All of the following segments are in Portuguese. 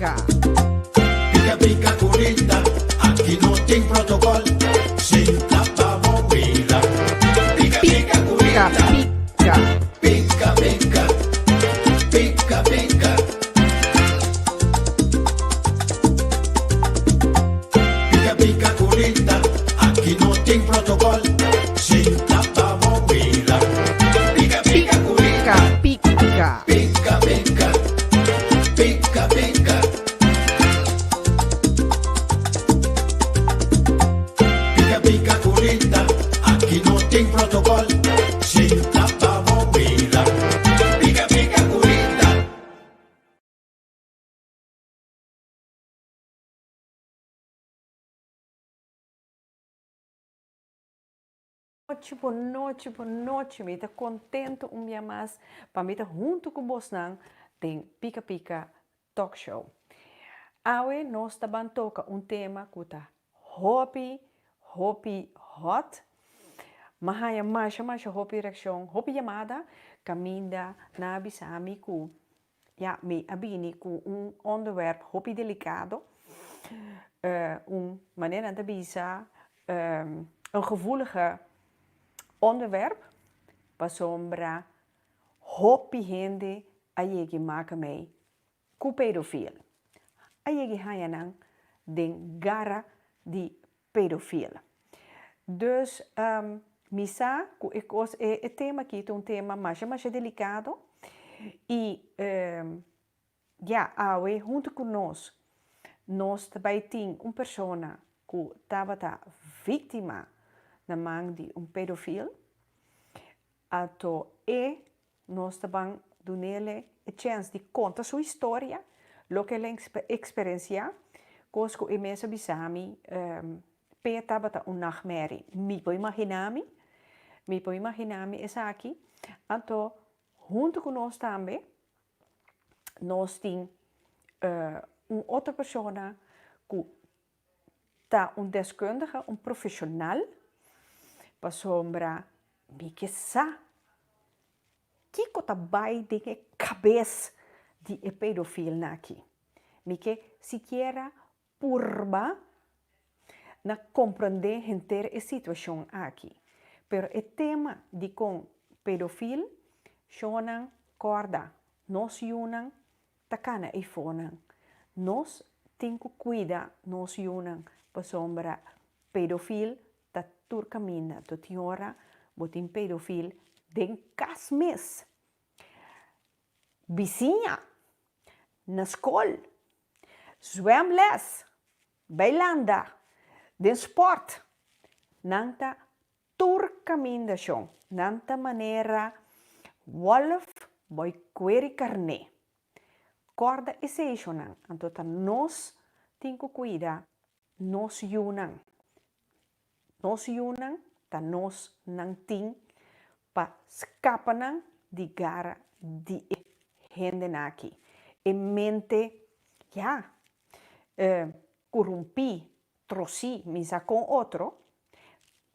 pica. Pica, pica, curita, aquí no tem protocolo. Senta pra moída. Pica, pica, curita. Pica, pica. Pica, pica. Pica, pica. Pica, pica, curita, aquí no tem protocolo. Senta pra moída. Pica, pica, curita. Pica. Pica, pica. Pica, pica. Pica, pica, curita, aqui não tem protocolo. Senta pra moída. Pica, pica, curita. Boa noite, me tá contento dia mais para me tá junto com você tem Pica Pica Talk Show. Hoje nós também toca tema que tá hot, mahaya masha hopi reaction, hopi chamada, caminda na bisami ku me abini com onderwerp hopi delicado, maneira de bisa, gevoelige onderwerp, para sombra, hopi gente a je maken mee, ku pedofiel. A je hayanang den gara di pedofiel. Dus, misa, het tema aqui é tema mais delicado. E, awe, junto conosco, nós também temos pessoa que estava vítima na mão de pedofilo. Então, nós também damos ele a chance de contar sua história, o que ele experiencia, coisa que imensa bisami, estava nachtmerrie. Me pode imaginar essa aqui. Então, junto conosco também, nós temos outra pessoa que está deskundige, profissional, para sombra, que sabe que está bij de cabeça de pedofilo aqui. Que sequer purba na compreender inteira a situação aqui. Pero o tema de com pedofilo, chonan corda, nós yunan takana e fonan. Nós temos que cuidar, nós yunan para sombra pedofilo, ta turcamina, ta tiora, botin pedofilo, den casmes. Vizinha, na escola, zwemles, bailanda, den sport, nanta turcamindação, nanta maneira wolf boy queri carne. Corda e seishonan, antota nós temos que cuidar, nós yunan. Nós yunan, ta nós não tem para escapar de gara de gente aqui. E mente, corrompi, troci, misa com outro.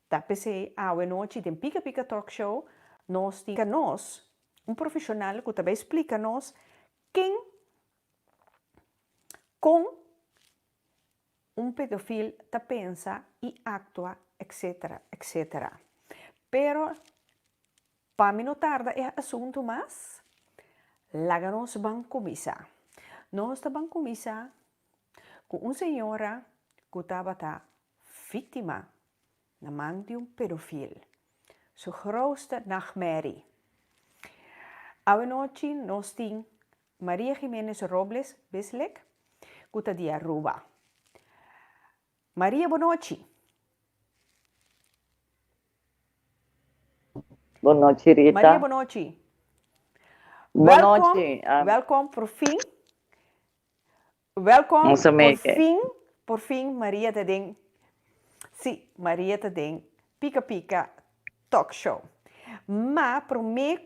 Da PC, a noite tem Pica Pica Talk Show, nós temos profissional que também explica-nos quem com pedofilo ta pensa e atua, etc, etc. Pero, para mim não tarda é assunto, mas laga nós vamos começar. Nós vamos começar com uma senhora que estava vítima na mão de pedofilo. Sua grootste nachtmerrie. A noite nós temos Maria Jiménez Robles Bislek, que está de Aruba. Maria, boa noite. Boa noite, Rita. Maria, boa noite. Boa noite. Welkom, por fim. Welkom, por fim, Maria te den. Sim, Maria te den. Pica Pica Talk Show. Mas, para mim,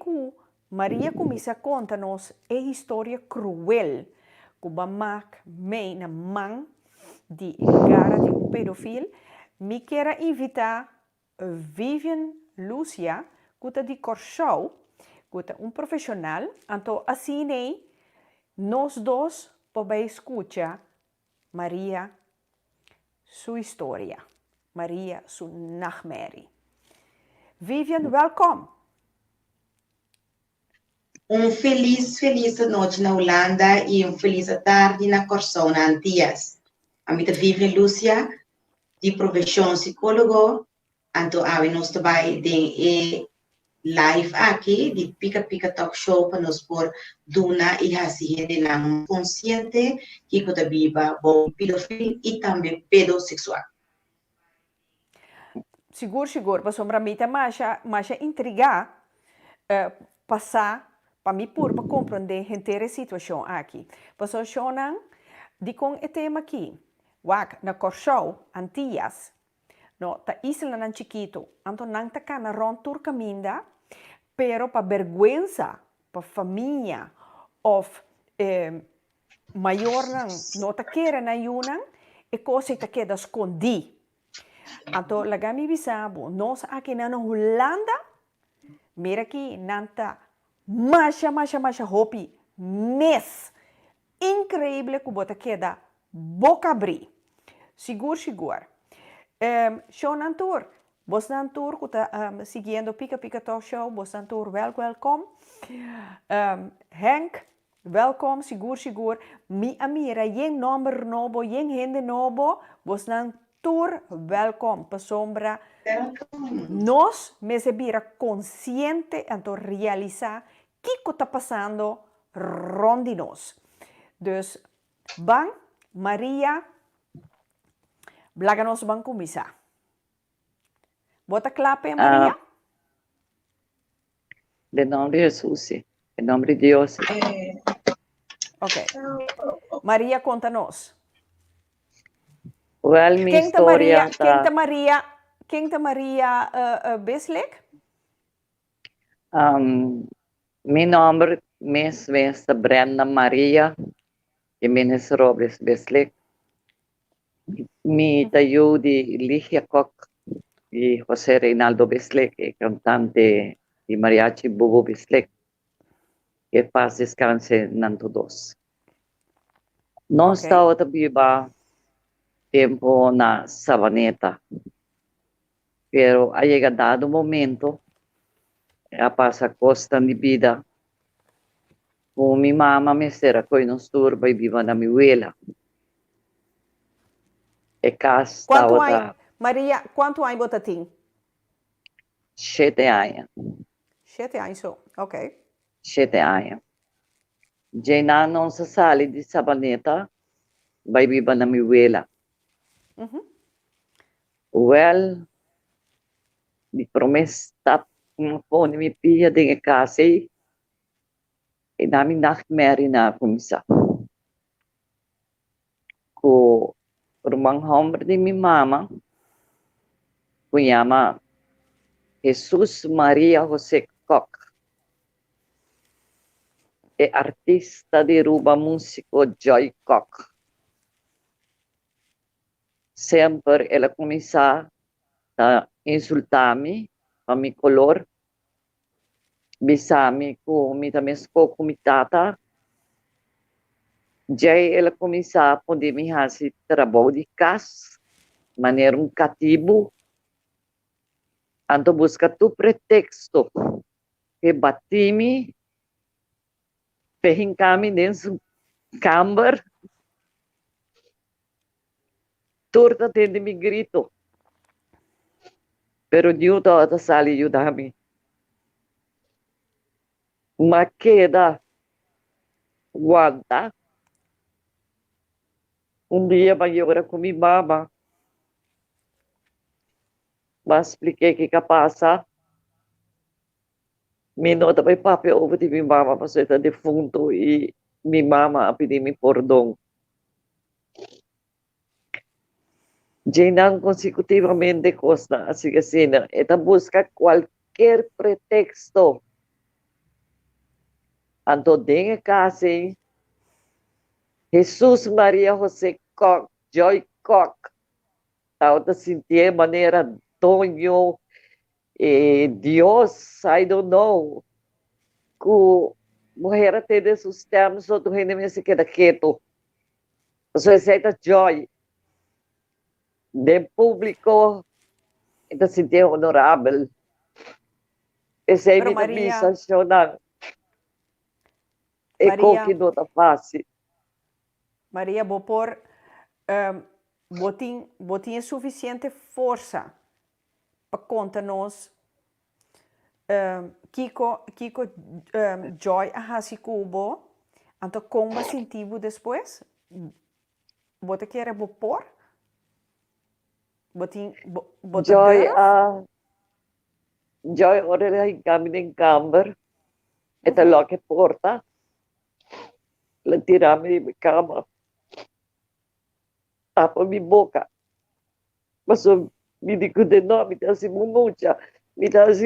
Maria começa a contar-nos a história cruel que vai maak mee na man die gara de pedofil. Me quero invitar Vivian Lucia, que é de Corsau, que é profissional. Então, assim, nós dois para escuchar Maria sua história, Maria sua nachtmerrie. Vivian, welkom. Feliz noite na Holanda e feliz tarde na Corsona Antillas. A minha Vivian Lúcia, de profissão psicólogo, então nós trabalhamos em live aqui, de Pica Pica Talk Show, para nós por Duna e Hassi lá consciente, que pode viver bom pedofilia e também pedossexual. Seguro, para sombra mim, mas intrigar, passar para mim para compreender a inteira situação aqui. Para chonan de com o tema aqui, na Corsou, Antillas, no ta isla nan chiquito, anto nang ta kana ron tur caminda, pero para vergüenza, para família, of maior não ta queira na yunan, e coisa ta queda escondi. Anto lagami bisabo, nós aqui na Holanda, mira aqui, nanta masha hopi, mes, incrível que bota queda boca abrir. Seguro. Show Nantur, vos Nantur, que está seguindo Pica Pica Talk Show, vos Nantur, welkom. Henk, welkom, seguro. Mi amira, jen nummer nobo, jen hende nobo, vos Nantur, welkom. Pa sombra, nós mesebira consciente anto realizar que está passando rond nós. Dus, bang, Maria, blaga nos bang kumisa. Bota clape, Maria? De nome de Jesus, em nome de Deus. Ok. Maria, conta-nos. Well, minha história Quem tá Maria Beslik? Meu nome é Brenda Maria Jimenez Robles Beslik. Mi tayo de Ligia Koch e José Reinaldo Beslik, cantante de mariachi Bubu Beslik. Que paz descanse ng todos. Nós estamos viva tempo na Sabaneta. Pero ha llegado momento, a pasa costa de vida, o mi mama me será que nos turba e viva na mi abuela. E casa Maria, quanto anos você tem? 7 anos. 7 anos, ok. 7 anos. Já não se sale de Sabaneta, vai viva na mi abuela. Well, mi promessa po ni mi pia de casa e namin nachtmerrie na kumisa. Ko rumang hombre de mi mama, ko llama Jesus Maria José Koch. E artista de rumba músico Joy Koch. Sempre ela começa a insultar-me, a mi color, bisami ko mi tamesko kumitata. Jay ela começa a poder me fazer trabalho de casa, maneira cativo. Anto busca tu pretexto que bati-me, perrincame dentro do câmara, torta de mi grito. Pero Deus está sali ajudar-me. Uma queda aguanta. Dia vai eu com minha mama. Mas expliquei que passa. Me nota vai papel over de minha mama, mas está defunto e minha mama a pedir-me perdão. Llenan consecutivamente costa, así que sí, esta busca cualquier pretexto. Anto de casa, Jesús María José Koch, Joy Koch, ahora sentí de manera Toño, Dios, I don't know, que mulher tem de sus termos, outro reino se queda quieto. So esa ita joy del público, ita sintió honorable. Esa Pero ita Maria, sensacional. E Maria, que não tá fácil. Maria, vou pôr, botinha suficiente força para contar-nos Kiko Joy a hasi kubo, anto como sentivo depois? Bota quer bo por? Bota Joy, durf? Joy, ora em caminho em camber, ita lock porta, la tirami di cama, tapa mi boca. Mas mi dico de no, mi dá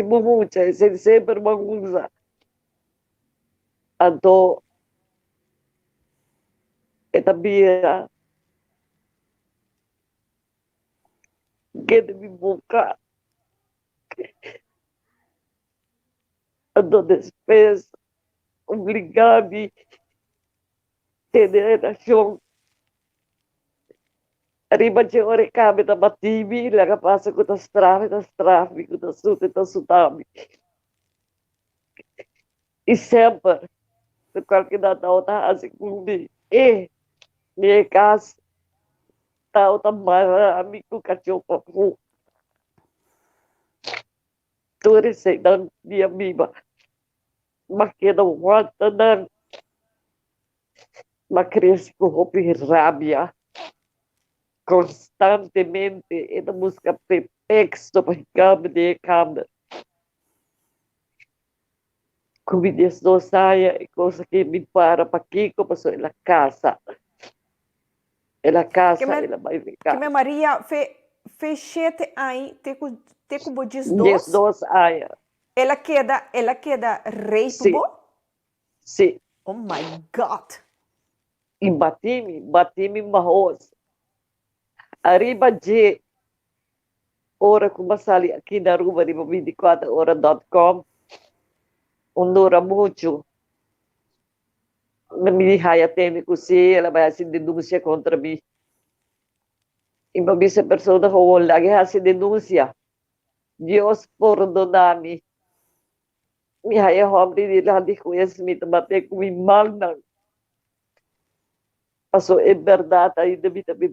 mucha, e sempre mangusa. Anto, ita bia, que de mi boca, anto después, obrigado, ter relação. Arriba c'è ore cabe da battivi, la capace con da strave, con da sute, da sutami. E sempre, se qualche data outra assim comigo, minha casa, tá outra mara, amigo cachorro, papu. Tudo sei da minha viva. Mas que não aguenta, não. Mas cresce com roupa e rabia. Constantemente, e da música pretexto para ficar de câmera. Comida não saia, e coisa que me para aqui, como sou na casa. Na casa, ela vai Que ficar. me Maria fechete aí, te com bodis Yes, dos, 2 anos. ela queda rei Sim. bo? Sim. Oh my God! E bati-me marros. Arriba de hora como sali aqui na rua de 24hora.com. Dura muito. Na minha raia técnico, se ela vai assim denúncia contra mim. E uma vez a pessoa falou, lagi assim denúncia. Deus perdona-me. Minha raia homem de lá de conhecimento, bater com mal não. Passou é verdade ainda me também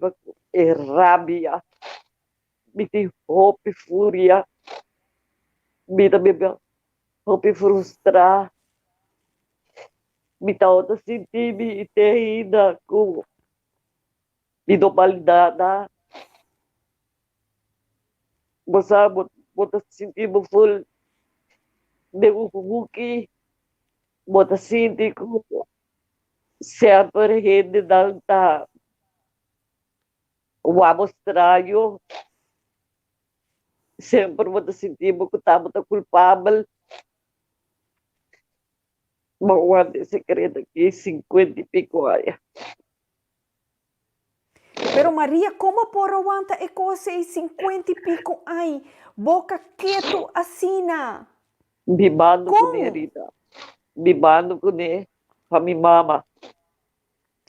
é rabia. Me tem roupa e fúria. Me também roupa e frustrar. Me tá outra sentir-me e ter ainda com me normalidade. Você bota sentir-me full de Huki. Bota sentir como sempre rede da o amo estranho. Sempre bota sentir-me que estava culpável. Mas o segredo aqui 50 e pico anos. Pero Maria, como por aguanta e coisa 50 e pico aí? Boca quieto assina. Bibando Como? com ele, Rita. Bibando com ele, para minha mama.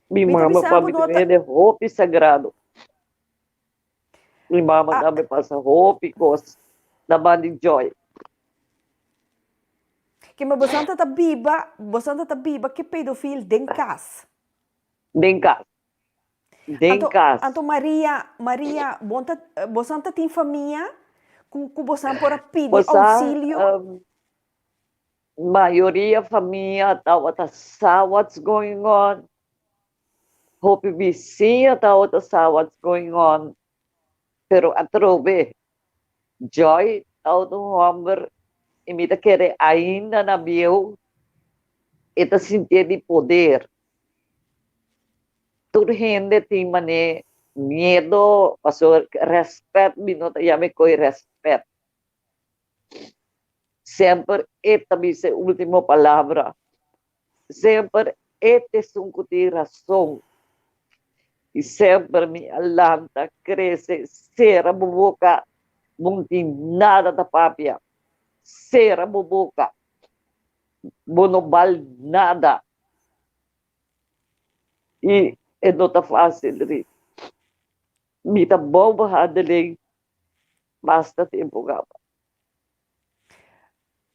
Minha Me mama para sabe, me nota- ter roupa sagrado. Minha mama também passa roupa e coisa. Da banda Joy. Que me bosanta ta biba que pedofil den cas. Dem casa. Dem casa. Anto Maria, bosanta tem família, ku bosan por pedir auxílio. Maioria família tá sabe what's going on. Hope vizinha tá sabe what's going on. Pero atrove, Joy tá homem imita querer ainda na bio e tá sentir de poder. Tudo gente tem mané medo, passou respeito, minuto já me coi respeito. Sempre esta é a última palavra. Sempre esta é uma razão. E sempre me alanta, cresce, será boca, não tem nada da papia. Será boca, não vale nada. E e não tá fácil rin. Mita bom handling, basta tempo gaba.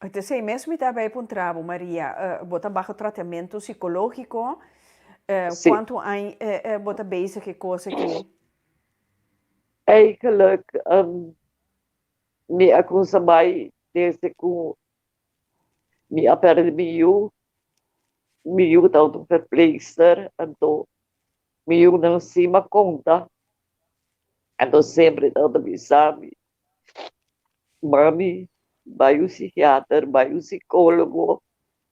Então, sei mesmo que daarbij puntravo, Maria, bota bajo tratamento psicológico, Sim, quanto ai bota bezig com coisa que eigenlijk mi ako sabay desde ko mi aperde mi tao do verpleegster anto mi nang sima conta anto sempre tao da sabi mami vai o psiquiatra, vai o psicólogo,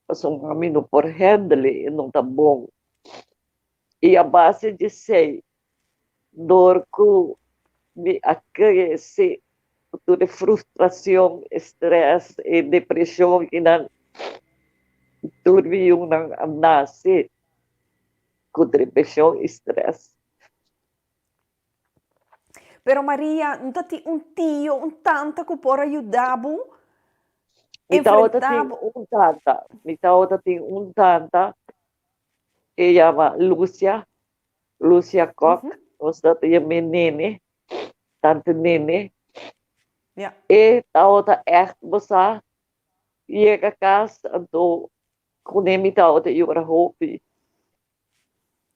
passou mami no por handle e não tá bom. E a base de sei dor que me aquece toda frustração, estresse e depressão que não turbi yung nang amnasi com depressão e estresse. Pero Maria, não tem tio, tanta que pode ajudar, Mi tawata ting enfrentar. tanta, mi tawata ting tanta, e llama Lucia Koch, os dat je mijn nene, tante nene, Ja. e tawata echt basa, je kakas, anto, kunemi tawata yura hopi,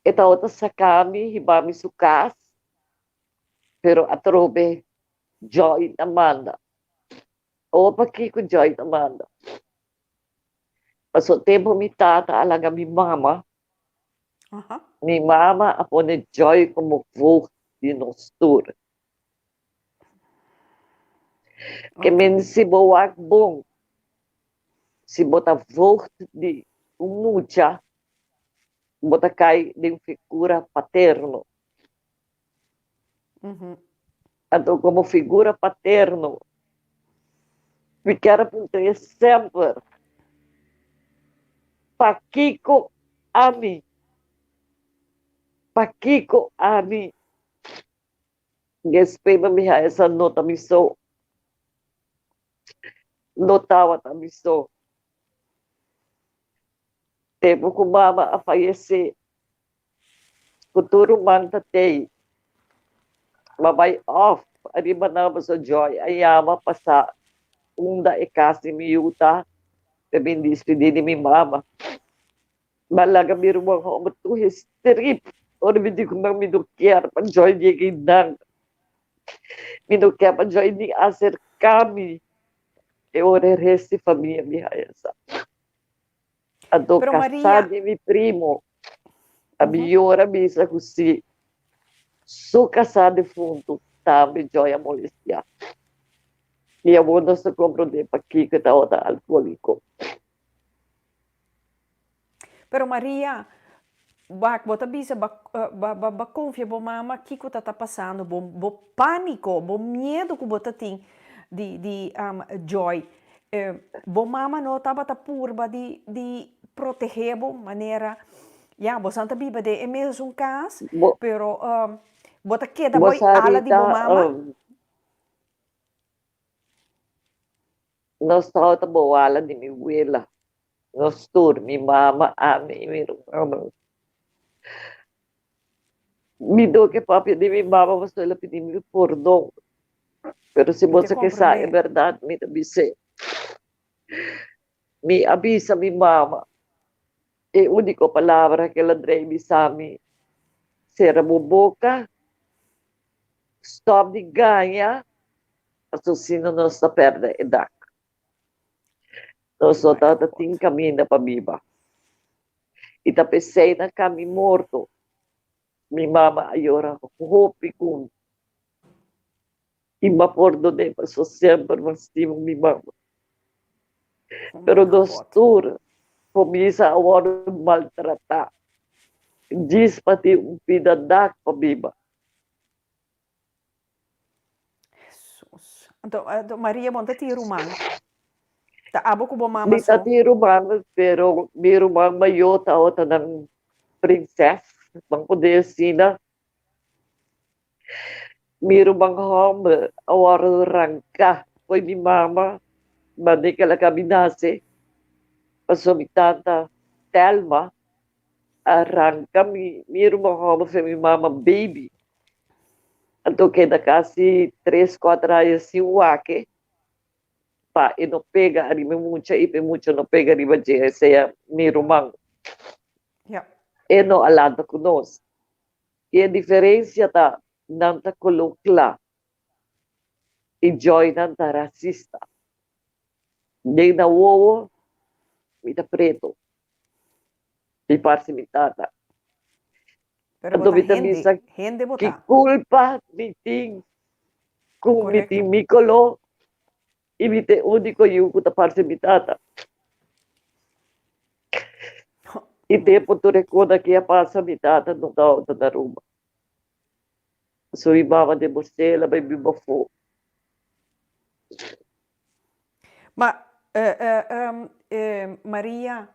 e tawata sakami, hibami sukas, pero atrobe, joy namanda. O paki ko joy namanda. Paso tempo mi tata alaga mi mama, Aha. mi mama apone joy como vocht di nostur. Que men si boak bong, si bota vocht di mucha, bota kai de figura paterno. Então, como figura paterno, me quero apontar sempre Paquico Ami. Paquico Ami. Espera me essa nota me sou. Notava também sou. Tempo que mama a falecer. Futuro manta tem. Mamãe off. Ali manava sa joy. Aí ama passar. Da e kasi miuta. Sabi despedir de minha mama. Malaga mi rumang ho tu strip. Or hindi ko nang minukyer pa joy di ginang. Minukyer pa joy di aser kami. E ora resti família mi hayasa. Ando Pero casada Maria, mi primo. A migliore misa così. Sou casada de fundo. Também joia molestia. E a onda se compreende para aqui que está outra alcoólico. pero Maria, bak bota bisa ba confia bo mama que tá passando, bo pânico, bo medo que bota tem de joy. Bo mama não tava ta purba de proteger bo maneira. Ja, bo santa biba de é mesmo caso, pero bota queda boy ala de bo mama. Nós estamos boa ala de minha abuela. Nós mi mama, ami, mi irmão. Me dou que papi de minha mama, você ela pediu me perdão. Pero se você que sabe, é verdade, me avise. Me avisa minha mama. E a única palavra que ela deu me sabe, será boca, stop de ganhar, assassino não está perdendo edad. Nós só tem caminho para viva. E tá pensei na caminho morto. Minha mama agora hope com e me acordo de passou sempre mas estimo minha mama. Pero dostur começa a hora maltratar. Diz para ti vida da para viva. Jesus. Então, Maria monta ti rumang. Ta abo ko bo mama Di so. ti rumang pero mi rumang mayota o tanang princess bang poder sina. Mi rumang home awar rangka foi mi mama mande que ela caminasse passou mi tanta Telma arranca mi rumah sa mi mama baby. Anto queda casi 3, 4 anos sem wake. Pa, e não pega arriba mucha, e mucho não pega arriba de seja mi rumang. Ja. E não alanta conosco. E a diferença tá, não tá colocla. E joy não tá racista. Nem na uovo, mi tá preto. E parse mi tata. Pero Anto bota mi tá misa, gente que bota. culpa mi ting, kung mi Correcto. ting mi colo, e mi te único yung kuta parse mi tata. E tempo tu recorda que a passa mi tata no tao da Naruma. So mi mama de você, ela vai me bafo. Maar Maria,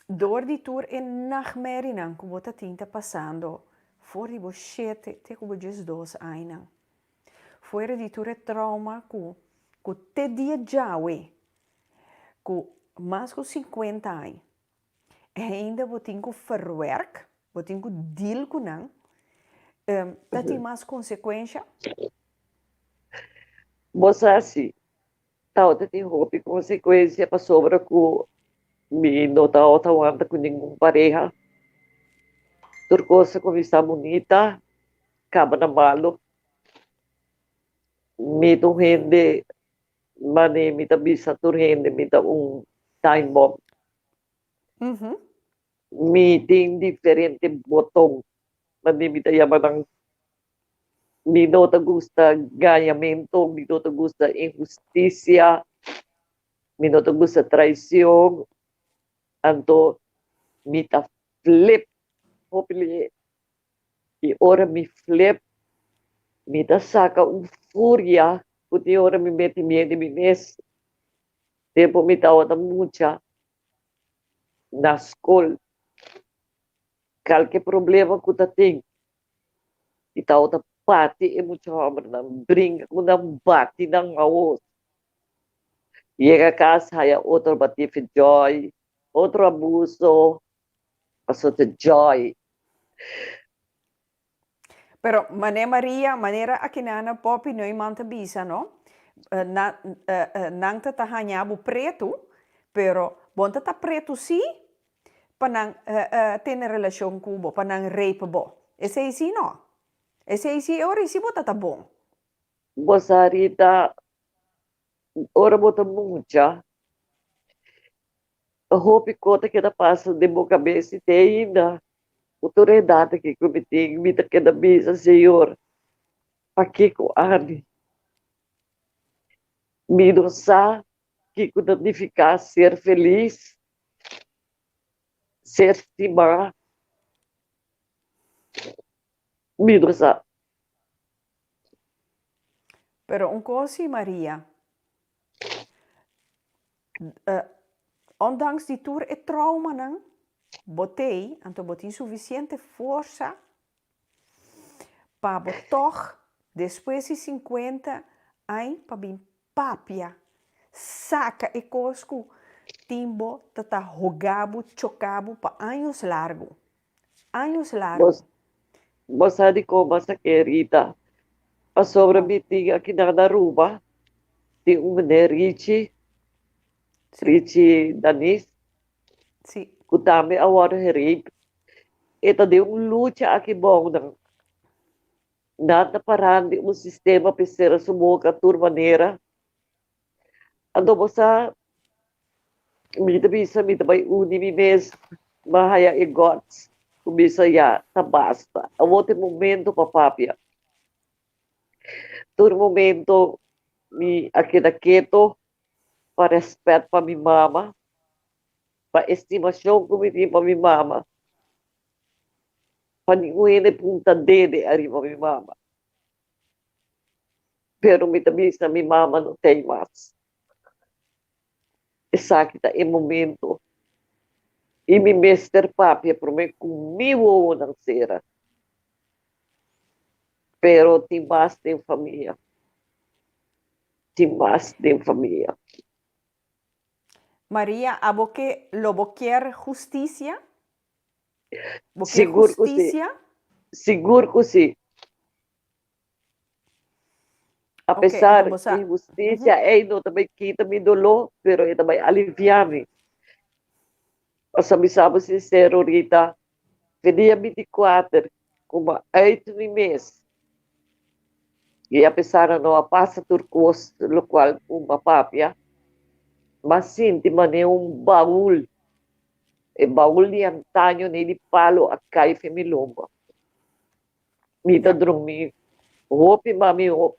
door die tour in nachtmerrie nan, como está tinta passando, voor die bochete, te como just 2 anos. Fuera di tour trauma, ku te dia jawe, ku mais com 50 anos. E ainda botin ku verwerk, botin ku deal ku nan, dat die mais consequência. Moça assim, tao te tem roupa e consequência para sobra com mi no tao tawanta com nenhum pareja. Turcosa com vista bonita, caba na malo. Mi tu rende, mane mi ta bisa tu rende, mi ta time bomb. Mi tem diferente botão. Mane mi ta yaman ng mi no te gusta ganamiento, mi no te gusta injusticia, mi no te gusta traición, anto mi ta flip, hopefully, y ora mi flip, mi ta saca furia, puti ora mi meti miedo mi mes, tempo mi ta wata mucha, na skol, qualquer problema que ta tem, e ta wata pati e mucho hammer na brinca com na bati ng awos. Llega a casa, hay otro batife joy, otro abuso, pasó de joy. Pero Maria, manera akinana popi no imanta bisa, no? Nang ta hanyabu preto, pero bonta ta preto si, panang tene relação kubo, panang rape bo. Esse isi no? Esse isi ora isi bota ta bom. Bosarita, ora bota mucha. Hope conta que da passa de boca cabeça e tem ainda autoridade que comitê, me que da mesa, senhor. Aqui com Arne. Me dançar, que identificar, ser feliz, ser estimar. Me dançar. Pero coisa, Maria, ondanks die tour e trauma nang, botei, anto botei suficiente força para toch, depois de 50 anos, para bem papia, saca e cosco, timbo, tata rogabo, chocabo, para anos largo. Anos largo. Você de como essa querida, a sobra me tinha aqui na Naruba, tem Richie, Richie Danis, Sim. que também agora é rape. E também luta aqui bom, nada parando o sistema para ser sumuca de maneira. Então você me bisa me também uni me mesmo, mahaya e gods, kumisa ya, tá basta. A outro momento para papia. Todo momento me aqui da quieto para respeito para minha mama, para estimação que me tem para minha mama. Para ninguém de punta dele arriba minha mama. Pero me também minha mama não tem mais. Exacta e momento. E mi Mr. Papi para mim comigo não será. Pero tem mais tem família. Tem mais tem família. Maria, abo que lobo quer justiça? Porque Seguro que sim. justiça, Seguro que sim. Apesar então que você, injustiça é não também quita me dolor, pero é também aliviar-me. Eu só me sabe sincero, Rita, que dia 24, como 8 meses, e apesar de não passa turcos, lo qual uma papia, mas sim, de maneira baúl, e baúl de antanho, nele palo a cai femilomba. Me dá dormir, roupa, mami, roupa,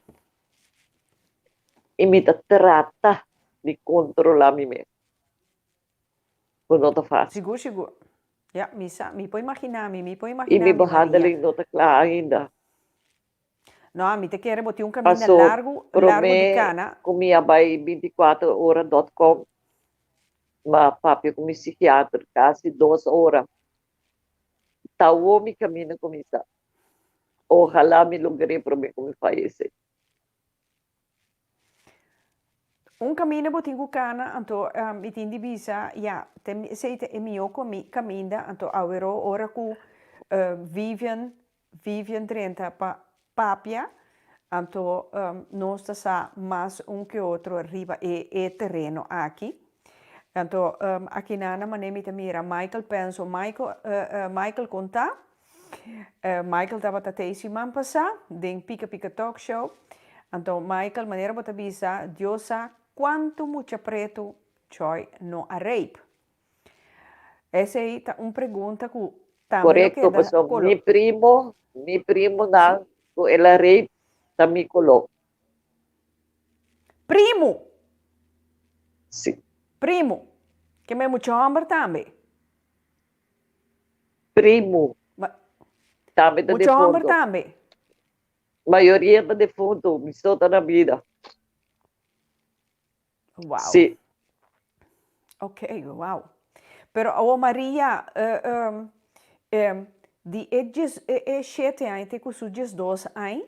e me dá trata de controlar me mesmo. Não está fácil. seguro. Ja, me pode imaginar, E me Maria. handling não está claro ainda. Não, me te quero botar um caminho Passou para largo de mim, cana. comia by 24horas.com, mas papi com psiquiatra, quase 2 horas. Tawo me caminho com isso. Ojalá me logrei para mim como falecer. Um caminho botar com cana, então, me tem divisa, ja, sei te mio caminho, então, avero ora com Vivian 30 papia, então, nós está mais que outro arriba e terreno aqui. Então, aqui na maneira me mira Michael penso, Michael conta, Michael estava até esse man passar, den pica talk show. Então, Michael maneira bota bisa, Deus sabe quanto muito preto choi no a rape. Essa aí tá uma pergunta que também Correcto, pastor. Mi primo na, ela rei, também colou. Primo! Sim. Primo! Que me muito homem também. Primo, também está Muito homem defunto. também. Maioria está defunto, me solta na vida. Uau. Sim. Ok, uau. Pero, oh Maria, die é 7 anos, tem que ser 12 anos.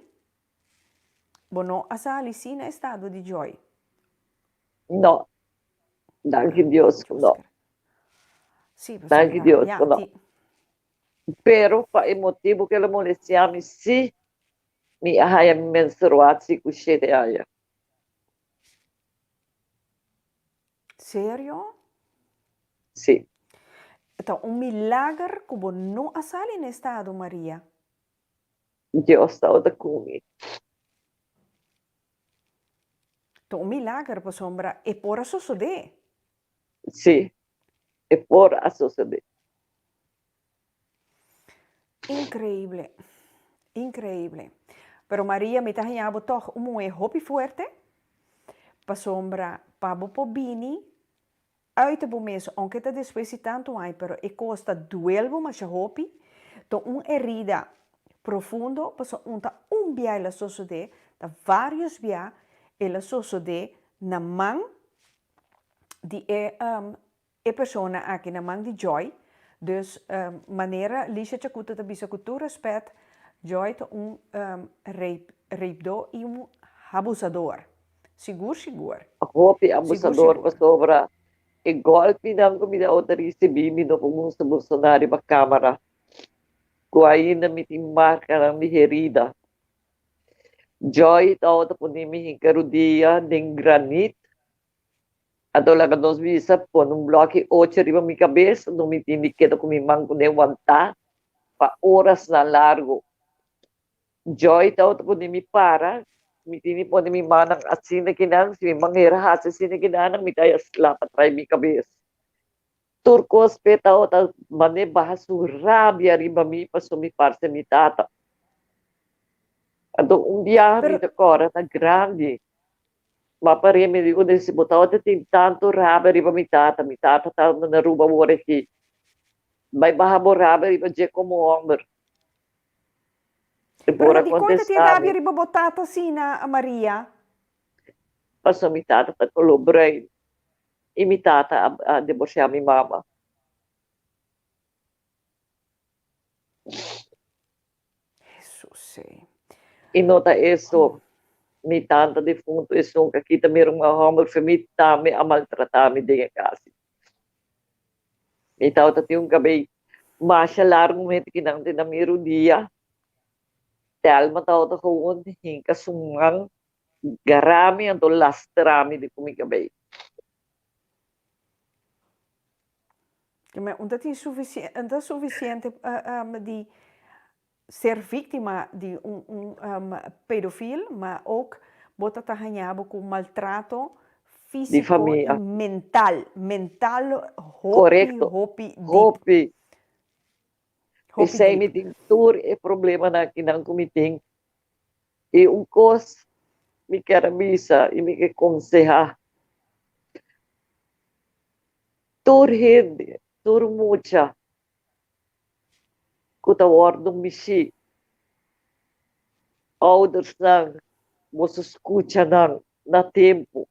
Bueno, asa alicina estado de joy. Não. Danke Deus, não. Sim, você Danke Deus, não. Pero, pa o motivo que ela molestia-me, se me arraia menstruação com 7 anos. Sério? Sim. Então, milagre que você não asali no estado, Maria. Deus está comigo. Então, milagre, por sombra, é por a suceder. Sim. É por a sociedade. Increíble. Increíble. Pero Maria, me está ganhando toch hobby forte. Por sombra, para o bini, uit o mês, aunque te después tanto hay, pero e costa duelvo mas hobby. Então, herida profundo, passo via la sociedade, da vários via, ela sociedade na mão de persona aqui na mão de joy. Dus maneira lixa chacuta da bisa cultura respeito, joy te rape e abusador. Seguro. Hobby abusador para sobra. E golpe não comida outra recebi no como sa Bolsonaro ba câmara. Ko ainda me tem marca na minha herida. Joy tao ta puni mi hingkarudia ding granite. Ato lang nos visa po nung bloque 8 riba mi cabeça, nung mi tinikita ko mi mangko ne wanta pa oras na largo. Joy tao ta puni mi para. Mitini po ni mi manang at sinaginang, si mi manghira sa sinaginang, mi tayo slapat try mi kabis. Turcos petao ta mane bahasura riba mi pasumi parse mi tata. Ado dia mi ta cora ta grande. Ma pare mi dico desse botao ta tim tanto rabia riba mi tata ta na ruba wore ki. May bahabo rabia riba je como homem. Pero di conta ti rabia ribabotata sina a Maria? Passo imitata per quello brain, imitata a divorciare mia mamma. Jesus. E nota isso, mi tanta defunto, isso nunca kita merong mga homer famita, me a maltratar me de casa. Mi tao tati yung gabi, Masya largo met kinang dinamiro dia. Tel matao ta kaun hingka sungang garami ang to lastrami di kumikabay. Maar omdat is suficiente die ser víctima de pedofiel, maar ook bota tahanyabo com maltrato físico familia. e mental. Mental Correcto. hopi Hopi. Hopi Isa deep. imiting tour e problema na kinang kumiting. E ungkos mi karabisa, imi ke konseha. Tur hindi, tur mucha. Kutawardong misi. Ouders nang mosuskucha nang na tempo.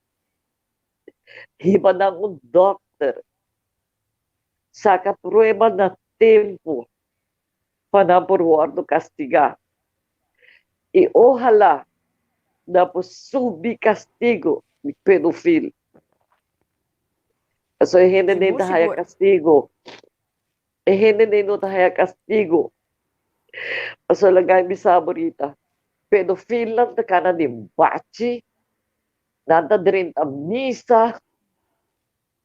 Hiba nang un doctor. Saka prueba na tempo. Panapurwardo castiga. E ojalá na subi castigo de pedofil. Eso é gente nem tahaya castigo. É gente nem no tahaya castigo. Eso lagay mi saborita. Pedofil lang ta kana di bachi. Nanta din a misa.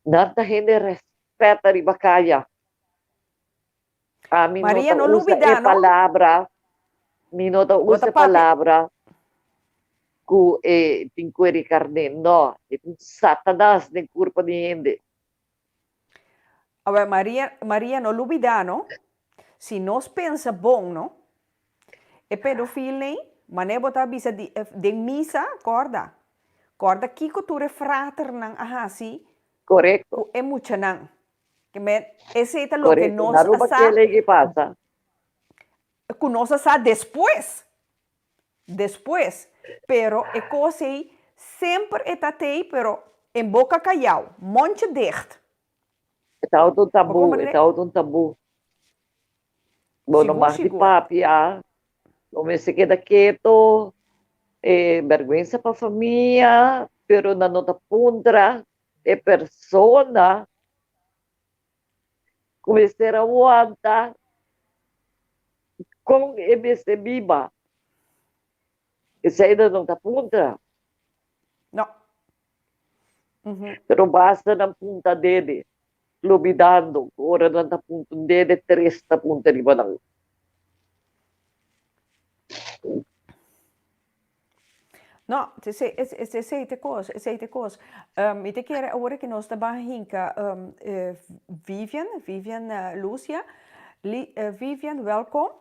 Nanta gente respeta riba kaya. A Maria, no no usa olvida, no? palabra. Minuto usa palabra. Ku tinqueri carne, no. Satanás nem culpa de gente. Agora, Maria no olvida, no? Se nós pensa bom, no? E pedofil nem, mané bota bisa de misa, corda. Corda kiko ture frater nang ahasi. Correcto. É mucha nang. Que me esse é lo que Correcto. nós Naruba que pasa. Que nós asa depois. Depois. Pero é coisa sempre etatei, pero em boca caiau, monte dicht. Ito un tabu, ito un tabu. Bueno, mas di papi, não me se queda quieto, vergüenza para família, pero na nota pundra, persona, comecei a aguantar com esse biba. Isso ainda não está pundra. Não. Pero basta na punta dele, lubidando, ora na punta dele, 3 na punta di lang. Não, esse é coisa. E te quero agora que nós estamos hinka Vivian Lucia. Vivian, welkom.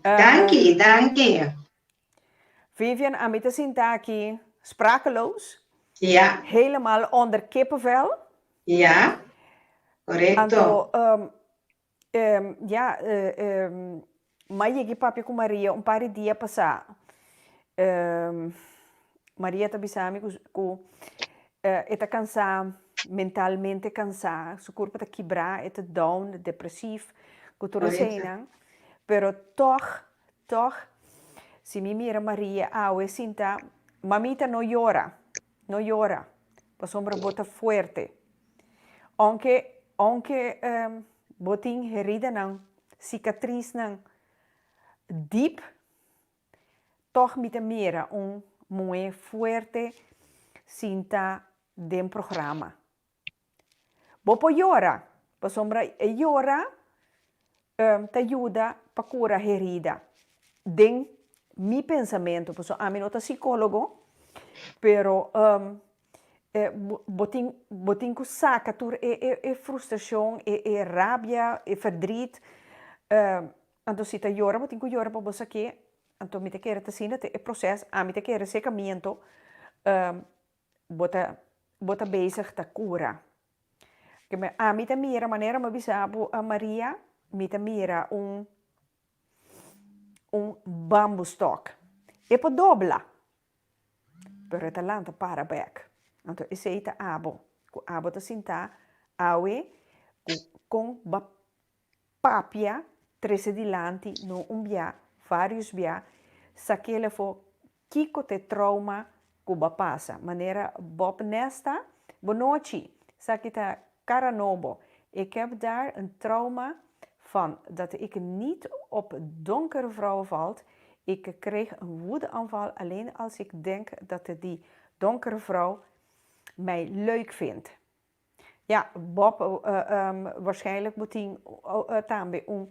Dank. Vivian, aan mij te zien daar sprakeloos. Ja. Helemaal onder kippenvel. Ja, correcto. Maar je papi com Maria um par de dias passar. Maria está bisami com está cansada, mentalmente cansada, seu corpo está quebrado, está down, depressivo, com tudo assim, pero toch, se me mira Maria, eu sinto, mamita não llora, a sombra bota forte, aunque botin herida não, cicatriz não, deep, toch met mira muito forte cinta de programa. Bopo llora, pa sombra llora, te ajuda para curar herida. Den mi pensamento, pues a mí no soy psicólogo, pero botin que saca tur frustração, rabia, verdriet. Então se te llora, botin que llora para você que então me te quer te sim te processo, a me te quer secamento, bota bezig te cura. Que me a me te mira maneira me bisabo a Maria, me te mira bamboo stock. E po dobla. Pero te lanta para back. Então esse aí te abo te sinta awe com papia trece dilanti no bia vários bia saquele fo kiko te trauma kuba passa maneira bob nesta bonochi sakita cara nobo Ik heb daar een trauma van dat ik niet op donkere vrouwen valt. Ik kreeg een woedeaanval alleen als ik denk dat die donkere vrouw mij leuk vindt. Ja, Bob, waarschijnlijk moet hij tambe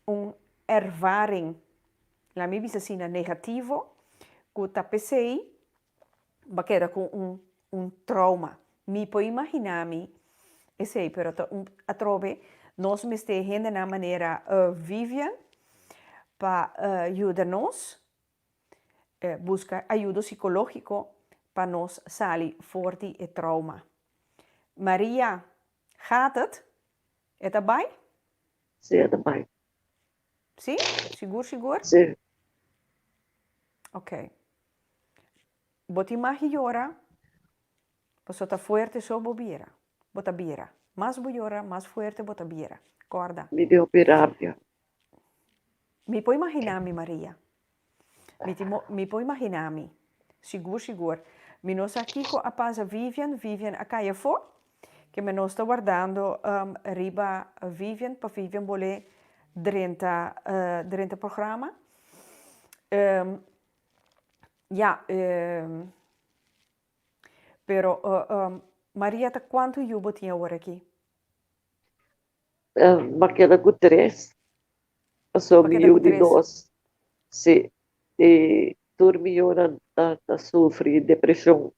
een ervaring. La mi bisa sina negativo, que tapesei, bakera com trauma. Mi po imaginami, e sei, pero a trove, nós me ste hende na maneira Vivian, para ayudarnos, buscar ajuda psicológico, para nos salir voor die trauma. Maria, gaat het? Het erbij? Sim, também. Sim? Seguro, seguro? Sim. Ok. Boti magi llora, pues está fuerte so bobiera. Bota bira. Más llora, más fuerte bota bira. Corda. Me deu pirapia. Mi puoi immaginarmi, Maria. Mi puoi immaginarmi. Sigur, sigur. Mi non sa Kiko a pasa Vivian a caia fo. Che me non sto guardando riba Vivian, pa Vivian vuole 30 programma. Ja, pero Maria, ta quanto jubo tinha ora aqui? Maquela com 3. Passou Maquela mil com de três. 2. Sim. E dormiu na sofre depressão.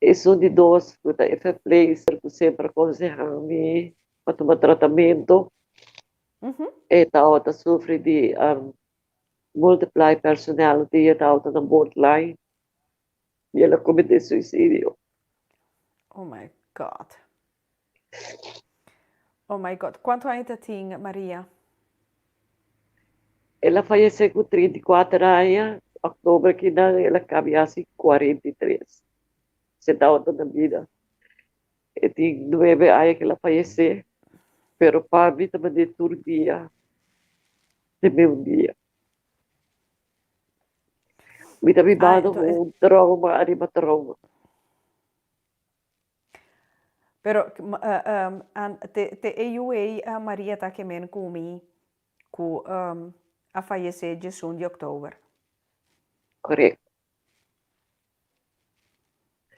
E são de 2, porque a FFLA sempre aconselha-me para tomar tratamento. E tá sofre de multiply personality, e tá na borderline. E ela cometeu suicídio. Oh my God. Oh my God. Quanto ainda tinha, Maria? Ela faleceu com 34 anos, outubro que não, ela cabia assim 43. Você está na vida. E tem 9 anos que ela faleceu, pero para mim também de todo dia, de meu dia. Me também bado um trauma, arriba trauma. Pero te EUA a Maria tá que men comi ku a falecer de 1 de outubro. Correto.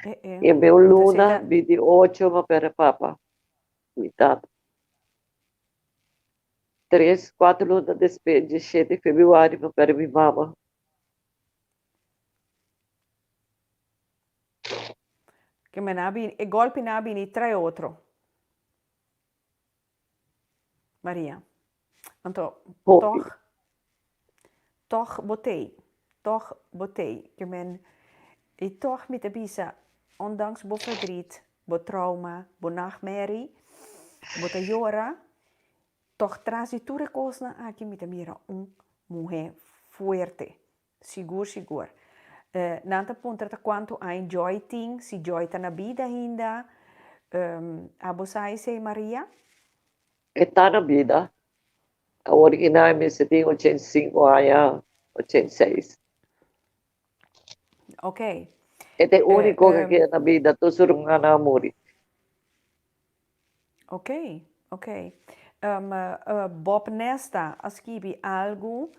É. E meu luna, Então, 28, uma para papa. Mitad. 3, 4 lunas depois de 7 de fevereiro, uma para minha mama. que me nabi, e golpe nabi ni 3 outro. Maria. Então, toch botei. Que men, e toch met de bisa, ondanks bo verdriet, bo trauma, bo nachtmerrie, bo te jora, toch trazi tu recosna aqui met de mira mulher fuerte. Sigur. Nanta punta ta quanto a enjoy ting, si joy ta na vida ainda. Abosai sei Maria? Está na vida. A original me se tem 85 anos, 86. Ok. É o único que é na vida, tu surunga na amor. Ok. Bob Nesta, als kibi algo,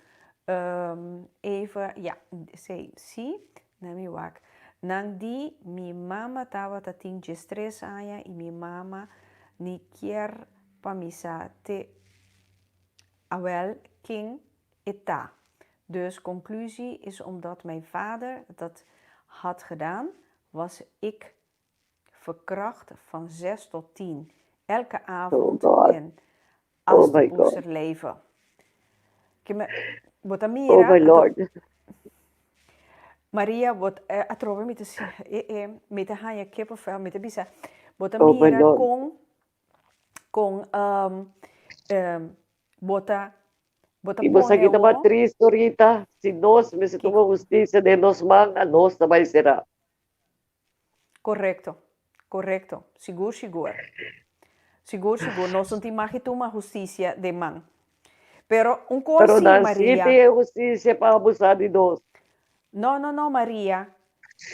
even, ja, sei, sim, nami wak. Nang di, mi mama tava tating de stress aya, e mi mama ni kier pamisa te awel king eta. Dus conclusie is omdat mijn vader dat had gedaan, was ik verkracht van 6 tot 10. Elke avond en als de poester leven. Oh my Lord. Maria, wat atrove met de hanje kippenvel, met de bisa. Bota mira bota E você aqui está uma triste ahorita. Se nós me se toma justiça de nós manga, nós também será. Correcto. Sigur. Nós não temos mais uma justiça de man. Pero coisa, Maria. Pero tem justiça para abusar de nós. Não, Maria.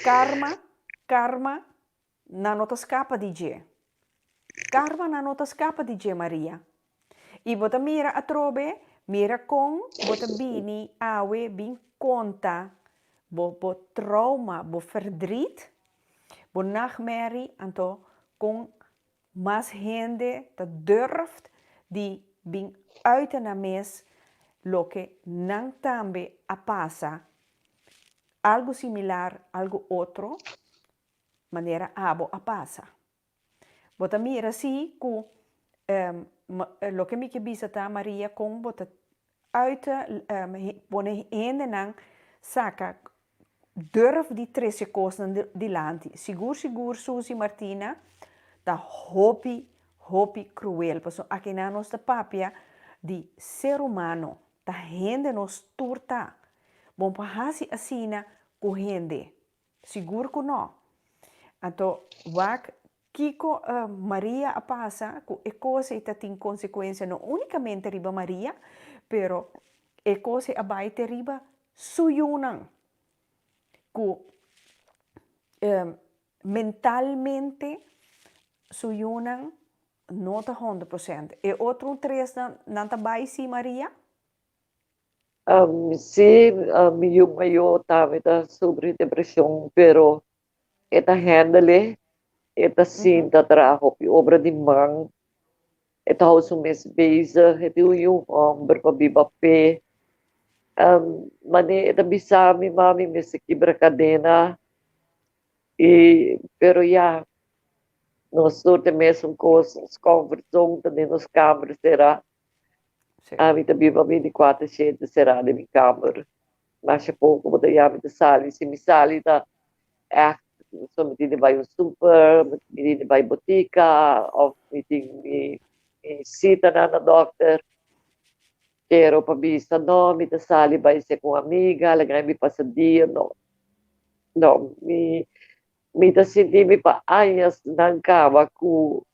Karma, não te escapa de je. Carva na nota scapa di Ge Maria. E bota mira a trobe, mira con, bota bini, awe, bin conta, bo trauma, bo verdriet, bo nachtmerrie, anto con mas gente dat durft, die bin uiten na mes, lo que nan tambe a pasa, algo similar, algo otro, manera abo a pasa. Bota mira si, ku, lo que mi que bisata Maria con bota uiten, bone hende nang, saka, durf die 13 kosten di lanti. Sigur, Susi Martina, da hopi cruel. Paso aqui na nossa papia di ser humano, da hende nos turta. Bom pahasi asina ku hende. Sigur ku no. Anto wak Kiko Maria a pasa, ku e cose ita tin consequência no unicamente riba Maria, pero e cose abaite riba suyunang. Ku mentalmente suyunang nota 100%. E outro três nanta bai si Maria? Yung mayo tama sobre depressão, pero ita handle, ita sinta trabaho, obra de mão, ita house mes beza, ita yung berpabiba pe, mane ita bisa mi mami mes quebra cadena, pero ya, nós surte mesmo coisas, conversão, também nos câmeras será, ita biba 24/7 será de minha câmera, mas pouco, mas ya me sali, se me sali da, so metin ba yung super, metin ba yung botika, o metin sita na doctor. Pero pabisa, no, me sali ba yung kong amiga, lagay mi pasadia, no. No, mi sindi mi pa ayas ng kama ko,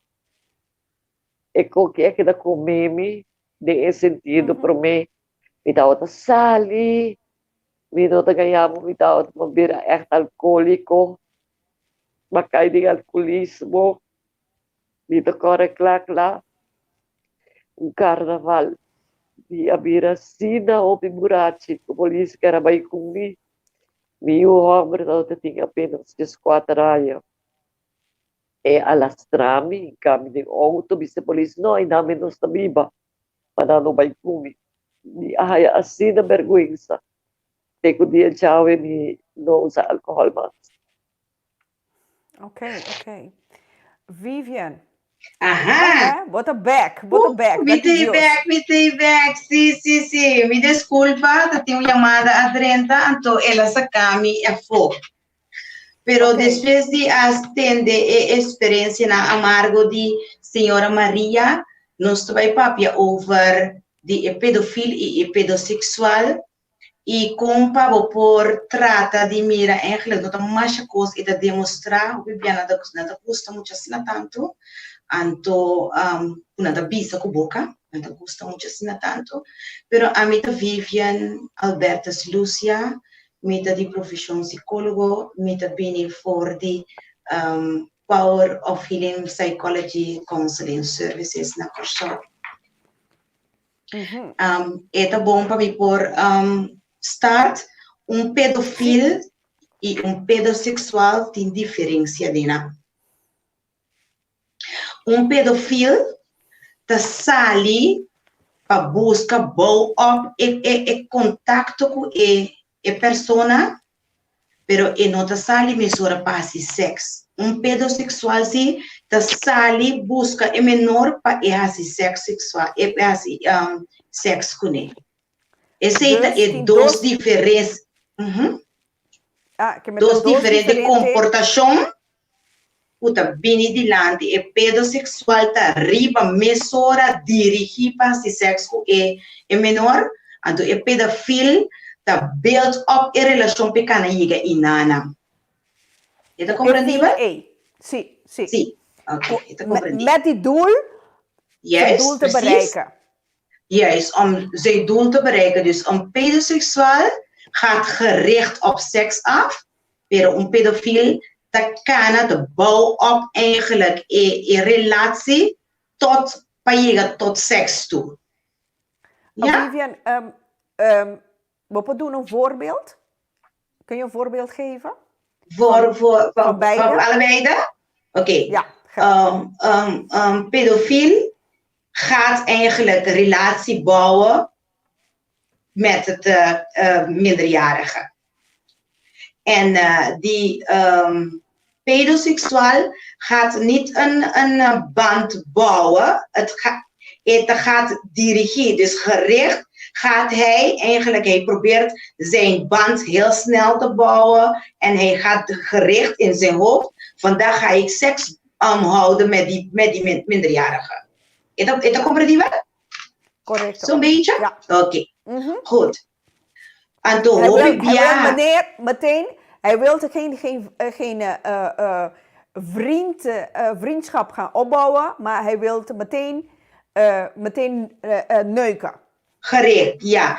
que é que da comemi, de sentido pro me, mi tawag sali, mi no tagayamo, mi tawag mabira echt alcohólico, makay di alcoholismo, dito koreklakla, um carnaval, di abira sina o pimurachi, o polis karabay kumi, mi hombre daw tinha apenas 14 anos. E alastrami, kami ng auto, bise polis, no, ay namin nos tabiba, panano bay kumi. Di ahaya asina vergüenza, teko di chawe ni no sa alcohol mas. Ok. Vivian. Ajá. Bota back. Me take back. Sí. Me desculpa, tenho chamada a 30, então ela sacami a fogo. Pero depois de atender a experiência na amargo de senhora Maria, nós vai papia over de pedofilia e pedossexual. E como para por trata de mira eigenlijk dat mais coisa e de demonstrar o que nada custa muito assim tanto anto nada bisa com boca nada custa muito assim tanto pero a mim Vivian Albertas Lucia mita de profissão psicólogo mita bem for de Power of Healing Psychology Counseling Services na Corso é bom para mim por start, pedofilo e pedossexual tem diferença, Dina. Pedofilo tá sali para buscar bow up e contato com a pessoa, pero não tá sali mesura para sexo. Pedossexual sim tá sali busca e menor para sexo sexual, sexo com ele. Essa é duas diferentes, duas diferentes comportações, puta bem dilante, é pedossexual tá riba mesura dirigir para se sexo é menor, então é pedofilo tá build up a relação pequena e nana. Está compreendível? Sim. Ok, está compreendível. Met die doel, doel te bereiken. Juist, om zijn doel te bereiken. Dus een pedoseksueel gaat gericht op seks af, maar een pedofiel dat kan de bouw op eigenlijk een relatie tot seks toe. Ja? Vivian, we doen een voorbeeld. Kun je een voorbeeld geven? Voor beide? allebei? Oké. Ja. Pedofiel gaat eigenlijk een relatie bouwen met het minderjarige. En die pedoseksueel gaat niet een band bouwen. Het gaat dirigeren. Dus gericht gaat hij probeert zijn band heel snel te bouwen. En hij gaat gericht in zijn hoofd. Vandaag ga ik seks houden met die minderjarige. Is dat comprensief? Correct. Zo'n beetje? Ja. Oké. Goed. En toen Hij hoop wil ik meteen, hij wil geen vriendschap gaan opbouwen, maar hij wil meteen neuken. Gericht, ja.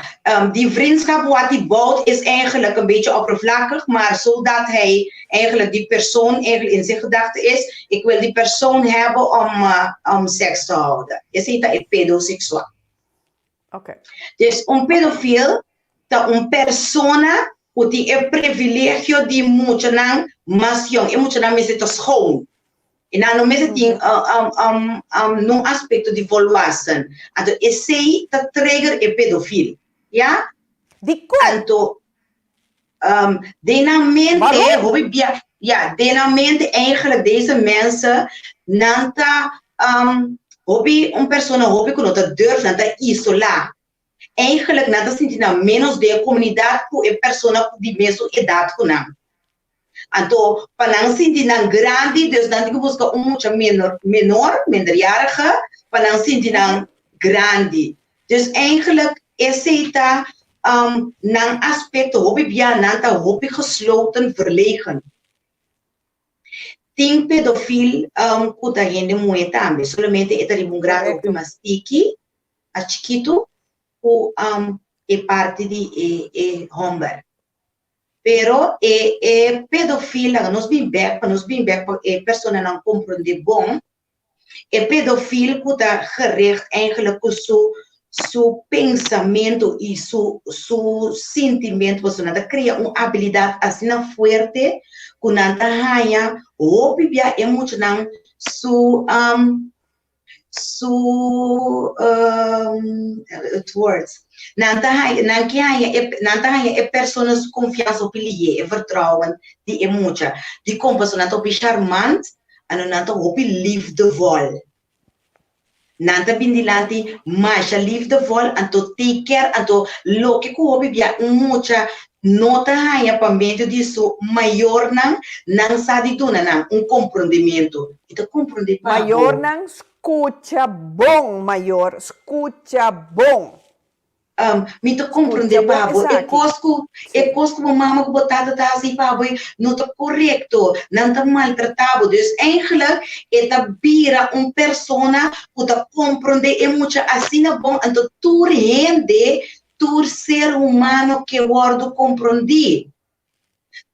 Die vriendschap wat hij bouwt is eigenlijk een beetje oppervlakkig, maar zodat hij eigenlijk die persoon eigenlijk in zijn gedachten is, ik wil die persoon hebben om seks te houden. Je ziet dat in pedoseksueel. Oké. Dus een pedofiel, dat een persona, die een privilegio die moet je dan mas jong, je moet je dan met het schoon. En dan met het ding, no aspecto de volwassen. En dan is zij dat trigger een pedofiel. Ja? Die komt. En toen, denamente eigenlijk deze mensen, nanta, hobby, een persoon, hobby, kunnen dat durven, nanta isola. Eigenlijk, nanta sinti na menos de comunidade, een persoon die meso edad kunam. Então, panang sinti nang grande, dus dan ik busca mucho minderjarige, panang sinti nang grande. Dus eigenlijk is het nang aspect hobby bia nanta hobby gesloten verlegen. Ting pedofiel kuta hende moe tambe, solamente eta rimungrado hobby mastiki, a chiquito, o e parte di homber. Pero pedofiel, nos bem back, persona não compreende bom, pedofiel kuta gericht eigenlijk su pensamento e su sentimento, você nada cria uma habilidade assim fuerte, com nada haya, ou bibia emocional, words. Nanta haya personas confiança op liye, vertrouwen, die emotie. Die komt nanta op charmant, en nanta op liefdevol. Nanta bindilanti, masha liefdevol, en to take care, en to loki ko hobi bia mucha nota haya pa medio disso maior nang sadi tuna nang compreendimento. Ito compreende pa. Maior nang escucha bom, maior, escucha bom. Me to compreender, Pablo. E cosco mama que botada tá assim, Pablo, não tá correto, não tá maltratado. Dus eigenlijk é bira persona que tá compreender é muito assim na bom, então tu rende, tu ser humano que guardo compreender.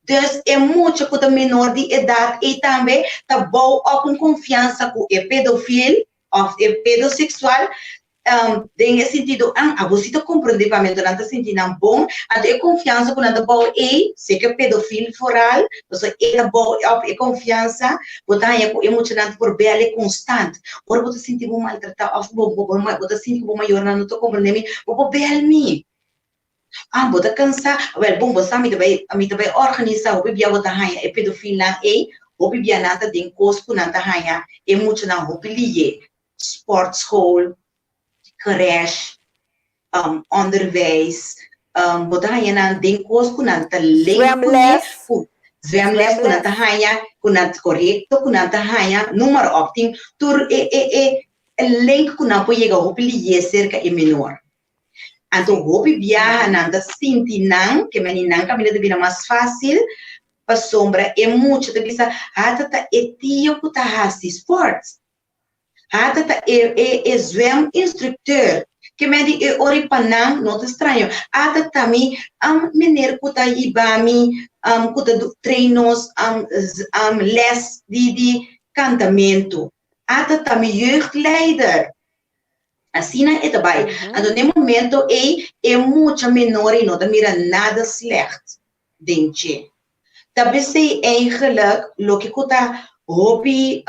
Dus é muito que tá menor de idade e também tá bom com confiança com o pedofil ou o pedossexual. Tem esse sentido, você está compreendendo para mim, não está sentindo bom, a confiança com a boa sei que pedofilo foral, você é boa, a confiança, você é emocionante por bela constante, ora você sente bom maltratado, você sente bom maior, não estou compreendendo, você bela me, você cansa, bom, você me também organizar, você bia você é pedofilo lá, você bia nada tem coisa com nada haya, emocional, você lie, sport school, crash, onderwijs, bodahayan den kos kunanta Zwemles, kunanta haya, kunanta correcto, kunanta haya, número opting, tur link kunampo llega hopi cerca e menor. Então hopi viaja nanda sintinang, que meninang caminho de vida mais fácil, para sombra é muito, te bisa, hatata etio kutahasi sports. Hata zwem instructeur que me di ori panang não te estranho ata tami meneer kuta ibami kuta treinos les di cantamento ata tami jeugdleider assim é também no momento é muito menor e não te mira nada slecht dentje também sei eigenlijk lo que kuta hobby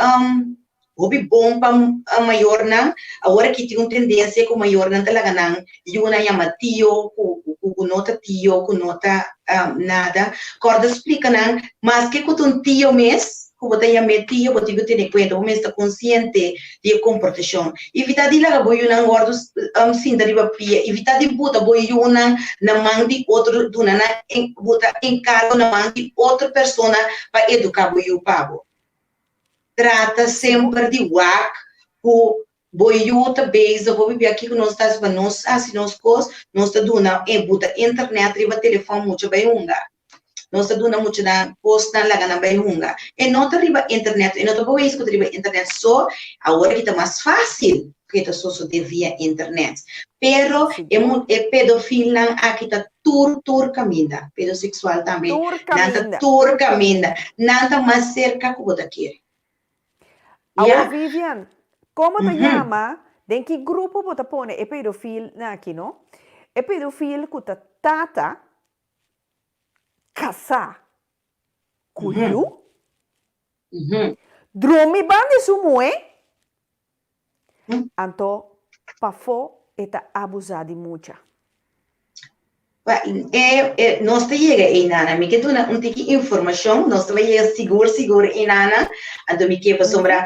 bom para maior não agora que tem uma tendência com maior não talaga não e uma chama tio com nota tio com nota nada corda explica não mas que com um tio mês como você chama tio você tem que ter conta o mês está consciente de comportação evita de lá boi uma gordo sim daí vai pia evita de botar boi uma na mão de outro do na botar encargo na mão de outra pessoa para educar boi o pavo trata sempre de WAC, o boiuta base, vou viver aqui que nós estamos para nós, assim nós coisas, nós estamos dando buta internet, riba telefone muito bem unga, nós estamos dando muito na posta lá na bem unga, e não está riba internet, e não está boa isso que riba internet só, agora que está mais fácil que está só via internet, pero é pedofil não aqui está tur caminha, pedossexual também, tur caminha, não está mais cerca que você quer. Ahora, Vivian, ¿cómo te llama? ¿De qué grupo vos te pone el pedofil aquí, no? El pedofil que te trata casa cuyo dromi bande su mue anto pafo eta abusadi mucha. Nós te chega em Nana, me que tu não tem informação, nós te vai seguro em Nana, então me que para sombra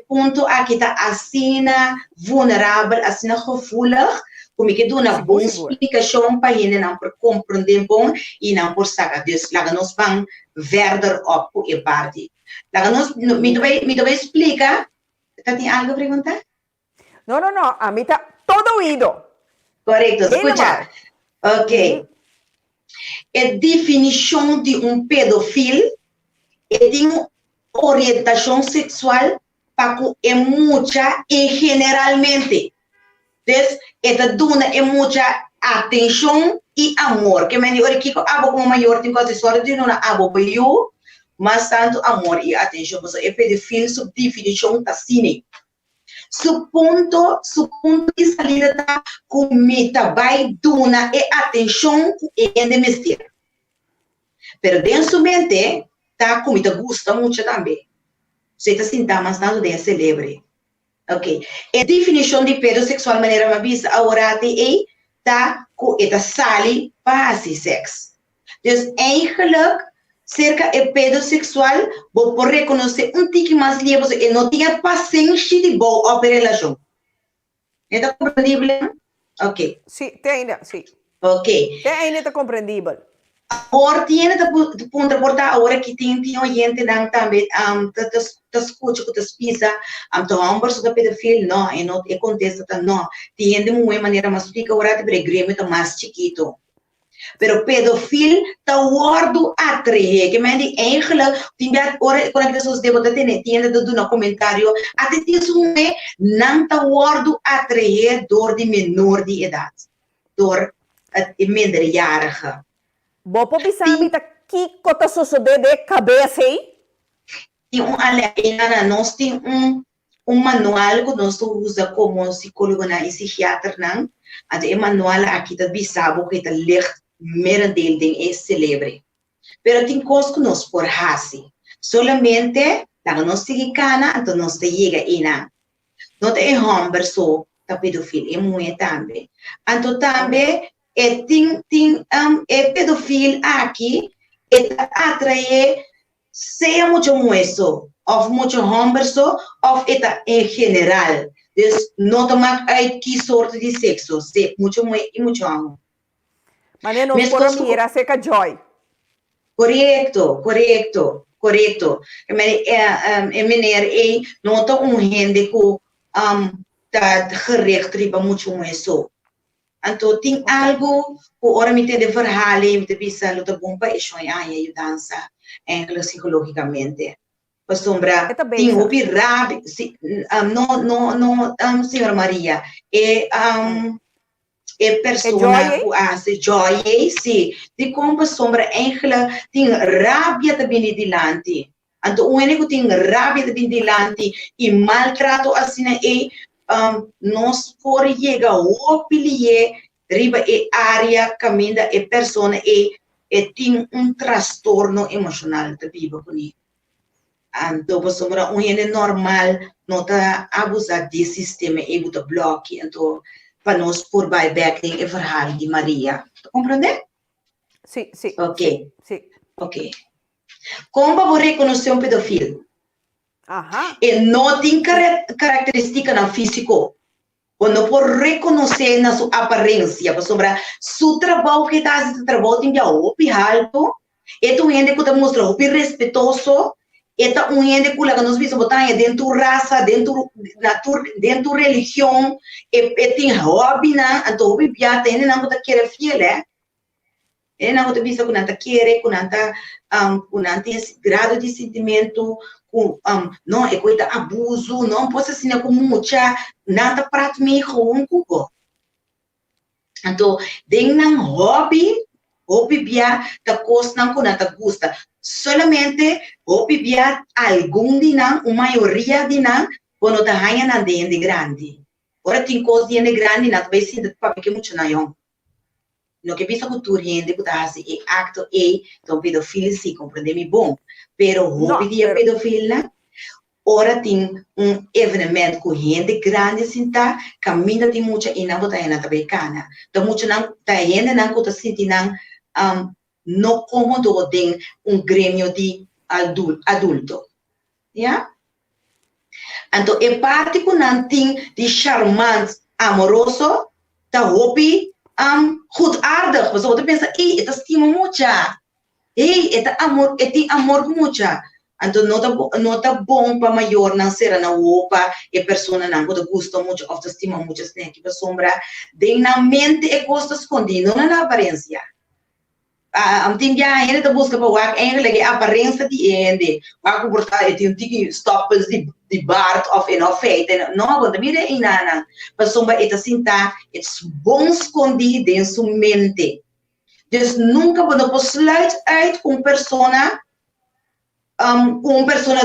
ponto aqui está assina vulnerável, assina gevoelig, como que tu na boa explicação para ele não por compreender bom e não por sacar, dus laga nós vamos verder op e parte, laga nós me vai explicar, tá tem algo a perguntar? No, a mí está todo oído. Correto, escucha. Ok. A definição de pedofil é uma orientação sexual para é muita e generalmente. Então, esta duna é muita atenção e amor. Que me digo, olha, que abo como maior tem coisa só de não abo para eu, mas tanto amor e atenção. É pedofil, sub definição tá assim. Su ponto de salida está com meta vai duna e atenção e de mestre. Pero dentro da mente está com meta gosta muito também. Você está sentindo mas tanto de celebre. Ok. A definição de pedossexual maneira uma vez agora está com esta sali para sexo. Então, eigenlijk cerca de pedossexual, vou por reconhecer tique mais livre e não tinha paciência de boa relação. Está compreendível? Ok. Sí, ainda, sí. Ok. Ainda está compreendível. Agora, tiene de ponto portar agora que tem gente não também, te escuta, que te espisa, te ambos da pedofil, não, e não, e contesta, não. Tem de uma maneira mais fica agora de pregreme, tá mais chiquito. Pero pedofil tá wardo atrehe, que me diz eigenlijk, tinha ora quando as pessoas devem ter tiende de um comentário, até isso não tá wardo atrehe door de menor de idade, door het minderjarige. Bopo pisami tá que cota sucede de cabeça aí? Tem nós tem manual que nós usa como psicólogo e psiquiatra, não? Até manual aqui tá bisabo que tá licht merendeel ding é celebre. Pero tem coisas que nós por hasi. Solamente, lá nós tem cana, então nós te chega ina. Não tem homem só, tá pedofil, é mulher também. Então também, é pedofil aqui, atrai, seja muito moço, ou muito homem só, ou em geral. Dus, não toma uit que sorte de sexo, se muito mulher e muito homem. Mas não por mirar seca joy. Correto. Meneer, não está gente que está gericht para muito mais so. Então, tem algo que ora me tem de verhalen, me tem pensado, tá bom para isso, ajudança, psicologicamente. Sombra, Esta tem beza. hopi rabi, senhora Maria, persona joy, que hace joy, sim, de como sombra eigenlijk tem rabia também dilante. Então, o único tem rabia também dilante e maltrato assim nós por chegar ao pilier, riba área, caminha persona tem transtorno emocional também com ele. Então, sombra normal, não tá abusar desse sistema e botar bloco, então para nós por buyback e verhaal de Maria. Compreende? Sim, sim. Ok. Sim. Ok. Como vou reconhecer um pedófilo? Aham. E não tem característica no físico. Quando por reconhecer na sua aparência, sobre seu trabalho que está fazendo, trabalho tem que ser alto, e tu gente que mostra respeitoso, e tu gente que nós vimos botar dentro raça, dentro religião, e tem hobby, então hobby já tem não que querer fiel, e não que visa que não querer, que não tem grado de sentimento, não é coisa abuso, não pode ser como muita nada para mim com cuco. Então, dengan hobby bia ta costa com nada gusta. Solamente hobby bia algum dinang, a maioria dinang, quando ta hanya na de grande. Ora tem coisa de grande na vai ser para que muito na yon. No que bisa cultura gente que tá assim, acto então pedofilia sim, compreende-me bom. Pero hobby de pedofilia, ora tem evento com gente grande assim tá, caminha de muita e não botar na tabecana. Então muito não tá gente não que tá sentindo não como do tem grêmio de adulto. Yeah? Então é parte que não tem de charmante, amoroso, tá hobby goedaardig. We zouden mensen, het is die mocha. Het is amor mocha. Então, não tá bom para maior não ser na roupa e pessoa não gosta gusto muito ou te estima muito assim que sombra de na mente e gosta escondido não na aparência. Tem já ele tá busca para o eigenlijk a aparência de ele. Waar comportar tem que stoppels de Bart of in of feite. Não, quando mira em nana, pessoa é assim tá, é bom escondido dentro sua mente. Dus nunca quando besluit uit com persona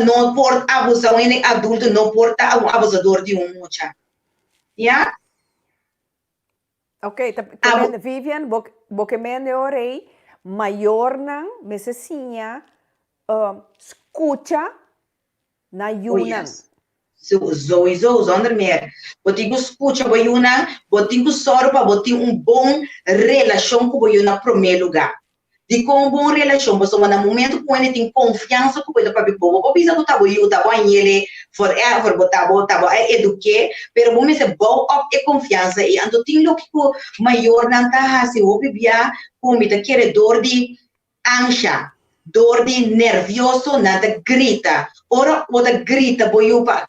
não pode abusar, um adulto não pode estar abusador de mocha. Yeah? Ok, Vivian, porque me orei, maior não, mecesinha, escuta na Yunnan. Sowieso, zonder meer. Botigo escuta para Yunnan, botigo sorro para botar bom relação com Yunnan primeiro lugar. De com boa relação, você no momento que ele tem confiança com ele para o povo, você precisa botar o tá bom ele forever, botar eduque, pero você se bow up e confiança e ando tem lo que maior não tá assim, o bibia como ele quer dor de ansia, dor de nervioso, nada grita. Ora, bota grita, boiu pa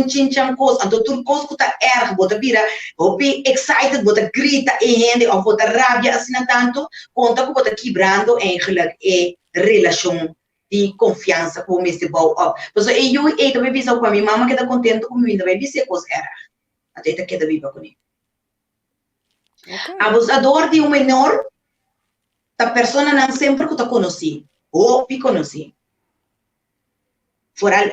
chinchang coisa, ando tudo coisa que tá erro, bota vira, hopi excited, bota grita e rende, ou bota rabia assim tanto, conta que bota quebrando eigenlijk relação de confiança com esse bow up. Então, eu também vi com a minha mama que tá contente comigo, também vi se coisa erra. Até tá queda viva comigo. Abusador de menor, a pessoa não sempre que tá conheci, ou conheci. Vooral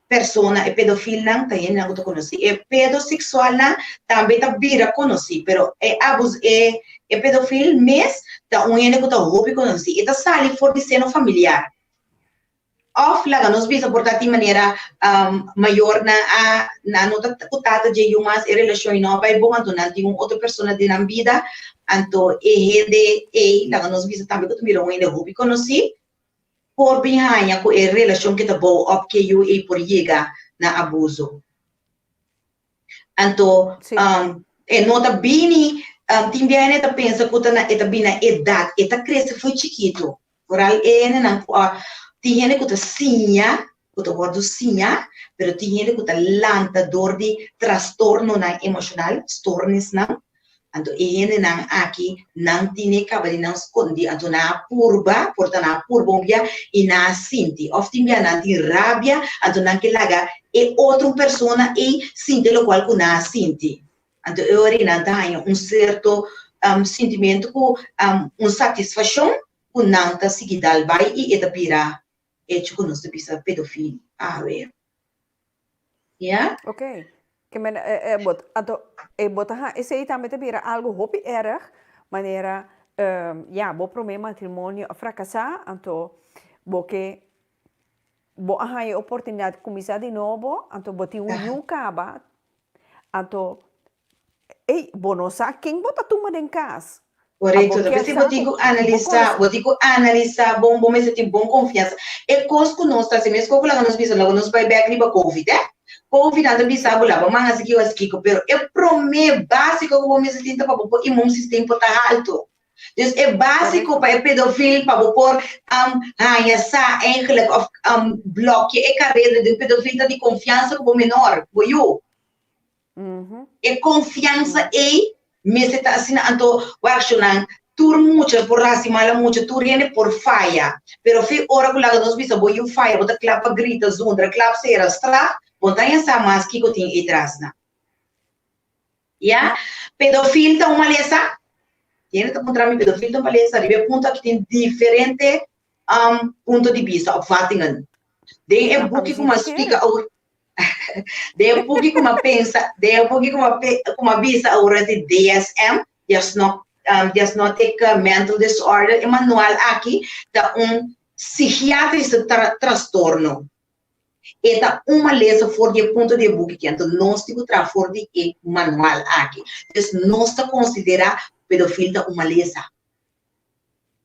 persona pedofil não tem não to conheci pedosexual não também tá vira conheci pero abus pedofil mes tá que tá hobby conheci e tá sali for de seno familiar of lá nós visa portar de maneira maior na nota cutata de umas relação não vai bom então não tem outra pessoa de na vida então lá nós visa também que mira hobby conheci por binhanya ko relação que tá bom op que eu por chegar na abuso. Então, nota bini, também tá pensa que tá na bina idade, tá cresce foi chiquito. Por aí não tinha que tá sinha, que tá gordo sinha, pero tinha que tá lanta dor de transtorno na emocional, stornis não. Anto ihene nang aki nang tine kabali nang skondi anto na purba porta na purbonbia ina sinti of timbia nanti rabia anto nang kilaga e outra persona e sinti lo qual kuna sinti anto ori nanta un certo sentimento com satisfação com nanta seguidal vai e etapira e chuco nos bisa pedofil ja Oké. Que men bota esse aí também te vira algo hobby erg, maneira ja, bo problema matrimônio fracassar, então bo a oportunidade de começar de novo, então boti new caba, então bo não sabe quem bota turma em casa. Correto, você botico analisar bom mas tem bom confiança. E cosco nós tá se mesmo com nós bisa nós vai back riba covid, Covid anda bisa bula, mas aqui eu esquico, pero é prome básico que vamos sentir para o imun sistema tá alto. Dus é básico para pedofil para por essa eigenlijk of bloque é carreira de pedofil de confiança com o menor, boiu. É confiança me se tá assim anto workshop tur mucho por racimala mucho tur viene por falla pero fi ora con la nos bisa boiu falla bota clapa grita zundra clap sera stra montanha sa mas que tem atrás na pedofil tá uma lesa tiene que encontrar mi pedofil tá uma lesa ribe ponto que tem diferente ponto de vista opvattingen de é book como explica de é book como pensa de é book como visa agora de DSM does not take a mental disorder e manual aqui da psiquiátrico transtorno e da uma lesa for de ponto de book que então nós temos tra for de manual aqui então nós está considera pedofil da uma lesa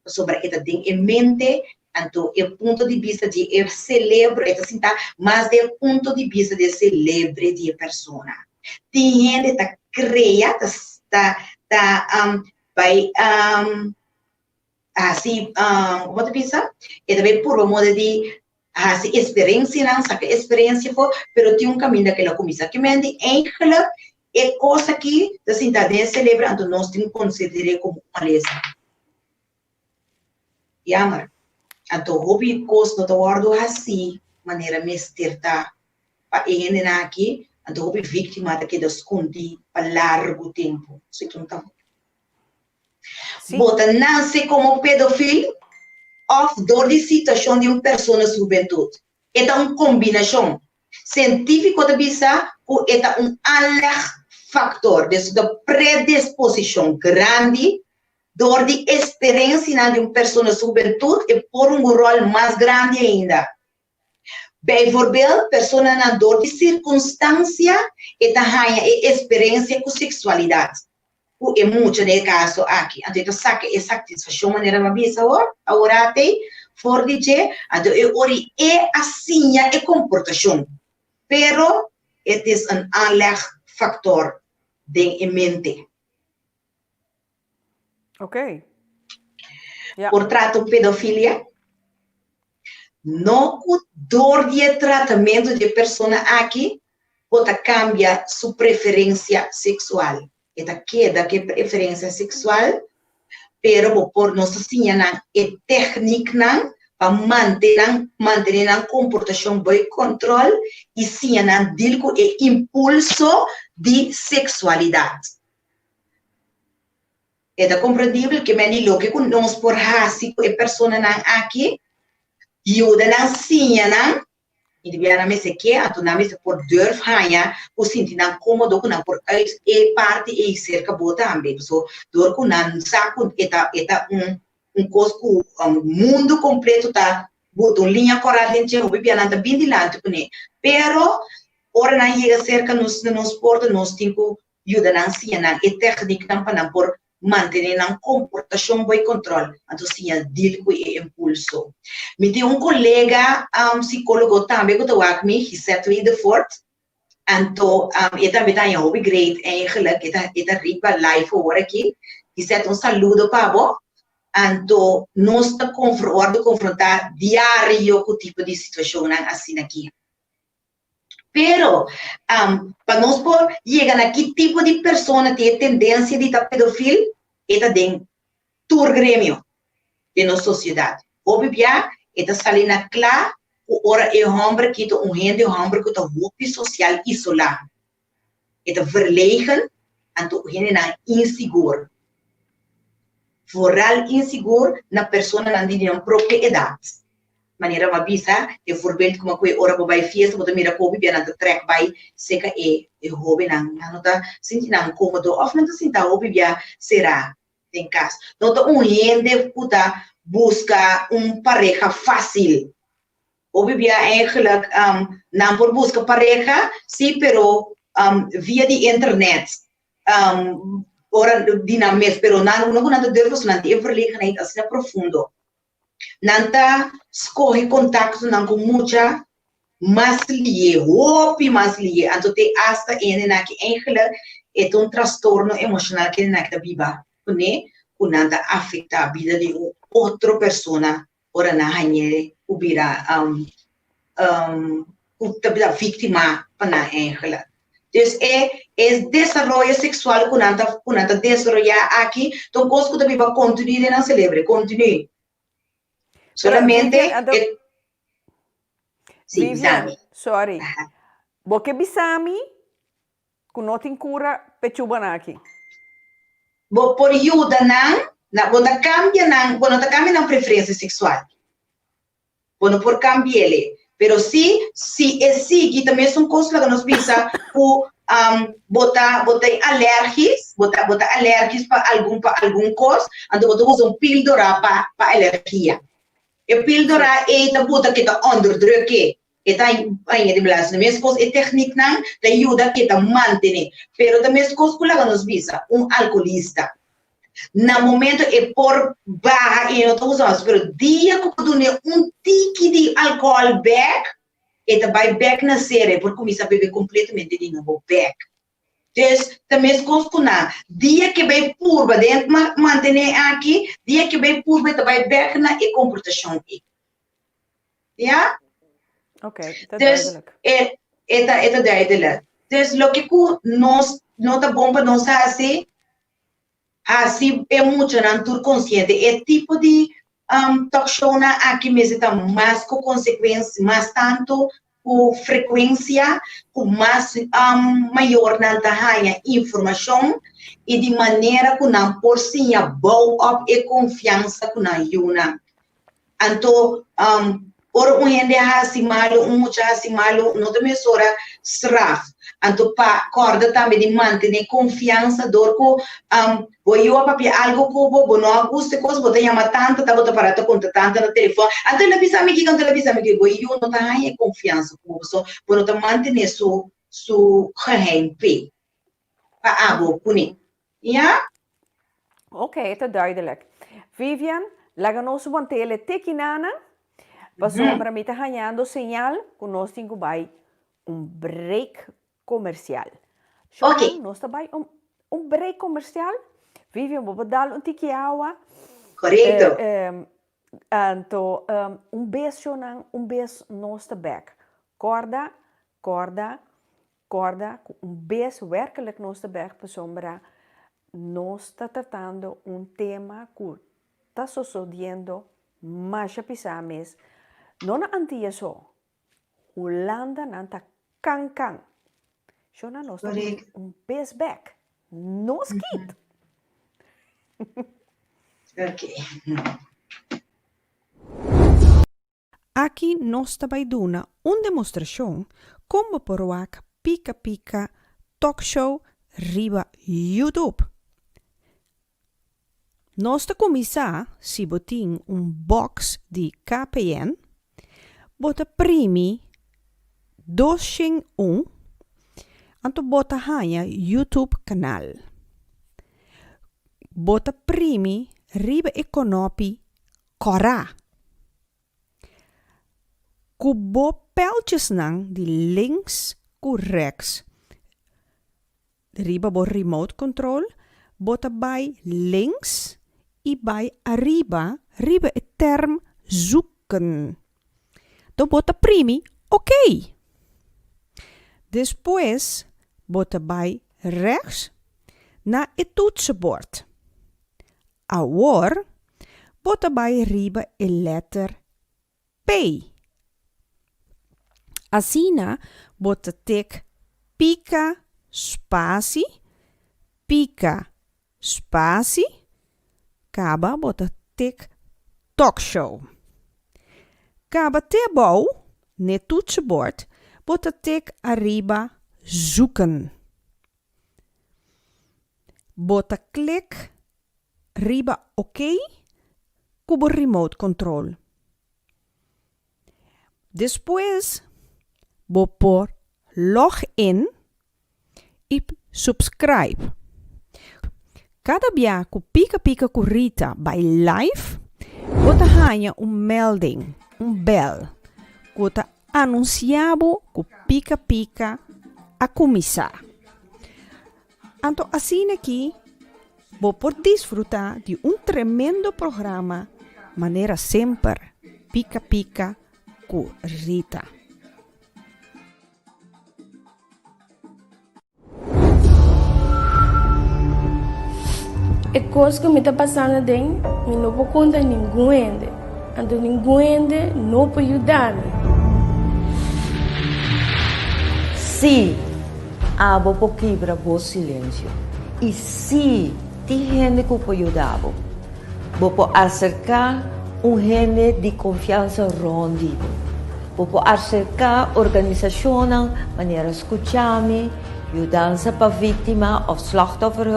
sobre esta tem em mente então o ponto de vista de celebro esta cinta mas de ponto de vista de celebre de persona tem gente tá cria vai assim como te pensa e também por modo de assim experiência não sabe experiência for pero tem caminho daquela comissão que me ande eigenlijk é coisa que da cidade celebra então nós temos que considerar como uma lesa jammer então hobby cost no guardo assim maneira mesterta para ele aqui então hobby vítima daquele escondi para largo tempo se que não tá bota nasce como pedofil of door de situação de uma pessoa na juventude. É uma combinação. Científico de bisa, é allerg factor, dus de predisposição grande, door de experiência de uma pessoa na juventude, e por rol mais grande ainda. Bijvoorbeeld, pessoa na door de circunstância, e experiência com sexualidade. É muito no caso aqui. Então, sabe que é satisfação maneira de bisa agora tem for dizer, então é assim é comportação, pero é allerg factor de mente. Ok. Por trato pedofilia, não dor de tratamento de pessoa aqui pode cambiar sua preferência sexual. Esta queda que preferência sexual, pero por nossa senha é técnica para manter a comportação bem controle e senha dilco é impulso de sexualidade. É compreendível que me lo que nós por raci é pessoa aqui ajuda na senha e devia me se que a tu name se por durf hanya o sentir na cômodo com por é parte e cerca bota também so dor com nan saco eta cosco mundo completo tá botou linha corrente o bebia nada bem dilante com pero ora na chega cerca nos porta nos tinco ajuda na cena e técnica para por manter a comportação bem controle, então sim a deal com o impulso. Me tem colega psicólogo também que está aqui, he said to me the fourth, então ele também está em hobby great eigenlijk, ele riba live agora aqui, he said saludo para você, então nós está confrontar diário com o tipo de situação assim aqui. Pero, para nós por chegar a que tipo de pessoa tem tendência de estar pedofil, é dentro do grêmio de nossa sociedade. Óbvio, é sair na clá, ora é homem que é gente homem que está muito social isolado. É verlegen, então gente é inseguro. Vooral inseguro na pessoa na própria idade. Maneira uma visa, voorbeeld como que ora bij fiesta, wat mira ko bibia na trek by seka hobby nang ano ta sinti nang komodo of na sinta hobby bia será em casa. Nota gente puta busca pareja fácil. Hobby bia eigenlijk não por busca pareja, sim, pero via de internet. Ora dinamis, pero não nada devos não tem verlegenheid assim profundo. Nanta escorre contato com muita mais lie, hope mais lie, então tem hasta ene na que eigenlijk é transtorno emocional que na que viva, né? Que nanta afeta a vida de outra pessoa, ora na hanhele, ubira a vítima para eigenlijk. Dus é desenvolvimento sexual que nanta desenvolver aqui, então coisa que também vai continuar na celebre, continue. Solamente Vivian, sorry. Porque bisami que não tem cura pechuban aqui. Por ajuda na bota cambia na preferência sexual. Bueno, por cambiar ele. Pero se que também são coisas que nós pensa o botar alergias para algum coisa, então botar usa píldora para alergia. E píldora é bota que tá onderdrukken. É tá aí de blas, mesmo coisa é técnica não, da ajuda que tá manter. Pero também coisa que nós pensa alcoolista. No momento é por barra e não estou usando, pero dia que tu ne tique de álcool back, é vai back na série, porque começa a beber completamente de novo back. Então, também coisa que não, dia que vai purba dentro manter aqui, dia que vai purba vai back na e comportação aqui. Ja? Ok, dat is duidelijk. É duidelijk. Dus lo que nós não tá bom para nós fazer. Assim é muito não consciente é tipo de talk show na aqui mesmo está mais com consequência mais tanto com frequência com mais maior na tahanha informação e de maneira que não por si a bow up e confiança que não yuna então por gente assim malo muito assim malo não tem mesura straf então pa corda também de manter confiança dor com eu papi algo como não gosto coisa vou ter chamar tanta tá botar para conta tanta no telefone então ele avisa me que quando ele avisa me que eu não tá aí confiança com você por não manter su geheim pe pa abo puni ja Oké, het is duidelijk. Vivian, laga nos mantele tekinana. Passou para mim ganhando señal que nós temos vai break comercial. Ok. Nós também break comercial. Vivian, vou dar tiki água. correto Então, beijo nós back. Corda, beijo werkelijk nós back para sombra. Nós está tratando tema que está sucedendo mais pisames. Não na antiga só. Holanda nanta can. Só na nós beijo back. Nós kit. ok Aqui nós também damos uma demonstração como poroak pica talk show riba YouTube. Nós te começar se botin box de KPN, bota primi 201, anto bota hanha YouTube canal. Bota primi riba econopi cora. Kubo pijltjes nang die links ku rechts. Riba bo remote control, bota bij links e bij arriba, riba e term zoeken. Dan bota primi, oké. Depois, bota bij rechts naar het toetsenbord. Agora, bota bij riba a letter P. Assim, bota tek pica, spatie, Kaba bota tek talkshow. Kaba te bouw, net toetsenbord, bota tek arriba zoeken. Bota klik riba OK, kubo remote control. Depois, bo por login e subscribe. Cada dia que pica currita by live, bota hanha melding, bel, bota anunciabo que pica a começar. Então, assim aqui, vou por desfrutar de tremendo programa, maneira sempre pica currita. E coisa que me está passando dentro, eu não vou contar ninguém. Então ninguém não pode ajudar-me. Se abo po quebra o silêncio e se tem gente que pode ajudar, vou acercar gente de confiança rondido, vou acercar organização maneira escutar-me, ajudança para vítima ou slachtoffer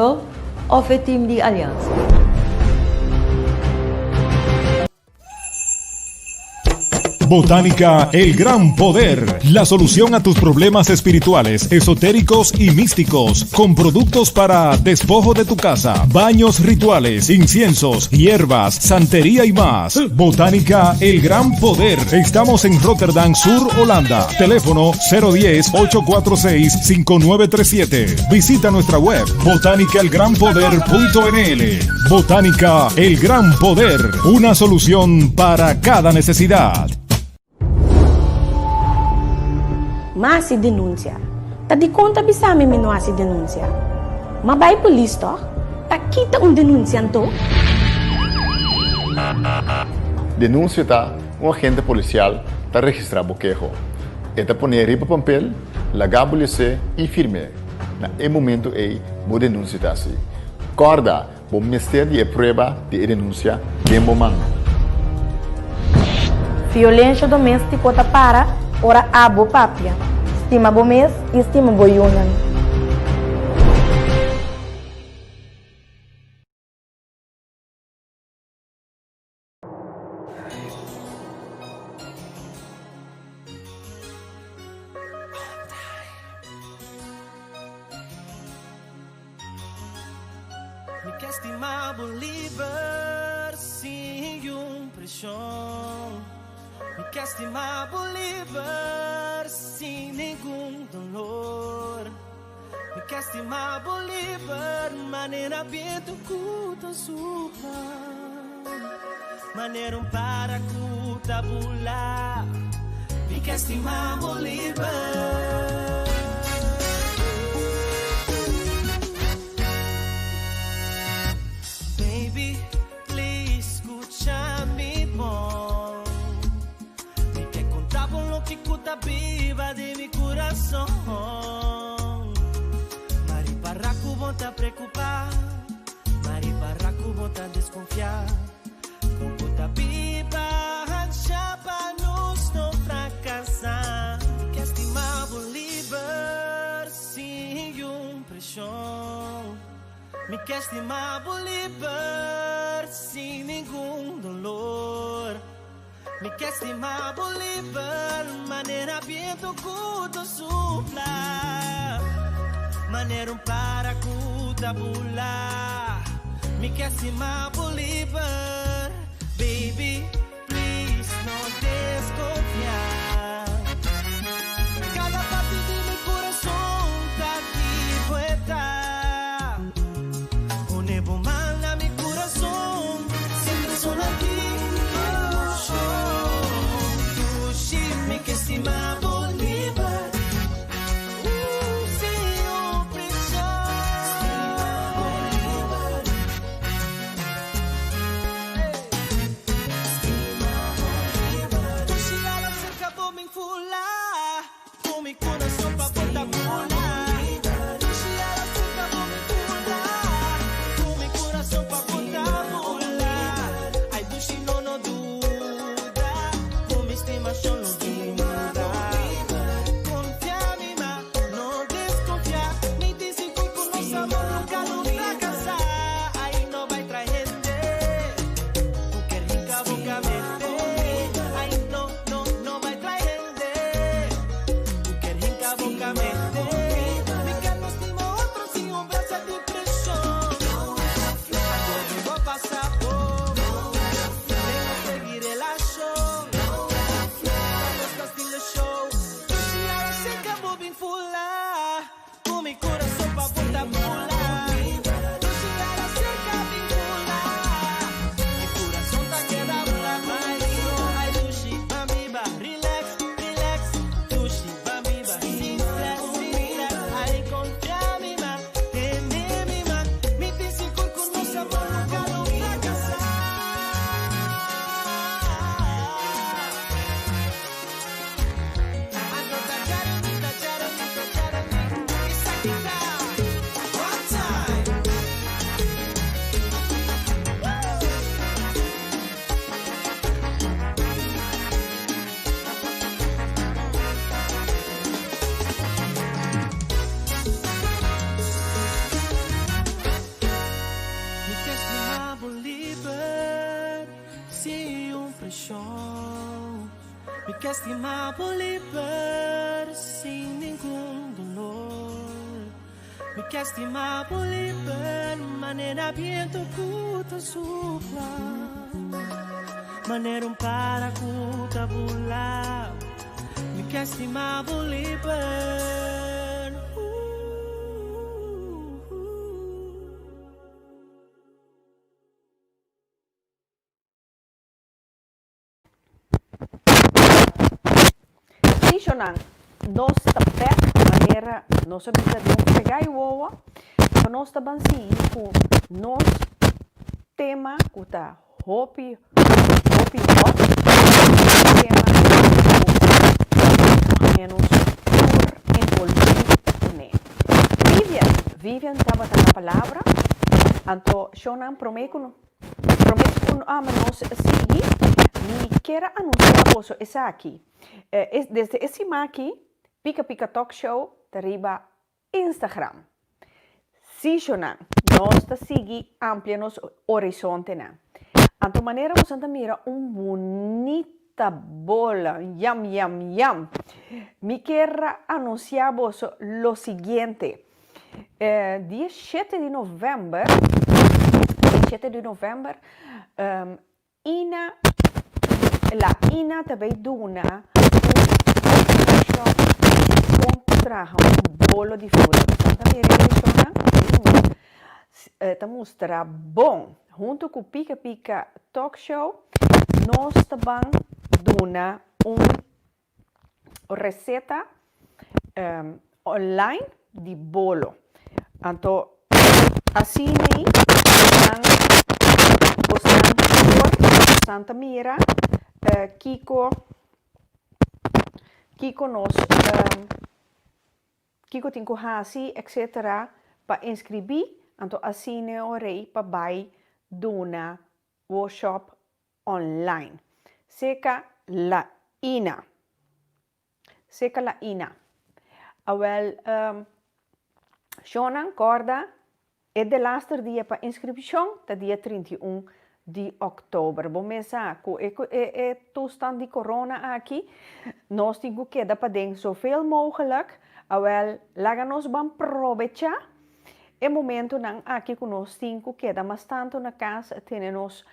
of het team de Alianza. Botánica El Gran Poder, la solución a tus problemas espirituales, esotéricos y místicos, con productos para despojo de tu casa, baños rituales, inciensos, hierbas, santería y más. Botánica El Gran Poder. Estamos en Rotterdam Sur, Holanda. Teléfono 010-846-5937. Visita nuestra web botánicaelgranpoder.nl. Botánica El Gran Poder, una solución para cada necesidad. Mas se denuncia. Tá de conta bisame me não se denuncia. Mas vai polícia, tá quita denunciante. Denúncia tá agente policial tá registrar o queijo. Eta poner riba papel, lagar a polícia e firme. Na momento vou denúncia tá assim. Corda, o Ministério de Prova de denúncia bem bom. Violência doméstica tá para ora abo papia. Estima bo mês e estima bo union. Me quer estimar Bolívar sem pressão. Me quer estimar Bolívar sem nenhum dolor. Me quer estimar Bolívar, maneira vento cuta supa. Maneira para cuta bula. Me quer estimar Bolívar. Baby, please escucha-me bom. Me quer contar por lo que cuta viva de mi coração. Mari Barraco vão tá preocupar. Mari Barraco vão tá desconfiar. Com cuta viva, já pra nos não fracassar. Me quer estimar Bolívar sem pressão. Me quer estimar Bolívar sem nenhum dolor. Me quer estimar Bolívar, maneira vento cuto supla. Maneira para cuta bula. Me quer estimar Bolívar, baby, please não desconfiar. Cada parte de meu coração tá aqui poeta. Me quer estimar Bolívar. assim me quer estimar por liber sem nenhum dolor. Me quer estimar por liber, maneira viento cuta supla. Maneira para cuta bula. Me quer estimar por liber. Nang nos tapet maneira nos habita de pegar e oa para nós também sim com nos tema cuta hopi hot tema menos por envolver né Vivian tava na palavra anto Shonan prometo nos seguir me quer anunciar você essa aqui. Desde esse aqui, Pica Pica Talk Show, arriba Instagram. Se nós está seguindo amplia nos horizonte na. Anto maneira você mira bonita bola, yam. Me quer anunciar você lo seguinte. Dia 7 de novembro, Ina também dona contra bolo de fruta. Então, mostra bom. Junto com o Pica Pica Talk Show, nós também dona receita online de bolo. Então, assim aí, Santa Mira, Kiko Tinko Hasi, etc. para inscrever, então assim orei para vai dona workshop online. Seca la ina. Awel, Shonan corda é de laatste dia para inscrição, tá dia 31 de outubro. Bom, mensa, com o toestand de corona aqui, nós temos que dar para dentro zoveel mogelijk. Awel, laga nos van aprovechar. E momento nang aqui com nós temos que dar mais tanto na casa, temos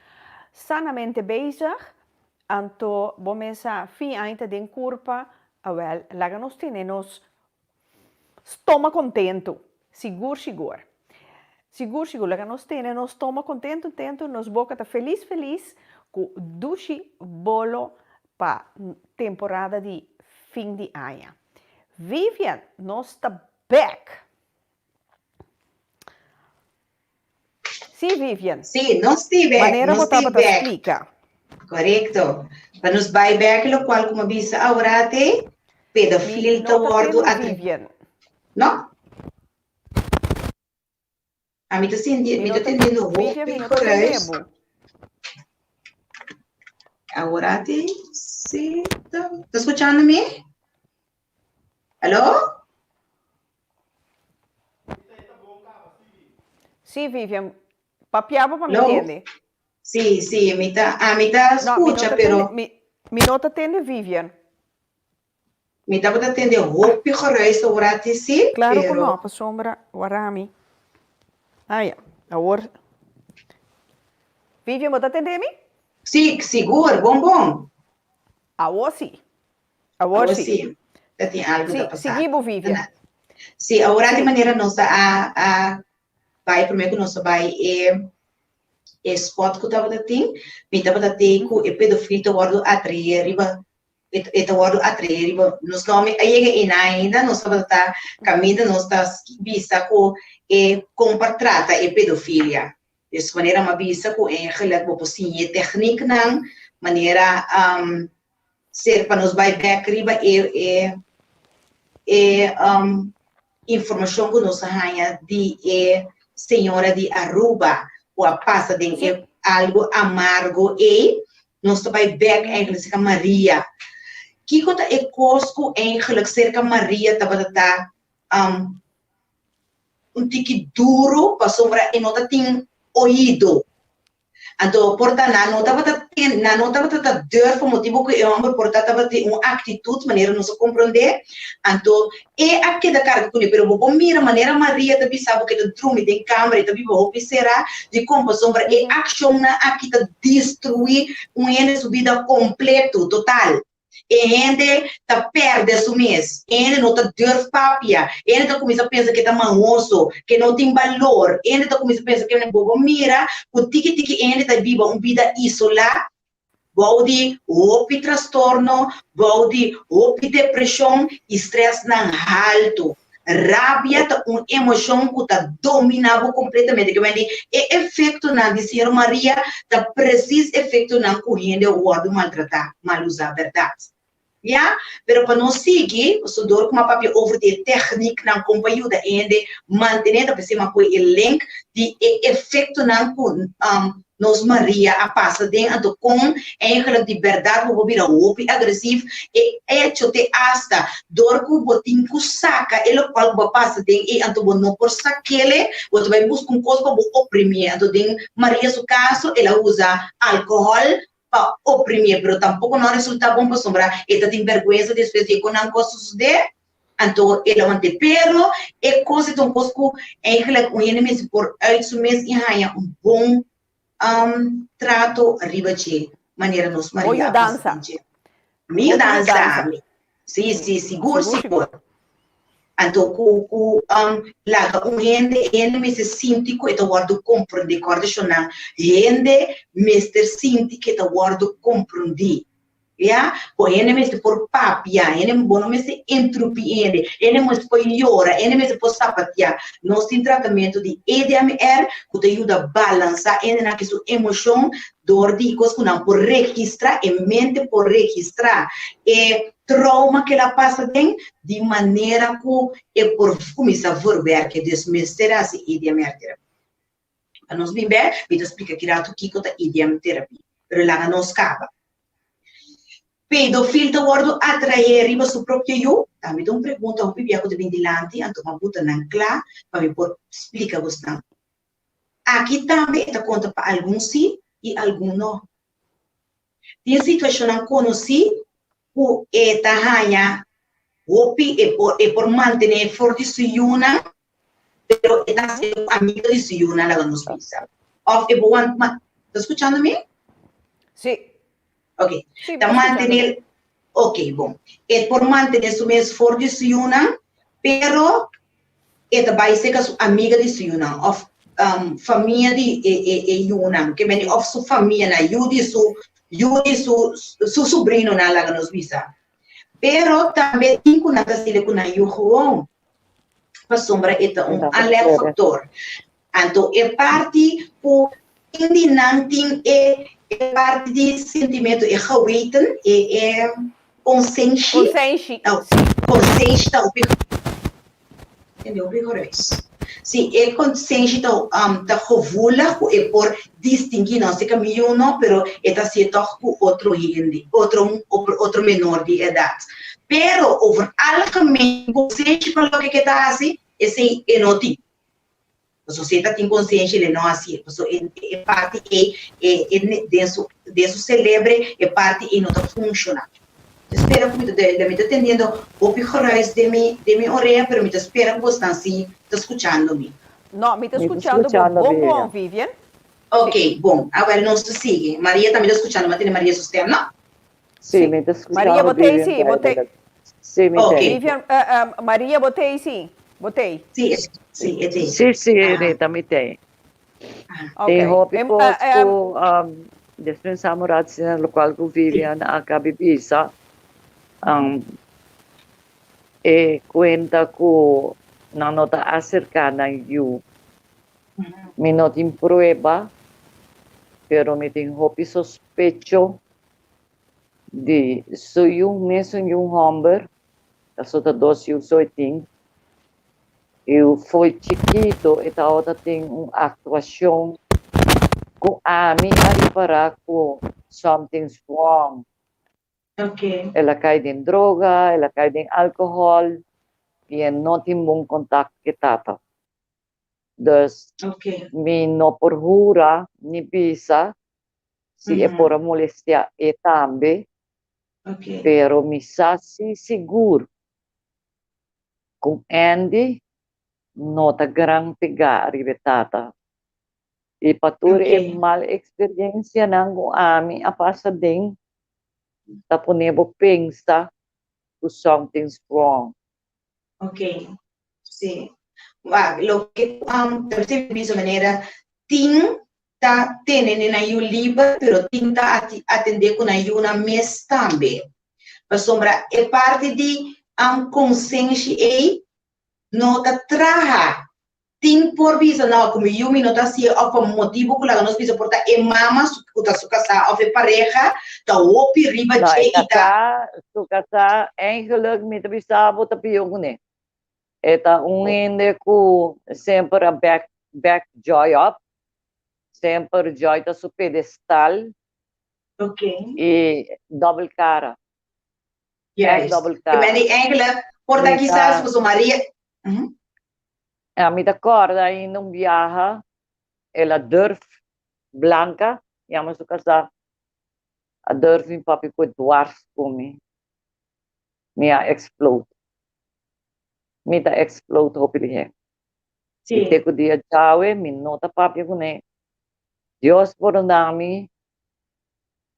sanamente bezig. Anto, bom, mensa, fim ainda den curva. Awel, laga nos temos estômago contento. Seguro. Laga nós temos nos estômago contento, nos boca tá feliz com dushi bolo para temporada de fim de ano. Vivian, nós tá back. Sim, Vivian. Sim, nós estive. Maneira botar para explicar. Correcto. Para nos vai back, lo qual como bisa agora te pedofil to bordo at Vivian. No? A mim está entendendo roupa. Agora te sim. Tá escutando me? Alô? Sim, Vivian. Papiava para me entender. Sim, me tá escuta, pero me não tá entendendo, Vivian. Me dá para atender roupa e reis agora te sim. Claro que não, para sombra, warami. Agora. Vivian, você atende me? Sim, seguro, bom. Agora sim. Já tem algo da passada. Seguimos, Vivian. Sim, agora de maneira nossa vai primeiro nossa vai spot que estava tem, me estava com o pedofilo do bordo atrás, nos nome aí ainda nós estava caminhando nós está vista com compartrata e pedofilia. Dessa maneira uma vista com gelat boposinha técnica não maneira ser para nos vai back riba informação que nós ganha de senhora de Aruba ou a passa de algo amargo e nós vai back eigenlijk com Maria que conta cosco eigenlijk cerca Maria tava tique duro para sombra e nota tem oído Então, portanto, não estava durf, o motivo que o homem, portanto, estava ter uma atitude, maneira não se compreender. Então, é aqui da carga que eu vou mira maneira Maria também sabe que o drume tem câmera e também vou será de como sombra e ação na aqui da destruir uma subida completo, total. E gente tá perde su mês, gente não tá durf papia, gente tá começa a pensar que tá manhoso, que não tem valor, gente tá começa a pensar que não bobo mira, o tiki gente tá viva uma vida isolada, body opi transtorno, body opi depressão, estresse não alto. Rabia tá uma emoção que tá dominado completamente, que vem é efeito na de Senhora Maria, tá preciso efeito na corrente o outro maltratar, mal usar verdade. Ja, pero para não seguir, o sudor com uma papel over de técnica na companhia da ende manter a pessoa com o link de efeito na nos Maria a passa dentro com eigenlijk de verdade vou virar opi agressivo e hecho de hasta dor com botin com saca ele qual vai passa dentro e anto não por saquele você vai buscar coisa para oprimir então Maria seu caso ela usa álcool para oprimir, mas tampouco não resulta bom para sombrar. Ela tem vergonha de espécie que não gosta de então ela mantém pero e coisa tão coisa que eigenlijk um inimigo por isso mesmo e há bom trato arriba de maneira nos Maria. Meio dança. Sim, seguro. Então, laga gente me se sente que está guardo compreender, coordenar, gente me se sente que está guardo compreender, já, o gente me se por papia, gente me bono me se entropia, gente me se por llora, gente me se por sapatia, nós tem tratamento de EDMR que te ajuda a balançar, gente na que sua emoção, dor de coisas que não por registrar, e mente por registrar, e trauma que ela passa de maneira que é por começar a ver que desmestrar se EDMR terapia. Para nós bem ver, me explica que rato que é EDM terapia, mas lá não escapa. Pedofil da guardo atrair riba su próprio eu, também uma pergunta ao pibiaco de ventilante, então uma puta não clara, para me por explicar você. Aqui também está conta para alguns sim e alguns não. Tem situação não conheci o etahanha opi e por manter forte suyuna pero está sendo amigo de suyuna lá nos pisa of e bom tá escutando-me? Sim. Ok, sim, tá manter ok, bom e por manter su mes forte suyuna pero eta vai ser que sua amiga de suyuna of família de yuna que vem of sua família na yudi su sobrinho na lá nos visa. Pero também tem que nada se le kuna yuhuon. Para sombra eta alerta factor. Então é parte por indinanting é parte de sentimento é geweten é consciência. Consciência tá entendeu rigoroso. Sim, é consciente da rovula é por distinguir não se caminho não, pero está certo com outro menor de idade. Pero over algemeen consciente para o que está assim, esse é não tem. A sociedade tem consciência ele não assim, é parte desse celebre é parte e não está funcionando. Espero que me está entendendo o picorais de mi orelha, pero me espera que você assim está escutando-me. Não, me está escutando bom, Vivian. Ok, bom, agora não se sigue. Maria também está escutando, mas tem Maria Sustem, não? Sim, me está escutando. Maria, botei sim, botei. Sim, me okay. Vivian, Maria, botei sim, botei. Sim, sim, é tem. Sim, Rita, me tem. Tem roupa que dispensamos na local que Vivian acabibisa. E cuenta que não nota acercada eu me não tem prueba pero me tem hopi sospecho de sou um mesmo homem a sota dos eu sou eu foi chiquito e a outra tem uma atuação com a minha para com something's wrong. Okay. Ela cai em droga, ela cai em álcool e não tem bom contato com tata. Dus, okay. me não por jura, ni pisa, Se é por a molestia e também, Ok. pero me sasi seguro com Andy nota gran pegar ribetata. E patur é Ok. mal experiência nango ami a passa din taponebo pensa to something's wrong. Ok. Sí. Lo que te de manera, ting ta tenen na yu liba, pero ting ta atender com na yu na mes também. Mas sombra é parte de consciência e nota traha. Ting por visa não como yumi nota se of um motivo que lá nós visa porta e mama sukuta sukasa of pareja ta opi riba Nou, che ik ita. kasa eigenlijk met de bisabo tapiyong ne. Eta hindi ko sempre a back joy up, sempre joy ta su pedestal Ok. e double cara. Juist. Double Ik ben cara. die eigenlijk porta quizás voor Maria. A mi da corda in un viaja, ela durf blanca, llama su casa, a durf in papi ko dwars kumi. Mia explode. Mita explode hopili. Sim. Ite ko dia jawe, min nota papi ko ne. Dios por nami,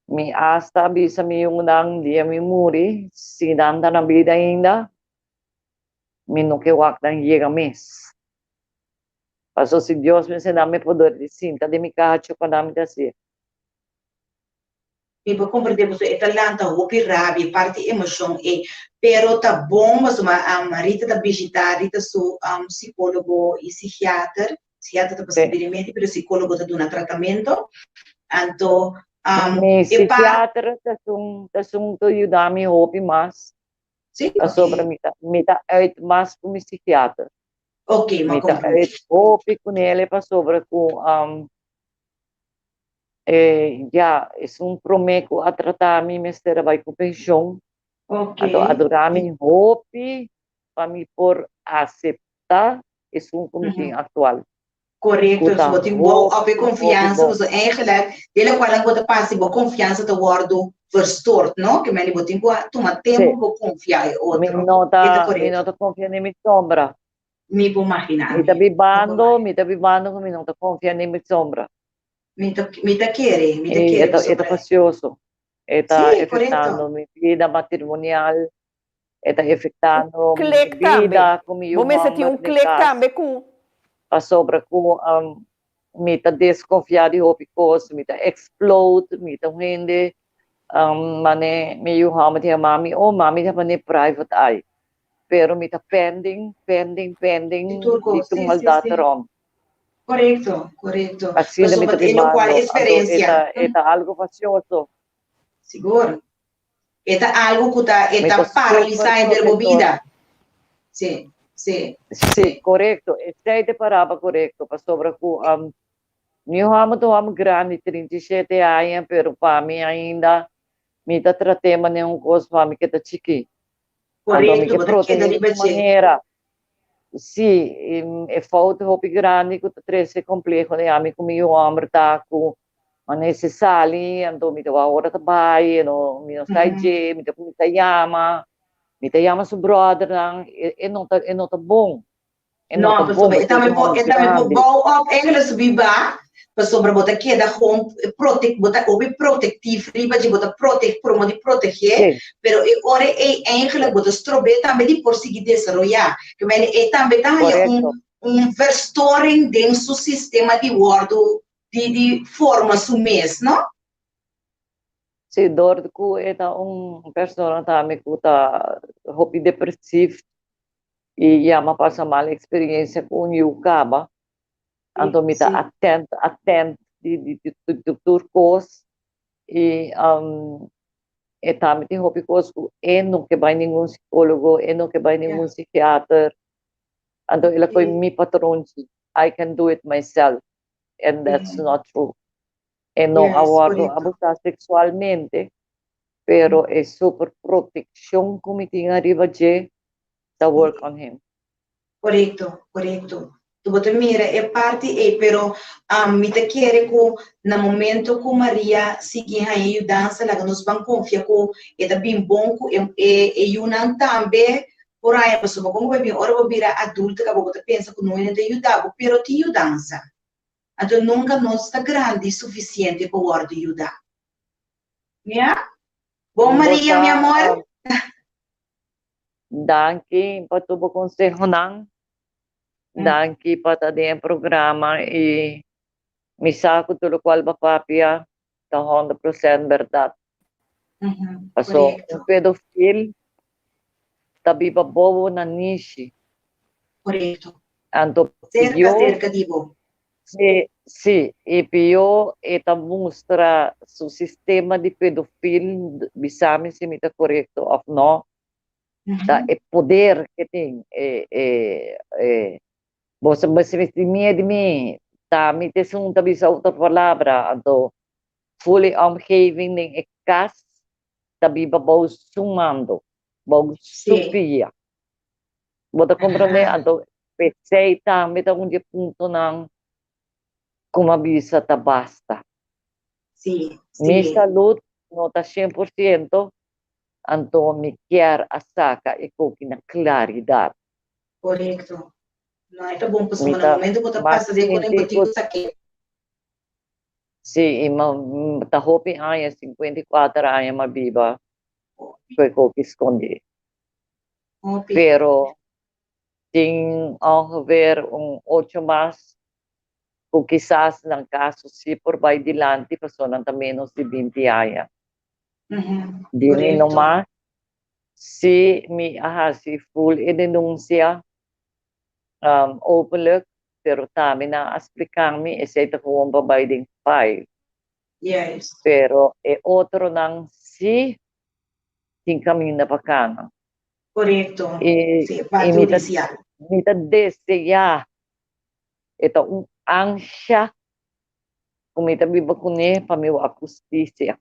mi hasta bisa mi yung nang dia mi muri, sinanda na vida ainda, mi no que wak nang llega mes. Paso si Dios me enseña me poder de cinta de mi cacho para nami dasi. E vou compreender você é talanta hopi rabi parte emoção e pero tá bom mas uma Marita tá visitar Rita su psicólogo e psiquiatra tá possivelmente pero psicólogo tá dando tratamento então Mi psiquiatra tasung to yudami hopi mas. Sim, sobre mita uit mas com mi psiquiatra. Ok, ma mita uit hopi com ele para sobre com já é prometo a tratar mi mestre vai com pensão. Ok. Adorami hopi para me por aceitar é comité atual. Correto, dus wat ik wou op confiança, dus eigenlijk, dele qual ik wat passie, bo confiança te worden verstoord, no? Que me botin tu ma tempo bo confiar em outro. Mi nota confia nem mi sombra. Mi può immaginare. Mi ta bibando, mi nota confia nem mi sombra. Mi ta quiere. Eta facioso. Eta afetando mi vida matrimonial. Eta afetando mi vida comigo. Vou me sentir clique também com a sobra com mi ta desconfiar de hopicos, mi ta explode, mi ta hindi mane mi yung hamad ya mami mami ta mane private eye. Pero mi ta pending ditong maldata rom. Correcto. Assim da mi ta bibando. Experiência. Eta algo facioso. Seguro. Eta algo que está paralisando a vida. Sim. Sì, corretto. E sei te parava corretto, pa sobra ku mio amo grande 37 anni, pero pa mi ainda mi ta tratema ne un cos pa mi che ta chiqui. Corretto, perché da maniera. Sì, è foto hopi grande ku ta trese complejo ne ami ku mio amo ta ku manese sali, ando mi ta ora ta bai, no mi no sai je, mi ta yama. Mi te llama su brother lang, não tá bom. Não, pessoal, eu também vou op Engels biba, pessoal, para botar aqui da home protectief, riba de botar promo de proteger, pero agora é eigenlijk botar strobe também de por seguir desarrollar, que men é também tá verstoring dentro do sistema de guardo de forma sumês, não? Sì, dorku eta persona também que tá hopi depressivo e llama passa mal experiência com o caba. Então me tá atento de turcos e também tem hopi coisas não que vai nenhum psicólogo, não que vai nenhum psiquiatra. Então ela foi mi patrão, I can do it myself, and that's not true. No abordo abusar sexualmente, pero é super proteção como tinha arriba de work on him. Correto. Tu bota mira é parte pero me te quer que no momento que Maria sigue aí dança lá nos vão confiar que é bem bom que Yunan também por aí a pessoa como vai bem hora vai virar adulta que você pensa que não é de ajudar pero te dança então nunca nós está grande suficiente para hora de ajudar yeah? Bom Maria meu amor Danke patubo consejo nang danke pata din programa e misa ko tulo kwal ba papia ta 100% verdad. So, un pedofil tabi ba bobo na nishi. Corretto. Anto cerca di voi. Sì, e più e ta mostra su sistema di pedofil bisami se mi ta corretto of no. Da e poder que tem você me de mim tá me te sunta bisa outra palavra então fully omgeving ning e kas tabi babau sumando bau supia bota compreender então pensei tá me tá um ponto não como avisa tá basta minha saúde não tá 100%. Anto me quer a saca e com na claridade. Correto. Não é tão bom para no momento que você passa de quando eu saquei. Sim, mas tá hopi aí 54 anos mas viva. Foi com que escondi. Pero tem ongeveer 8 mais o quizás ng caso se por vai dilante pessoa não menos de 20 anos. Dini nomás si mi si full e denuncia openlijk pero tami na explicar mi e sei ko ang babayading file. Yes. Pero e otro nang si ting kami napakana. Correcto. Sí, mita desde ito ang siya kumita biba kuni pamiwa justícia.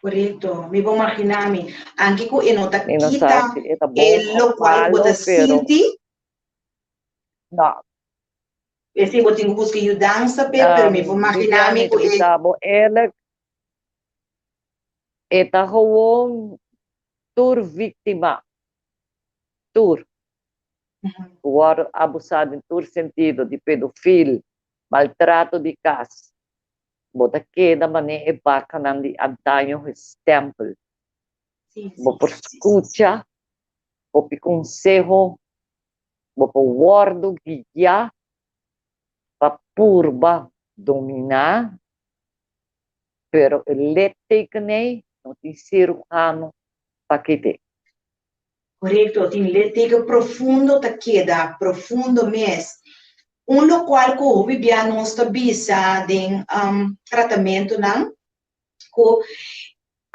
Corretto, mi può immaginarmi anche con e nota kita e lo quale vuoi senti no e se vuoi tingu busca aiutanza per mi può immaginarmi con e sabo ele eta gewoon tur víctima tur war abusado em tur sentido de pedofil maltrato de casa bota queda mané e bacanan di antaño stempel. Bo por escucha, bo por consejo, bo por guardo guia, pa purba dominar, pero ele tekene no ti cirujano paquete. Corretto, ti le teke profundo ta queda, profundo mes. Lo qual ko bibia non sta bisa den tratamento nan ko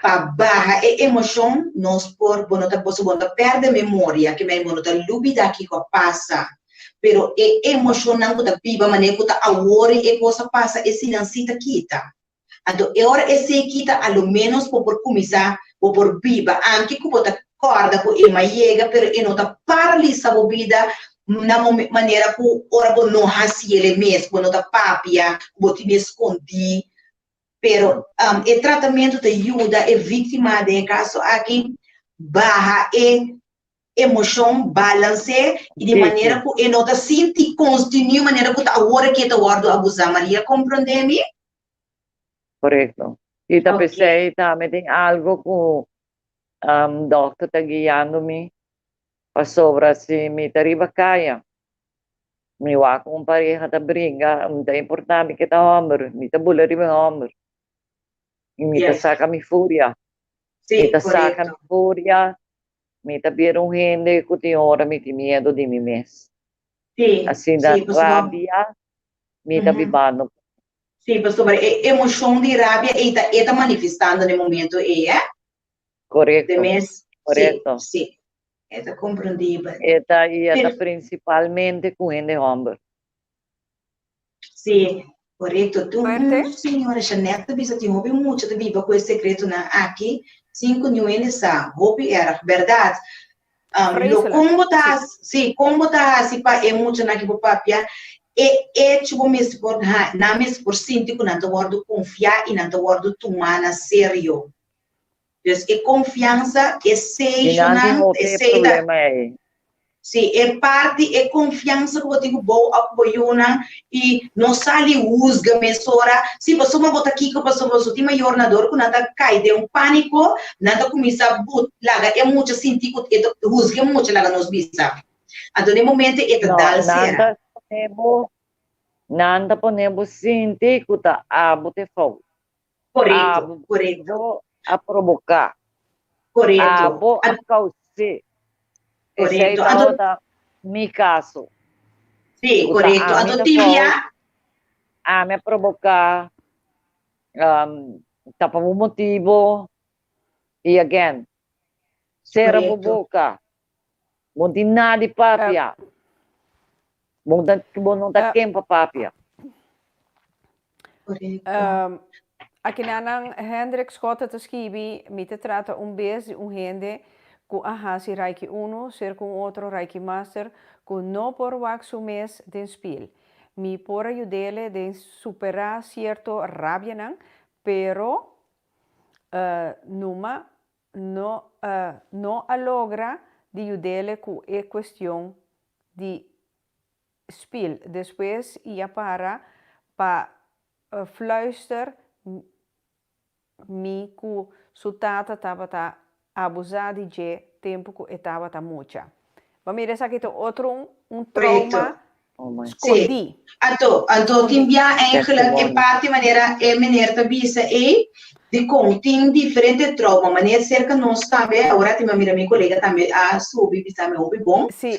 pa barra e emoção nos por bonota bonota perde memória que me bonota lubida que ko passa pero e emoção nan ko da biba mane ko ta awori e cosa passa e se não cita kita ado e ora e se kita allo menos por começar ou por biba anche ko bota corda ko e maiega pero e nota paralisa bo vida na maneira que ora não hasi ele mesmo não da papia boti me escondi pero o tratamento de ajuda é vítima de caso aqui barra e emoção balance e de maneira que e não da senti continue maneira que a hora que tá guardo abusar Maria compreende-me correto e tá pensei também tem algo que doctor tá guiando-me Pasobra si mi tariba kaya. Mi wa kung pareha ta bringa, da importante kita homer, mi ta bulari mi homer. Mi ta saca mi furia. Mi ta saca mi furia, mi ta vieron gente que tem hora mi ti miedo di mi mes. Assim da rabia, mi ta vivando. Sim, pastor, emoção de rabia está manifestando no momento, Correto. De mes. Correto. Sim. Está compreendível. Está principalmente com ele homem. Sim, correto. Tu, senhora Janete, bisa te houve muito de viva com esse secreto na aqui, 5 anos sa, houve era verdade. Lo como tá, sim, como tá assim para é muito na que papia tipo mesmo por na mesmo por sentir que não tô guardo confiar e não tô guardo tomar na sério. Então, é confiança, é seisonal, é seita. Sim, é parte, é confiança que eu tenho boa apoiona e não sale usga mesora. Se você não botar aqui que você tem maior jornador que nada cai de um pânico, nada começa a but, laga é muito sentir que usga muito laga nos bisa. Então, no momento é dar Nanda ponemos sentir que tá abo te fogo. Correto, correto. A provocar. Correto. Abo a causar. Correto. Esse mi caso. Sim, correto. Então, tibia. Me provocar. Tá por um motivo. E again. Ser boca. Não tem nada de papia. Não tá quem para papia. Correto. Aqui na Hendrik Scott te escrevi, me te trata vez gente que si reiki uno, ser com outro reiki master, que não por waxo mês den spil. Me por ayudele de superar cierto rabia nan, pero numa no logra de ayudele que é questão de spil. Depois ia para fluister mi ku sutata tava abusar de tempo que estava mucha. Vamos ver aqui outro trauma escondi. Então timbia eigenlijk in parte maneira meneer tabisa de contém diferente trauma, maneira cerca nós também, agora tem minha colega também a subir bisa me ouve bom. Sim,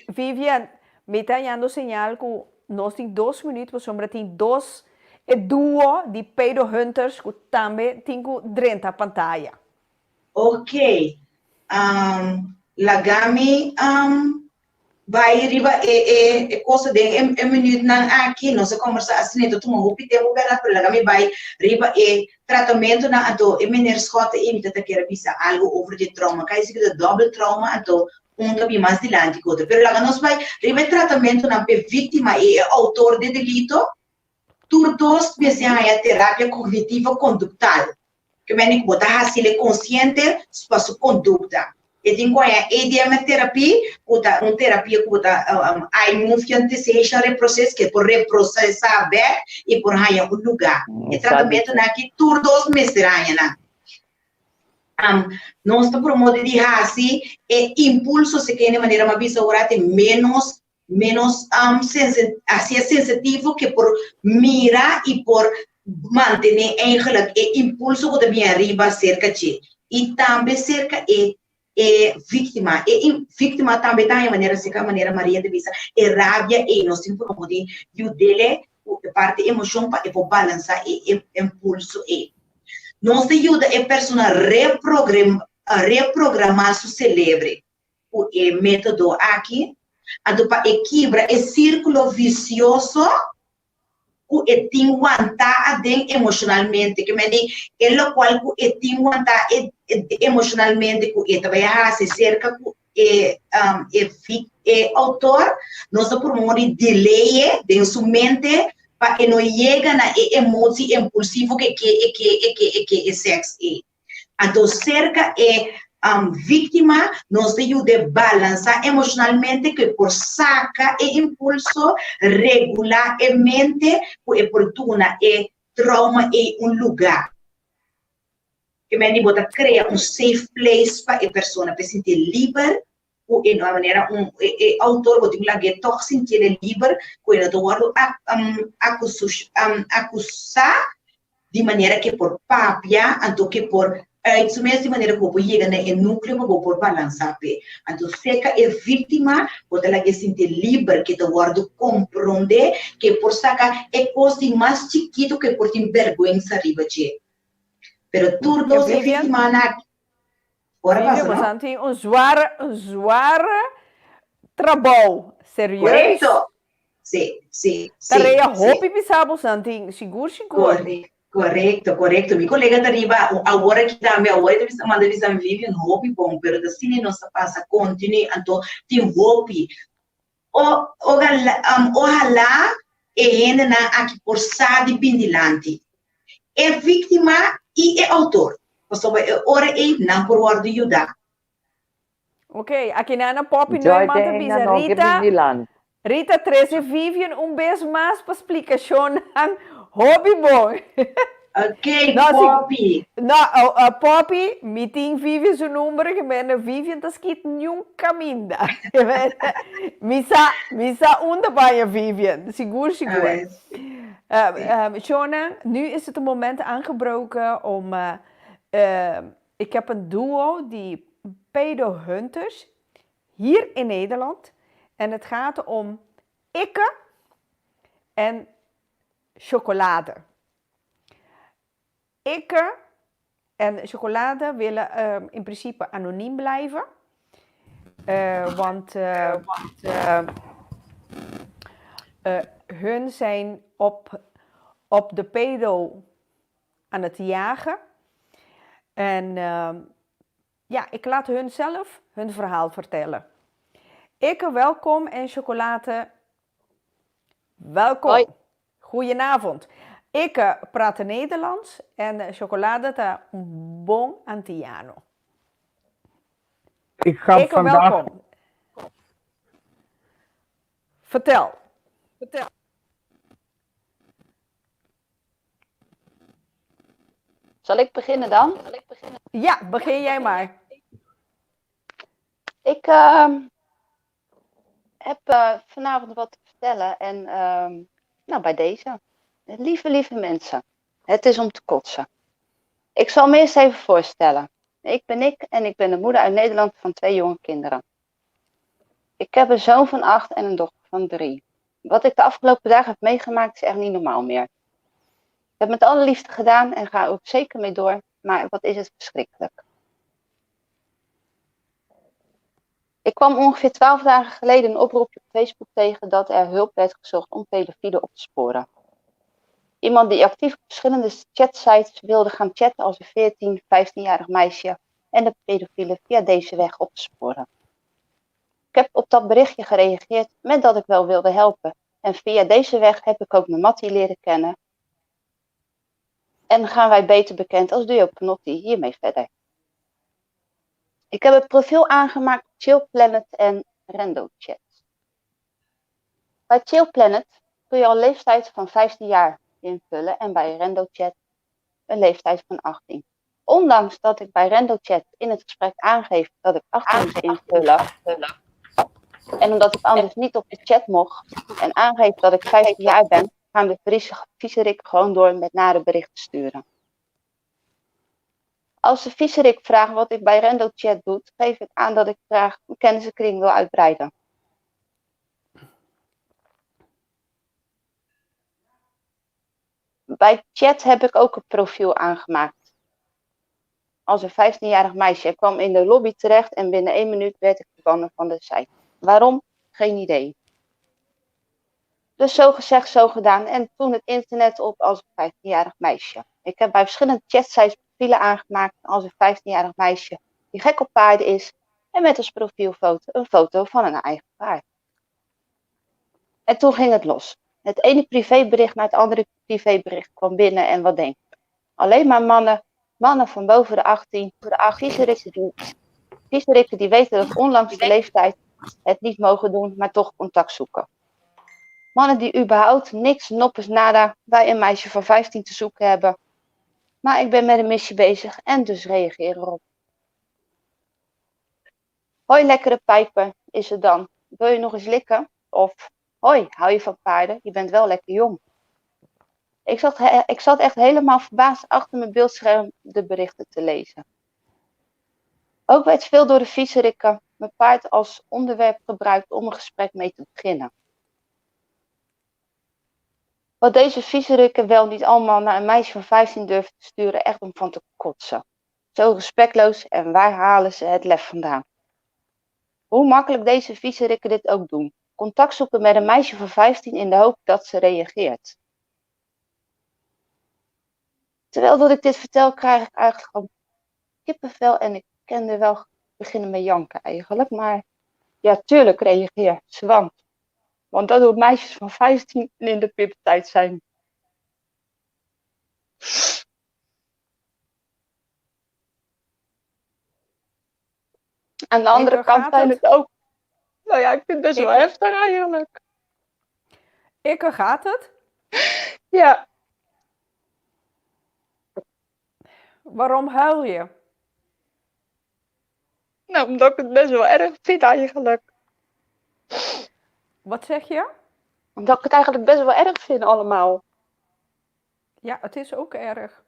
Vivian, me está dando sinal que nós temos 2 minutos, por sombra tem 2 duo de Pedro Hunters que também tem que a pantalla. Ok. Lagami vai riba coisa de minuto nan aqui nossa conversa assim então tu mau pite o bela para lagami vai riba tratamento na ato menor Scott imita te quer bisa algo over de trauma cai se que double trauma ato tabi mais dilante que outro pero laganos vai riba tratamento na vítima e autor de delito turdos bese a terapia cognitiva conductal que meni que botar assim consciente para sua conduta. E tem qual é EDM terapia, uma terapia que botar movimentação reprocesso que por reprocessar bem e por aí um lugar. E tratamento na que turdos meseranha na. Nós estamos promovendo de assim e impulso se que de maneira mais visual tem menos assim sensitivo que por mirar e por manter eigenlijk impulso que também arriba cerca de e também cerca vítima vítima também tá em maneira seca maneira Maria de Visa rabia nós temos que poder ajudar parte emoção para balançar impulso nós ajuda a pessoa reprogramar seu cérebro o método aqui para equilibrar o círculo vicioso que tem aguentar emocionalmente que me diz lo qual que tem aguentar emocionalmente que trabalhar se cerca autor nós promovemos delay de sua mente para que não chegue na emoção impulsiva que sexo então cerca vítima nos ajuda a balançar emocionalmente que por saca impulso regularmente por fortuna trauma lugar que me bota criar safe place para a pessoa para sentir livre ou de uma maneira autor botar lá que toch sentir livre quando tu guardo acusar de maneira que por papia então que por isso mesmo de maneira que eu chego no núcleo para por balançar então seca vítima pode ela que sentir livre que tu guardo compreender que por sacar coisa mais chiquito que por ter vergonha arriba de pero tudo se vítima na ora passa não zwaar trabalho serioso correto sim tarefa roupa e pisabo santing seguro Correcto. Mi colega de arriba, agora que também, agora ele está mandando visão vive um hobby bom, pero assim não se passa continue, então tem hobby. Ojalá gente na aqui por sabe pendilante. É vítima e é autor. Ora não por ordem ajudar. Ok, aqui na Poppy não é manda bisa. Rita 13 Vivian vez mais para explicação hobby bom. Ok, Poppy. Poppy, meeting Vivian zijn nummer, que men Vivian dat schiet nieuw caminda. Misa onderbij Vivian, sigur. Shona, nu is het moment aangebroken om, ik heb een duo die pedo hunters hier in Nederland en het gaat om ikke en chocolade. Ikke en chocolade willen in principe anoniem blijven. Want hun zijn op de pedo aan het jagen. En ja, ik laat hun zelf hun verhaal vertellen. Ikke, welkom en chocolade, welkom. Hoi. Goedenavond. Ik praat Nederlands en chocolade ta bon antiano. Ik ga vandaag... welkom. Vertel. Zal ik beginnen dan? Ja, begin jij maar. Ik heb vanavond wat te vertellen en nou bij deze. Lieve mensen, het is om te kotsen. Ik zal me eerst even voorstellen. Ik en ik ben de moeder uit Nederland van 2 jonge kinderen. Ik heb een zoon van 8 en een dochter van 3. Wat ik de afgelopen dagen heb meegemaakt is echt niet normaal meer. Ik heb met alle liefde gedaan en ga er ook zeker mee door, maar wat is het verschrikkelijk. Ik kwam ongeveer 12 dagen geleden een oproepje op Facebook tegen dat er hulp werd gezocht om pedofielen op te sporen. Iemand die actief op verschillende chatsites wilde gaan chatten als een 14, 15-jarig meisje en de pedofielen via deze weg op te sporen. Ik heb op dat berichtje gereageerd met dat ik wel wilde helpen. En via deze weg heb ik ook mijn Mattie leren kennen. En gaan wij beter bekend als Duo Panotti hiermee verder. Ik heb het profiel aangemaakt op Chill Planet en Rando Chat. Bij Chill Planet kun je al leeftijd van 15 jaar invullen en bij Rando Chat een leeftijd van 18. Ondanks dat ik bij Rando Chat in het gesprek aangeef dat ik 18 moest invullen en omdat ik anders niet op de chat mocht en aangeef dat ik 15 jaar ben, gaan de viezerik gewoon door met nare berichten sturen. Als de viezerik vraagt wat ik bij Rando Chat doe, geef ik aan dat ik graag mijn kennissenkring wil uitbreiden. Bij chat heb ik ook een profiel aangemaakt. Als een 15-jarig meisje. Ik kwam in de lobby terecht en binnen 1 minuut werd ik verbannen van de site. Waarom? Geen idee. Dus zo gezegd, zo gedaan. En toen het internet op als een 15-jarig meisje. Ik heb bij verschillende chatsites profielen aangemaakt als een 15-jarig meisje die gek op paarden is. En met als profielfoto een foto van een eigen paard. En toen ging het los. Het ene privébericht naar het andere privébericht kwam binnen en wat denk je? Alleen maar mannen van boven de 18, viezerikken die weten dat ondanks de leeftijd het niet mogen doen, maar toch contact zoeken. Mannen die überhaupt niks, noppes, nada bij een meisje van 15 te zoeken hebben. Maar ik ben met een missie bezig en dus reageer erop. Hoi lekkere pijper, is het dan. Wil je nog eens likken? Of hoi, hou je van paarden? Je bent wel lekker jong. Ik zat echt helemaal verbaasd achter mijn beeldscherm de berichten te lezen. Ook werd veel door de viezerikken mijn paard als onderwerp gebruikt om een gesprek mee te beginnen. Wat deze viezerikken wel niet allemaal naar een meisje van 15 durven te sturen, echt om van te kotsen. Zo respectloos en waar halen ze het lef vandaan? Hoe makkelijk deze viezerikken dit ook doen. Contact zoeken met een meisje van 15 in de hoop dat ze reageert. terwijl dat ik dit vertel, krijg ik eigenlijk gewoon kippenvel. En ik kan er wel beginnen met janken eigenlijk. Maar ja, tuurlijk reageer zwang. Want dat doen meisjes van 15 en in de puberteit zijn. Aan de andere kant zijn het ook. Nou ja, ik vind het best wel heftig eigenlijk. Ikke, gaat het? Ja. Waarom huil je? Nou, omdat ik het best wel erg vind eigenlijk. Wat zeg je? Omdat ik het eigenlijk best wel erg vind allemaal. Ja, het is ook erg.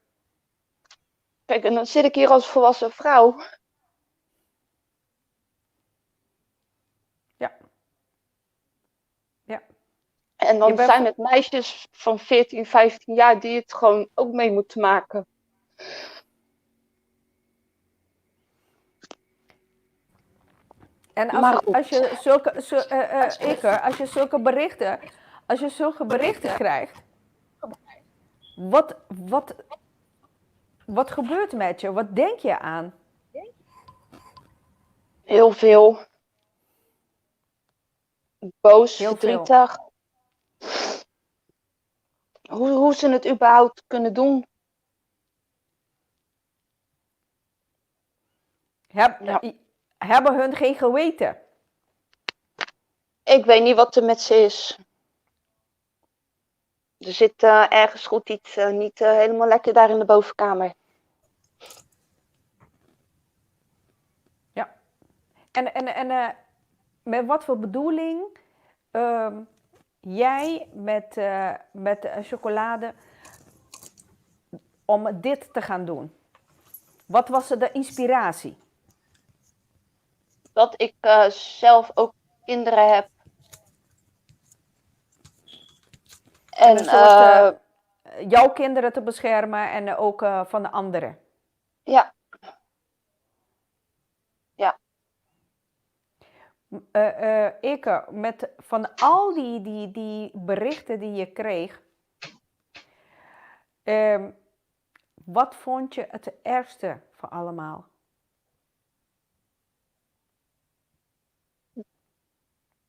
Kijk, en dan zit ik hier als volwassen vrouw. Ja. Ja. En dan zijn het meisjes van 14, 15 jaar die het gewoon ook mee moeten maken. En Maar als je zulke berichten krijgt, wat gebeurt met je? Wat denk je aan? Heel veel. Boos, Heel verdrietig. Hoe ze het überhaupt kunnen doen. Hebben hun geen geweten? Ik weet niet wat er met ze is. Er zit ergens goed iets niet helemaal lekker daar in de bovenkamer. Ja. En met wat voor bedoeling jij met chocolade om dit te gaan doen? Wat was de inspiratie? Dat ik zelf ook kinderen heb. En jouw kinderen te beschermen en ook van de anderen. Ja. Ja. Ikke, van al die berichten die je kreeg, wat vond je het ergste van allemaal?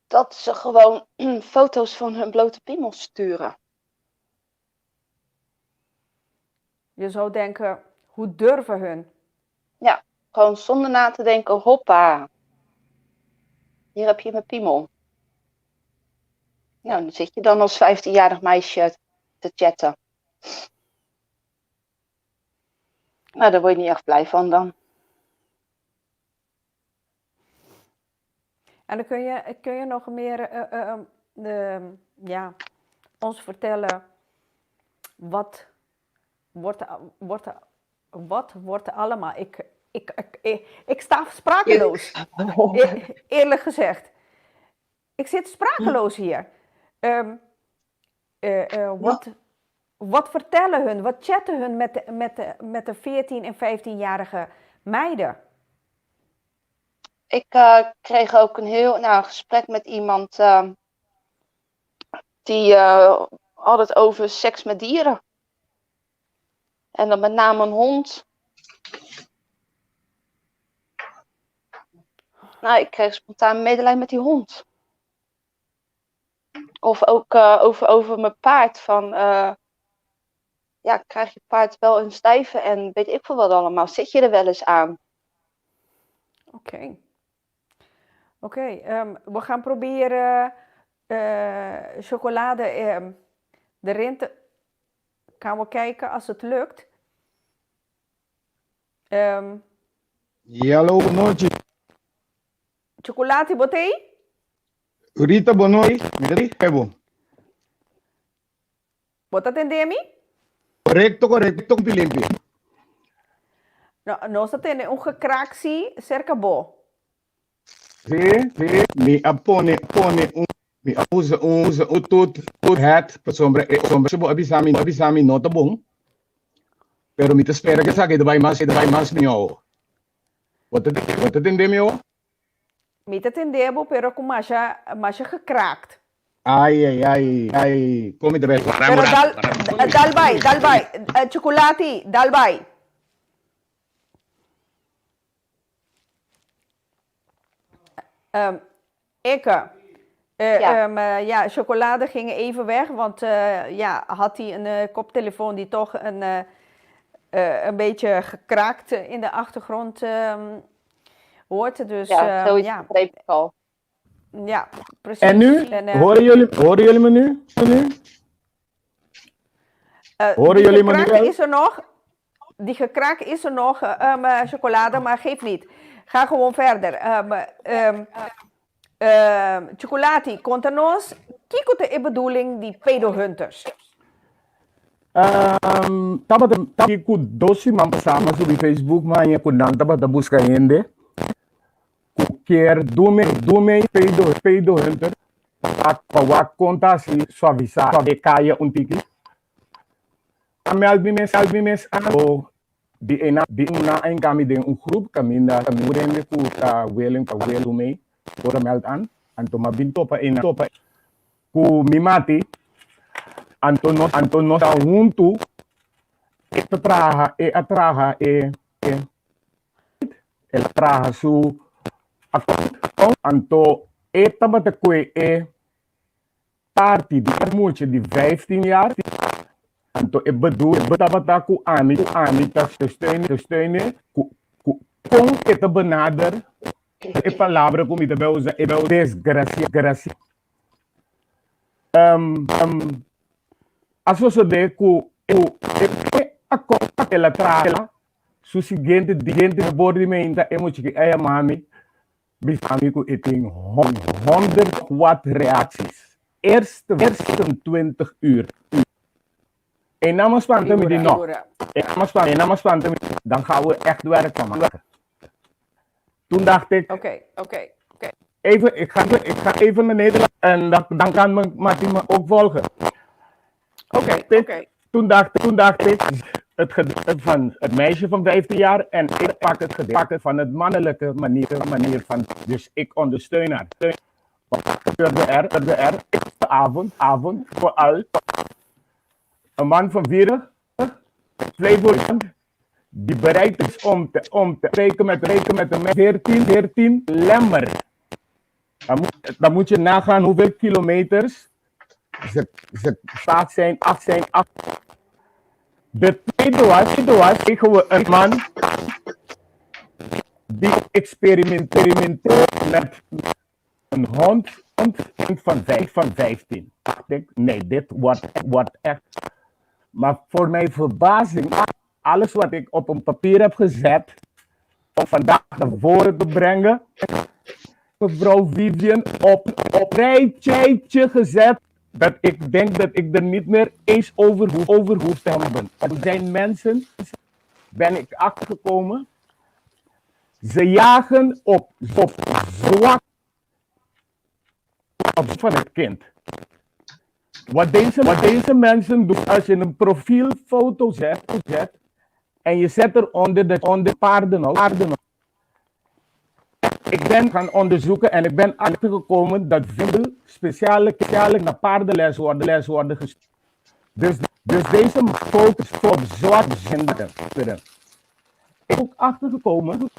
Dat ze gewoon foto's van hun blote piemel sturen. Je zou denken, hoe durven hun? Ja, gewoon zonder na te denken, hoppa. Hier heb je mijn piemel. Nou, dan zit je dan als 15-jarig meisje te chatten. Nou, daar word je niet echt blij van dan. En dan kun je nog meer ons vertellen, wat wordt er allemaal? Ik sta sprakeloos, eerlijk gezegd. Ik zit sprakeloos hier. Wat vertellen hun, wat chatten hun met de 14 en 15-jarige meiden? Ik kreeg ook een heel gesprek met iemand die had het over seks met dieren. En dan met name een hond. Nou, ik kreeg spontaan medelijden met die hond. Of ook over mijn paard. Van, krijg je paard wel een stijve en weet ik veel wat allemaal. Zit je er wel eens aan? Oké, we gaan proberen chocolade erin te... Gaan we kijken als het lukt. Hallo, boa noite. Chocolate botei? Rita, boa noite. Me dá Pode atender me? Correcto, Pilimpi. Nós temos gekraaksie cerca bo. Sim, me pone me usa tot hat sombra se bo abisami nota bom. Pero me te espera que saque vai mais minho. Wat atende meu? Me atendemos, pero com mais gekraakt. Ai, come deve essere? Pero dalbai, chocolati, dalbai. Ikke. Ja, chocolade ging even weg, want ja, had hij een koptelefoon die toch een beetje gekraakt in de achtergrond hoort. Dus Ja, zoiets ja. begreep ik al. Ja, precies. En nu? Horen jullie me nu? Horen jullie me nu wel? Is er nog? Die gekraak is er nog, chocolade, maar geeft niet. Ga gewoon verder. Chocolati, contanos, kiko de bedoeling die pedohunters. Taba ku dosi man sama su Facebook ma ya ku dan taba da busca hende. Ku quer dume pedo hunter. At pa conta si suaviza de kaya un tiki. Melbimes ano di una en kami de un groep kami na kami urende ku ta welen me ora meld an anto mabinto pa ku mimati Anto ta junto atraha su anto tabata kwe party di armoedje die 15 jaar anto bedoel tabata ku ami ta steunen kon ete benader palavra com ita beuza desgracia Asoso de ku a conta ela traga su seguinte abordimento emotivo é a mami bisami ku eting 100 watt reacties eerste 20 uur en namens van me die nog en namens van me dan gaan we echt werk van maken. Toen dacht ik Oké. even ik ga even naar Nederland en dan kan Martin me ook volgen. Oké. Toen dacht ik het van het meisje van 15 jaar en ik pak het van het mannelijke manier van, dus ik ondersteun haar. Wat gebeurde er? Avond, vooral een man van 40, Flevoland, die bereid is om te spreken met een 14 lemmer. Dan moet je nagaan hoeveel kilometers ze staat zijn, 8 zijn. De tweede was een man die experimenteerde met een hond van 15. Ik denk, nee, dit wordt echt. Maar voor mijn verbazing, alles wat ik op een papier heb gezet, om vandaag naar voren te brengen, mevrouw Vivian op rijtje gezet, dat ik denk dat ik er niet meer eens over hoef te hebben. Er zijn mensen, ben ik achtergekomen, ze jagen op zwak van het kind. Wat deze mensen doen, als je een profielfoto zet en je zet er onder paarden. Ik ben gaan onderzoeken en ik ben achtergekomen dat veel speciale naar paardenles worden gestuurd. Dus deze focus op zwart zenderen. Ik ben ook achtergekomen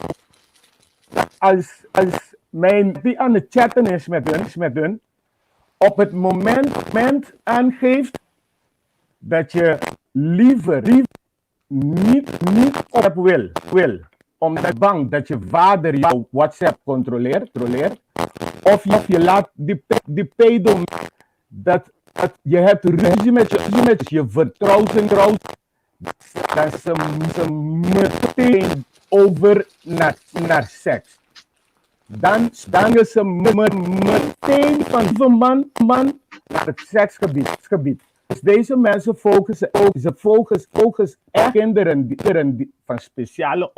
als mijn die aan het chatten is met hun, op het moment aangeeft dat je liever niet op wil. Omdat bang dat je vader jouw WhatsApp controleert. Of je laat die pedo dat je hebt ruzie met je vertrouwt. Dat ze meteen over naar seks. Dan is ze meteen van man naar het seksgebied. Dus deze mensen focussen echt kinderen van speciale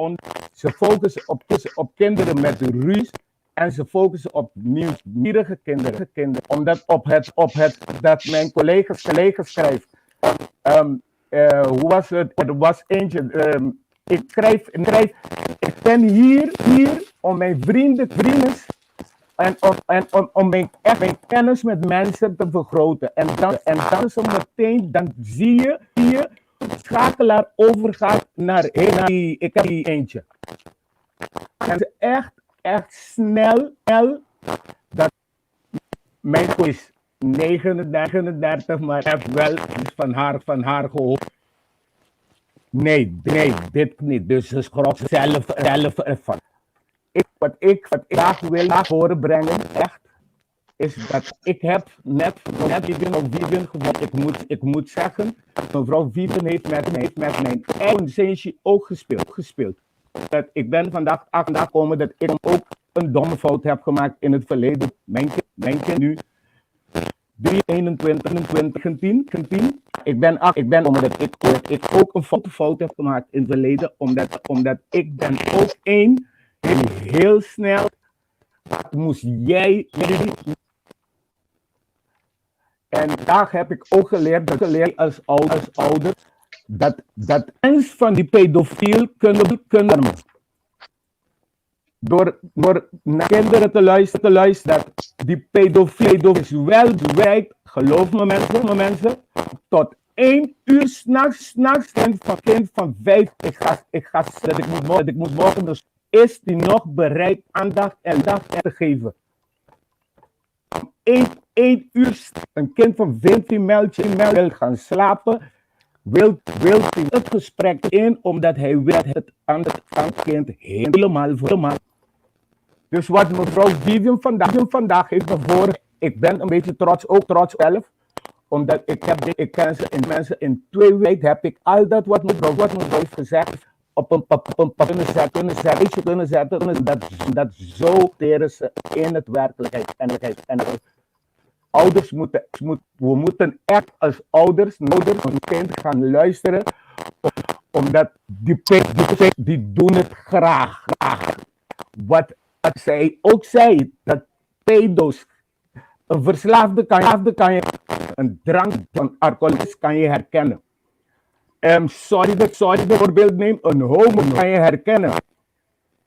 ze focussen op kinderen met ruzie en ze focussen op nieuwsgierige kinderen. Omdat op het dat mijn collega schrijft. Hoe was het? Er was eentje. Ik ben hier om mijn vrienden om mijn kennis met mensen te vergroten. En dan zo meteen, dan zie je schakelaar overgaat naar die, ik heb die eentje. En ze echt snel dat mijn school is 39, maar ik heb wel iets van haar gehoord. Nee, dit niet. Dus ze schrok zelf ervan. Wat ik graag wil naar voren brengen, echt, is dat ik heb net Vivian gewonnen. Ik moet zeggen, mevrouw Vivian heeft met mijn eigen zintje ook gespeeld. Dat ik ben vandaag gekomen dat ik ook een domme fout heb gemaakt in het verleden. Mijn kind nu 21, ik ben omdat ik ook een fout heb gemaakt in het verleden, omdat ik ben ook één die heel snel moest jij. En daar heb ik ook geleerd als ouder dat eens van die pedofiel kunnen door naar kinderen te luisteren dat die pedofiel is wel bereikt, geloof me mensen, tot 1 uur s'nachts, kind van 5, ik moet morgen, dus is die nog bereid aandacht te geven. 1 uur, een kind van 14 wil gaan slapen, wil het gesprek in, omdat hij wil het aan het kind helemaal. Dus wat mevrouw Vivian vandaag heeft naar voren, ik ben een beetje trots zelf, omdat ik ken ze in mensen in 2 weken heb ik al dat wat mevrouw heeft gezegd op een papier kunnen zetten, dat zo teren ze in het werkelijkheid. En ouders we moeten echt als ouders een kind gaan luisteren, omdat die doen het graag. Wat zij ook zei, dat pedo's, een verslaafde kan je, een drank van alcoholist kan je herkennen. Sorry dat voorbeeld neem, een homo kan je herkennen.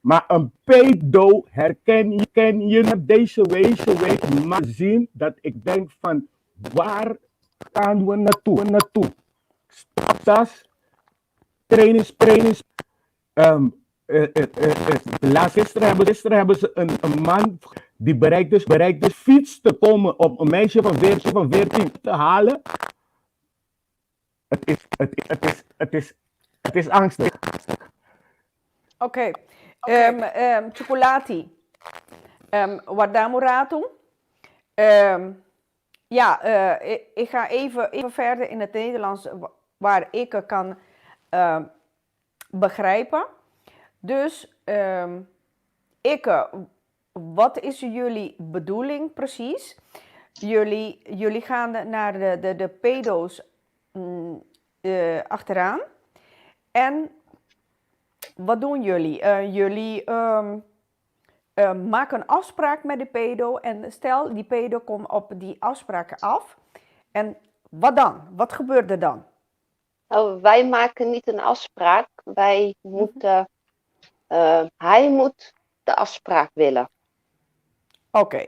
Maar een pedo herken je op deze week maar zien dat ik denk van, waar gaan we naartoe? Staptas, trainers, gisteren hebben ze een man die bereikt dus fiets te komen om een meisje van 14 te halen. Het is angstig. Oké. Chocolati. Guardiamo rato. Ik ga even verder in het Nederlands waar ik het kan begrijpen. Dus wat is jullie bedoeling precies? Jullie gaan naar de pedo's achteraan. En wat doen jullie? Jullie maken een afspraak met de pedo. En stel, die pedo komt op die afspraken af. En wat dan? Wat gebeurt er dan? Nou, wij maken niet een afspraak. Wij moeten... hij moet de afspraak willen. Oké.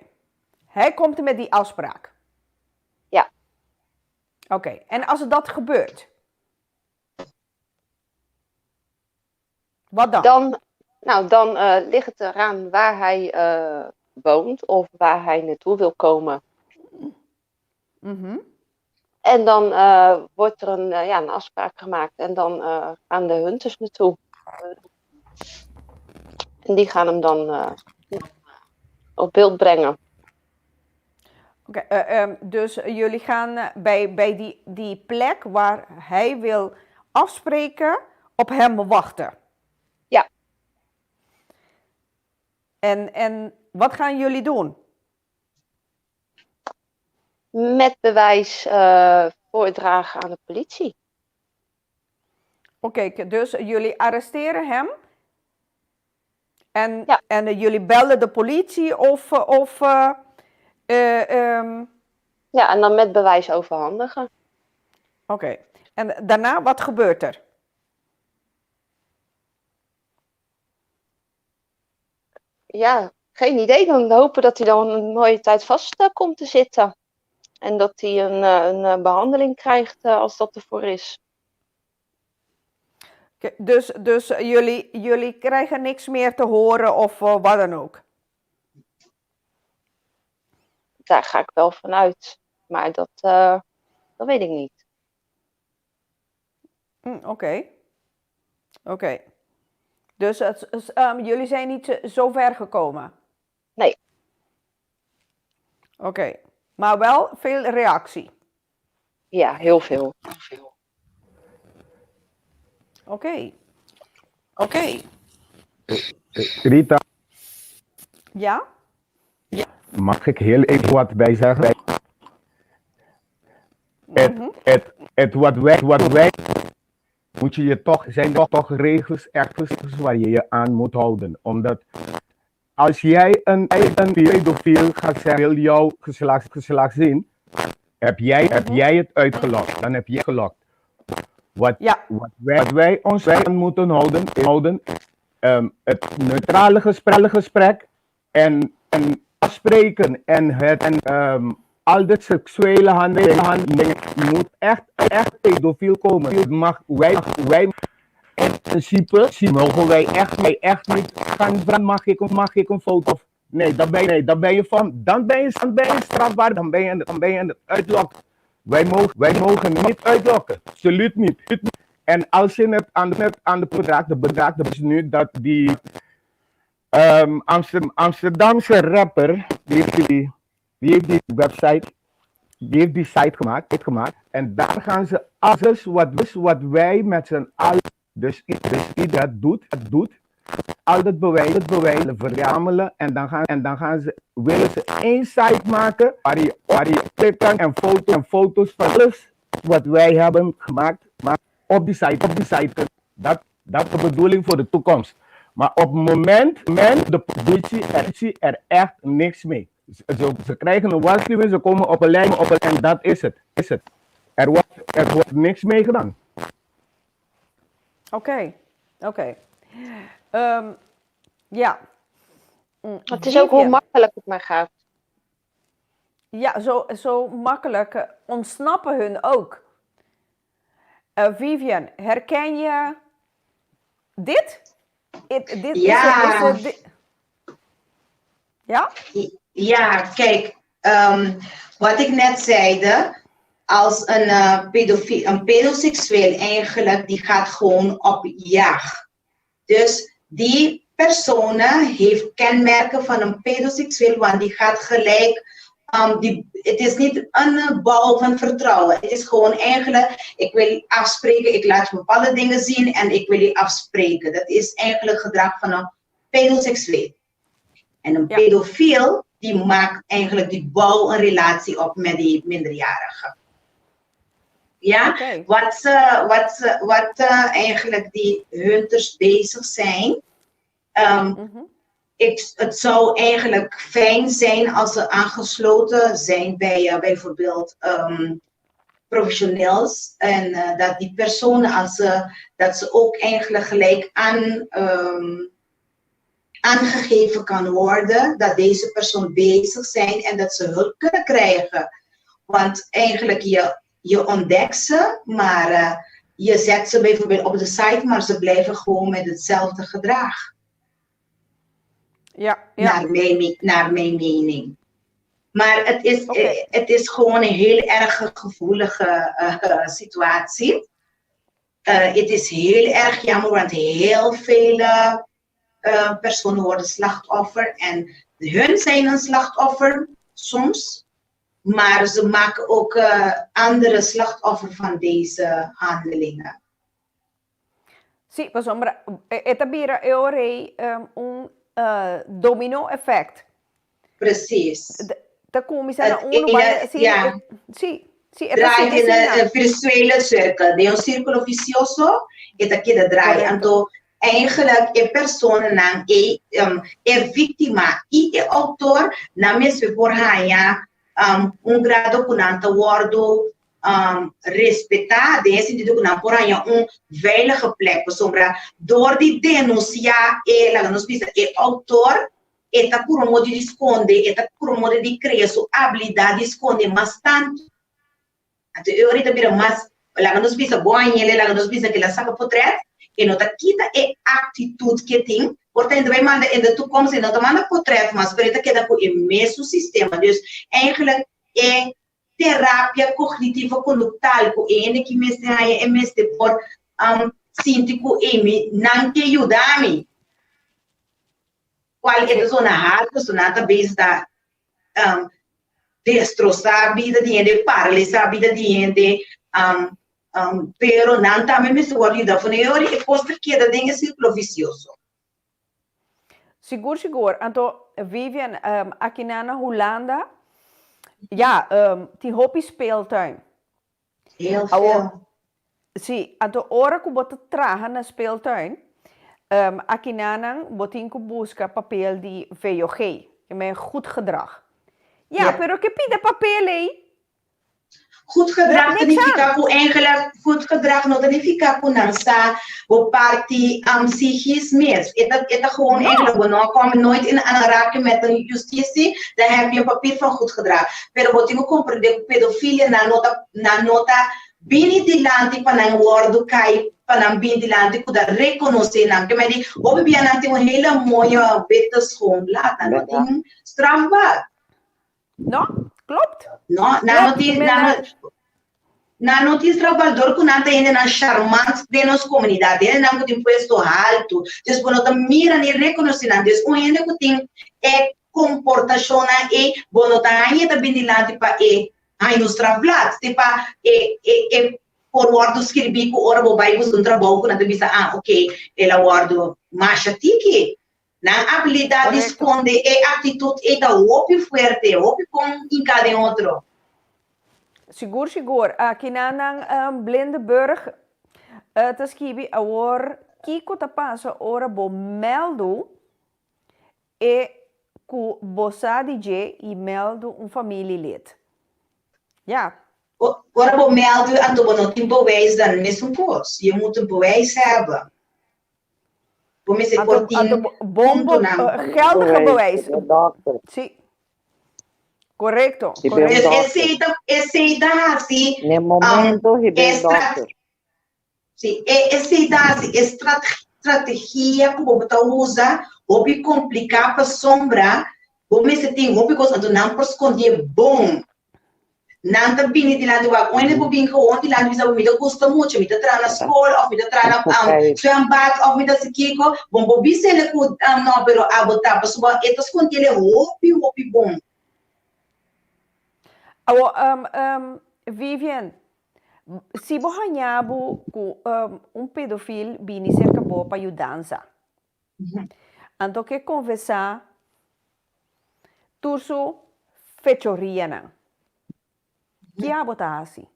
Hij komt met die afspraak? Ja. Oké. En als dat gebeurt? Wat dan? Dan ligt het eraan waar hij woont of waar hij naartoe wil komen. En dan wordt er een afspraak gemaakt en dan gaan de hunters naartoe. En die gaan hem dan op beeld brengen. Oké, dus jullie gaan bij die plek waar hij wil afspreken op hem wachten? Ja. En wat gaan jullie doen? Met bewijs voordragen aan de politie. Oké, dus jullie arresteren hem? En jullie bellen de politie Ja, en dan met bewijs overhandigen. Oké. En daarna, wat gebeurt er? Ja, Geen idee. Dan hopen dat hij dan een mooie tijd vast komt te zitten. En dat hij een behandeling krijgt als dat ervoor is. Dus jullie krijgen niks meer te horen of wat dan ook? Daar ga ik wel van uit. Maar dat weet ik niet. Oké. Dus jullie zijn niet zo ver gekomen? Nee. Oké. Maar wel veel reactie? Ja, heel veel. Oké. Rita, Ja? mag ik heel even wat bij zeggen? Wat wij moet je toch, zijn er toch regels ergens waar je je aan moet houden. Omdat als jij een pedofiel gaat zeggen, wil jouw geslacht zien, heb jij het uitgelokt. Dan heb je gelokt. Wat wij ons aan moeten houden het neutrale gesprek en afspreken en al dit seksuele handelingen moet echt pedofiel komen. Wij in principe mogen wij echt niet gaan vragen, mag ik een foto? Nee, dan ben je strafbaar, dan ben je het uitlokken. Wij mogen niet uitlokken, absoluut niet. En als je het aan de bedrag, dat is nu dat die Amsterdamse rapper, die heeft die website, die heeft die site gemaakt. En daar gaan ze alles wat wij met z'n allen, dus iedereen doet, al dat bewijzen verzamelen en dan willen ze één site maken waar je klikt en foto's van alles wat wij hebben gemaakt, maar op die site. Dat is de bedoeling voor de toekomst. Maar op het moment de politie er echt niks mee. Ze krijgen een waarschuwing, ze komen op een lijn en dat is het. Er wordt niks mee gedaan. Oké. Ja. Het is ook hoe makkelijk het maar gaat. Ja, zo makkelijk ontsnappen hun ook. Vivian, herken je dit? Ja. Ja? Ja, kijk, wat ik net zeide, als een pedoseksueel eigenlijk, die gaat gewoon op jacht. Dus die personen heeft kenmerken van een pedoseksueel, want die gaat gelijk, het is niet een bouw van vertrouwen. Het is gewoon eigenlijk, ik wil afspreken, ik laat je bepaalde dingen zien en ik wil je afspreken. Dat is eigenlijk gedrag van een pedoseksueel. En een pedofiel, die maakt eigenlijk, die bouwt een relatie op met die minderjarige. Ja, Okay. wat eigenlijk die hunters bezig zijn. Het zou eigenlijk fijn zijn als ze aangesloten zijn bij bijvoorbeeld professionals. En dat die personen, dat ze ook eigenlijk gelijk aangegeven kan worden dat deze persoon bezig zijn en dat ze hulp kunnen krijgen. Want eigenlijk je ontdekt ze, maar je zet ze bijvoorbeeld op de site, maar ze blijven gewoon met hetzelfde gedrag. Ja. Naar mijn mening. Maar het is gewoon een heel erg gevoelige situatie. Het is heel erg jammer, want heel veel personen worden slachtoffer. En hun zijn een slachtoffer soms. Maar ze maken ook andere slachtoffer van deze handelingen. Sì, insomma, etabira eore un domino effect. Precies. Da come sarà draait in een virtuele cirkel. De un circolo vicioso e da che draai. Anto eigenlijk e persone nang e vittima e autor na mes por hanya un grado kunanta wordo respectado, esse de na por hanya veilige plek sombra door die denuncia e la nos pisa e autor eta por um modo de esconder, eta por um modo de criar sua habilidade de esconder mais tanto. Então, eu ahorita vira mais, lá nos bisa banho, lá nos bisa que ela saca por trás, e nota quita é atitude que tem, portanto, vai mandar, ainda tu como se não te manda por trás, mas perita queda com o mesmo sistema. Dus, eigenlijk é terapia cognitiva conductal, que é que me está aí, é mesmo por síntico e não te ajuda a mim. Qual é a zona rara, so nata base da destroçar a vida de gente, paralisar a vida de gente, pero não também me sua vida, foi e costa que da dengue círculo vicioso. Seguro. Então, Vivian, aqui na Holanda, ja, die hobby speeltuin. Heel veel. Sim, então, hora que você traga na speeltuin, aqui na você busca papel de VOG, que é goed gedrag. Ja, pero que pide papel aí? Goed gedrag significa que eigenlijk goed gedrag não significa que não sa o parte psychisch mesmo. Eta gewoon eigenlijk we não komen nooit in aanraking met een justitie, dan heb je een papier van goed gedrag. Pero we moeten compreender que pedofilia na nota bini dilante para não wordo cai para não bini dilante que da reconhecer não que me di o bebia não tem uma hele mooie witte schoon laat não tem strafbaar. No, klopt. No, na notícia trabalhador que não tem na charmante de nossa comunidade, ele não tem imposto alto, então quando tá mira nem reconhecendo, então o gente que tem é comportação e bueno tá ainda bem lá tipo ai nos trabalhos, tipo forward escrever que ora vou vai buscar trabalho que não bisa ok, ela guardo macha tiki. Na habilidade de esconder e atitude é da opi forte, opi com em cada outro. Seguro. Aqui na Blindenburg, tá escrito agora que tá passa ora bo meldo e que você DJ e meldo familielid. Ja. Ora bo meldo ando não tem bewijs dan mesmo pos. Je moet een bewijs hebben. Geldige bewijs. Sim. Correto. Essa idade. No momento, sim, essa idade, estratégia que você usa, para complicar para sombra, você tem uma coisa que não pode esconder bom. Não tá bem de lá do bagulho, onde eu vim com onde lá do me custa muito, me tá tra na escola, ou me tá tra na swembad, ou me tá se kiko, bom bobi se ele com não, pero a botar para suba, etas com ele hopi bom. Vivian, se você ganhava com pedofilo, vini cerca boa para ajudança. Então que conversar, turso fechoria não. Que a botar assim?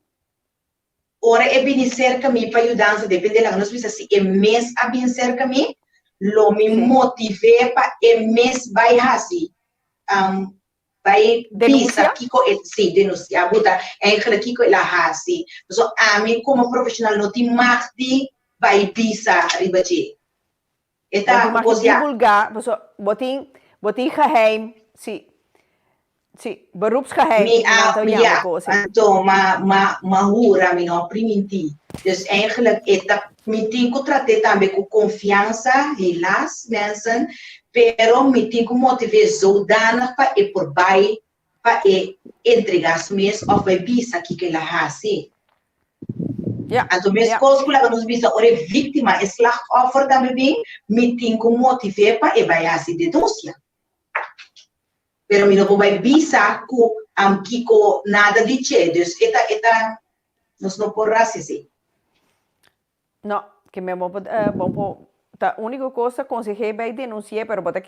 Ora é bem cerca me para ajudar, depende da nossa vida. Se é mês a bem cerca me, lo me motive para é mês vai assim, vai pensar que sim denunciar, botar eigenlijk que ela assim. So a mim como profissional não tem mais de vai pensar ribaji. Eta divulgar, botin geheim, sim. Sim, beroepsgeheim. Então, mahura, me não primiti. Dus eigenlijk, me tenho que tratar também com confiança, helaas, mensen, pero me tenho que motivar zodanig para por bij, para entregar as minhas, of bij bisa que ela hace. Ja. Então, minhas coisas que nos bisa, ora vítima, slachtoffer também, me tenho que motivar para e vai assim denúncia. Pero mi no puoi bisa ku kiko nada de che, dus eta nos não porra assim. Não, que mesmo bom a única coisa consegui vai denunciar, pero bota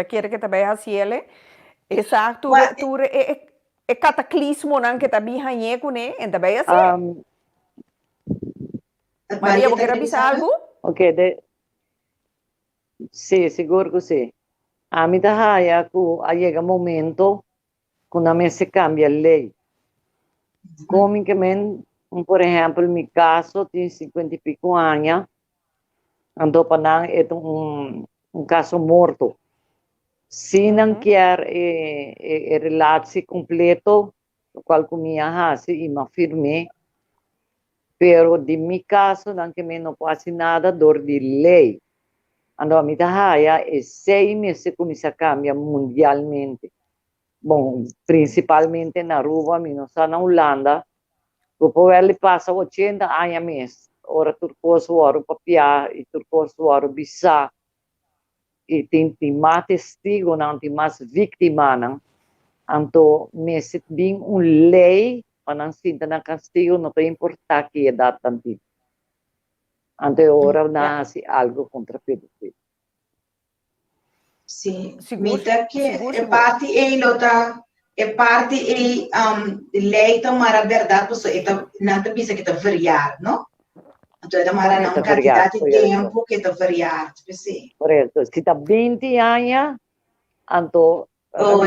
quer que também assim ele, exato, tu é cataclismo não que também hanhe com né, então também assim. Maria, você quer avisar algo? Ok, sim, seguro que sim. A mí tahaya que llega un momento que una vez se cambia la ley. Como que por ejemplo, en mi caso, tiene 50 y pico años, ando para es un caso muerto. Se não quer relação completo, o qual comia hasi e me afirmei, pero de mi caso, não que me não passa nada dor de lei. Ando a mi haya é 6 meses que começa a cambiar mundialmente. Bom, principalmente na Aruba, mi não está na Holanda, dopo ele passa 80 anos mês. Ora turcoso, ora papia, e turcoso, ora bisa. E tem mais testigo, não tem mais vítima, não. Então, mesit bem lei para não sinta na castigo, não tem importar que idade tanto. Então, ora nasce algo contra pedofilo. Sim, Seguro, mita que seguro, é seguro. parte e lota é parte e lei tomar a verdade pessoa eta não te pensa que tá variar, não? Então é tomar não quantidade de tempo que tá variar, sim. Correto. Se está 20 anos, então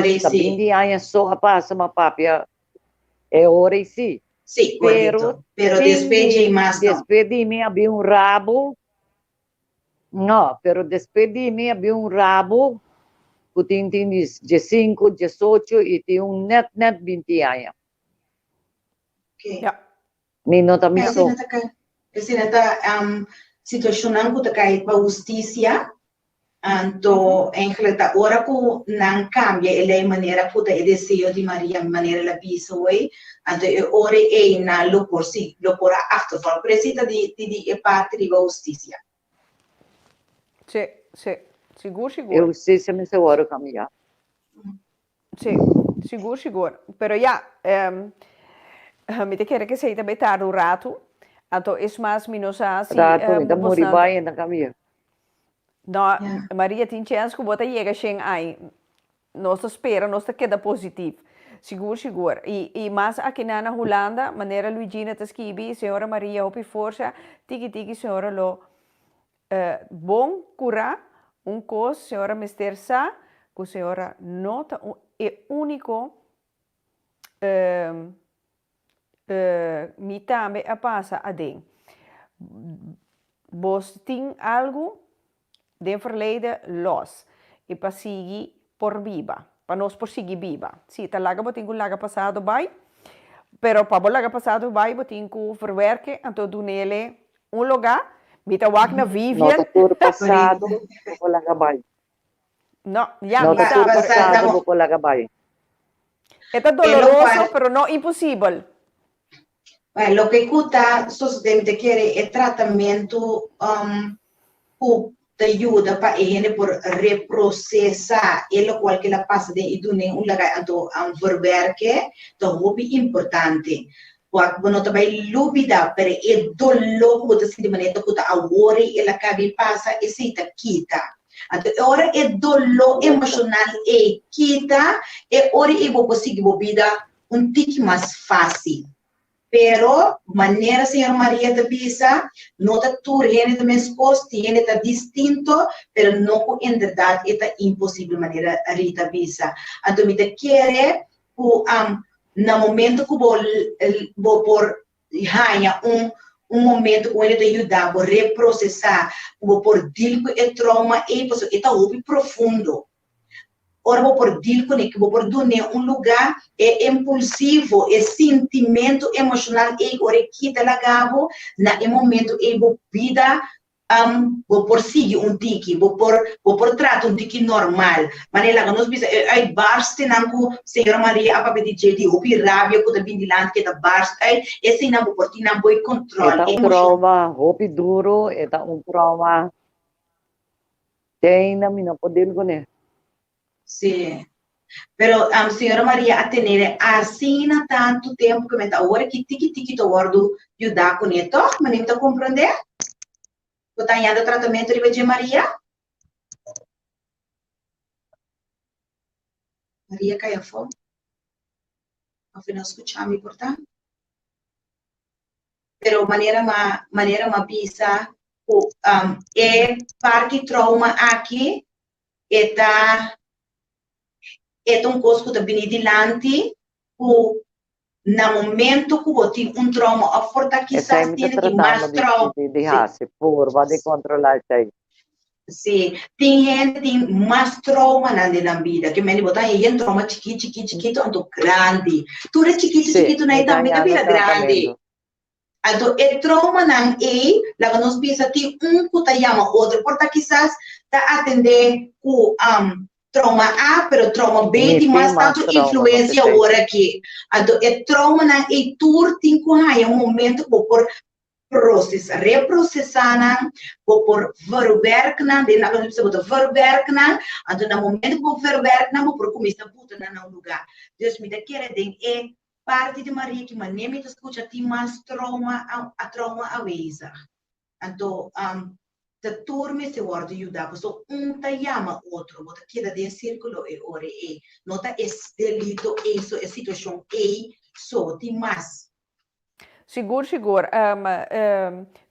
se está 20 anos só passa uma papia é hora e sim. Sim, correto. Pero despedir mais não. Despedir-me havia rabo. Não, pero despedir-me havia rabo. Que tem 15, 18 e tem net 20 anos. Ok. Ja. Me nota me só. Esse neta situação não que cai para justiça. Então, em realidade, agora que não cambia, ele é maneira que é desejo de Maria, maneira ela pisa hoje. Então, agora é na locura, sim, locura afterfall. Precisa de parte da justiça. Sim, sim. Seguro, seguro. Eu sei se me seguro caminhar. Sim, seguro, seguro. Pero ja, me te quero que sei também tarde um rato. Então, é mais menos assim. Rato, me dá morrer bem na caminha. Não, Maria tem chance que bota chega sem aí. Nós espera, nós queda positivo. Seguro, seguro. E mas aqui na Holanda, maneira Luigina te escrevi, senhora Maria, hopi força, tiki, senhora lo bom curar. Coisa, senhora Mister Sa, que a senhora nota é único me também a passa a den. Você tem algo de verleden los e para seguir por viva, para nós por seguir viva. Se tá laga botinho laga passado vai, pero para laga passado vai botinho verwerken, então do nele lugar. Mita wak na Vivian. No, tur passado, vou lá gabay. No, ya, No, mita. tur passado, vou lá gabay. É doloroso, pero não impossível. Lo que cuta, sucedente quiere el tratamiento que te ayuda para gente por reprocessar lo cual que la pasa de idune un lugar a verwerken, to é importante. Quando também lúbida, pero é dolor que se de maneira que a hora ela cabe passa e se ta quita. Então, hora é dolor emocional e quita, e hora eu vou conseguir vida tique mais fácil. Pero, maneira senhora Maria de Pisa, nota tu gente de minha esposa, tiene tá distinto, pero não em verdade é impossível maneira Rita Pisa. Então, me te quer no momento que vou por ganhar momento com ele te ajudar a reprocessar, vou por deal com o trauma e isso é muito profundo. Ora vou por deal com ele, vou por donar lugar é impulsivo, é sentimento emocional e ora quita lagavo na momento e vou vida vou por seguir tiki, vou por trato tiki normal. Manela que nós bisa ai barste nanku senhora Maria apa pedir de opi rabia que tá bindilant que tá barste ai esse não vou por ti não vou controle. É trauma, opi duro, é trauma. Tem na minha poder com ele. Sim. Pero senhora Maria a tener assim na tanto tempo que me tá agora que tiki to gordo ajudar com ele, mas nem tá compreender? Está em tratamento de Virgem Maria? Maria caiu fora? Afinal, escutamos, portanto. Pero maneira pisa, é parte trauma aqui, é coisa que está vindo dilante, no momento que você tem trauma, a força quizás tem mais trauma. De raça, por vai controlar isso aí. Sí, tem gente tem mais trauma na vida, que me botar aí trauma chiquito, anto grande. Tudo é chiquito na também na vida grande. Então, é trauma não é, lá nós pensa que puta chama outro, porque quizás tá atender com trauma A, pero trauma B tem mais tanto influência agora aqui. Então, é trauma não é tudo tem que um momento por reprocessar, por verwerken, de na kan se verwerken, en na momento que verwerken, por começar a botar na lugar. Dus me quer dizer parte de Maria que mané me escuta tem mais trauma a trauma avisa. Então, de turma se wordt ajudar, so ta chama outro, bota queda de círculo e ore e, nota es delito e so é situação e so tem mais. Seguro.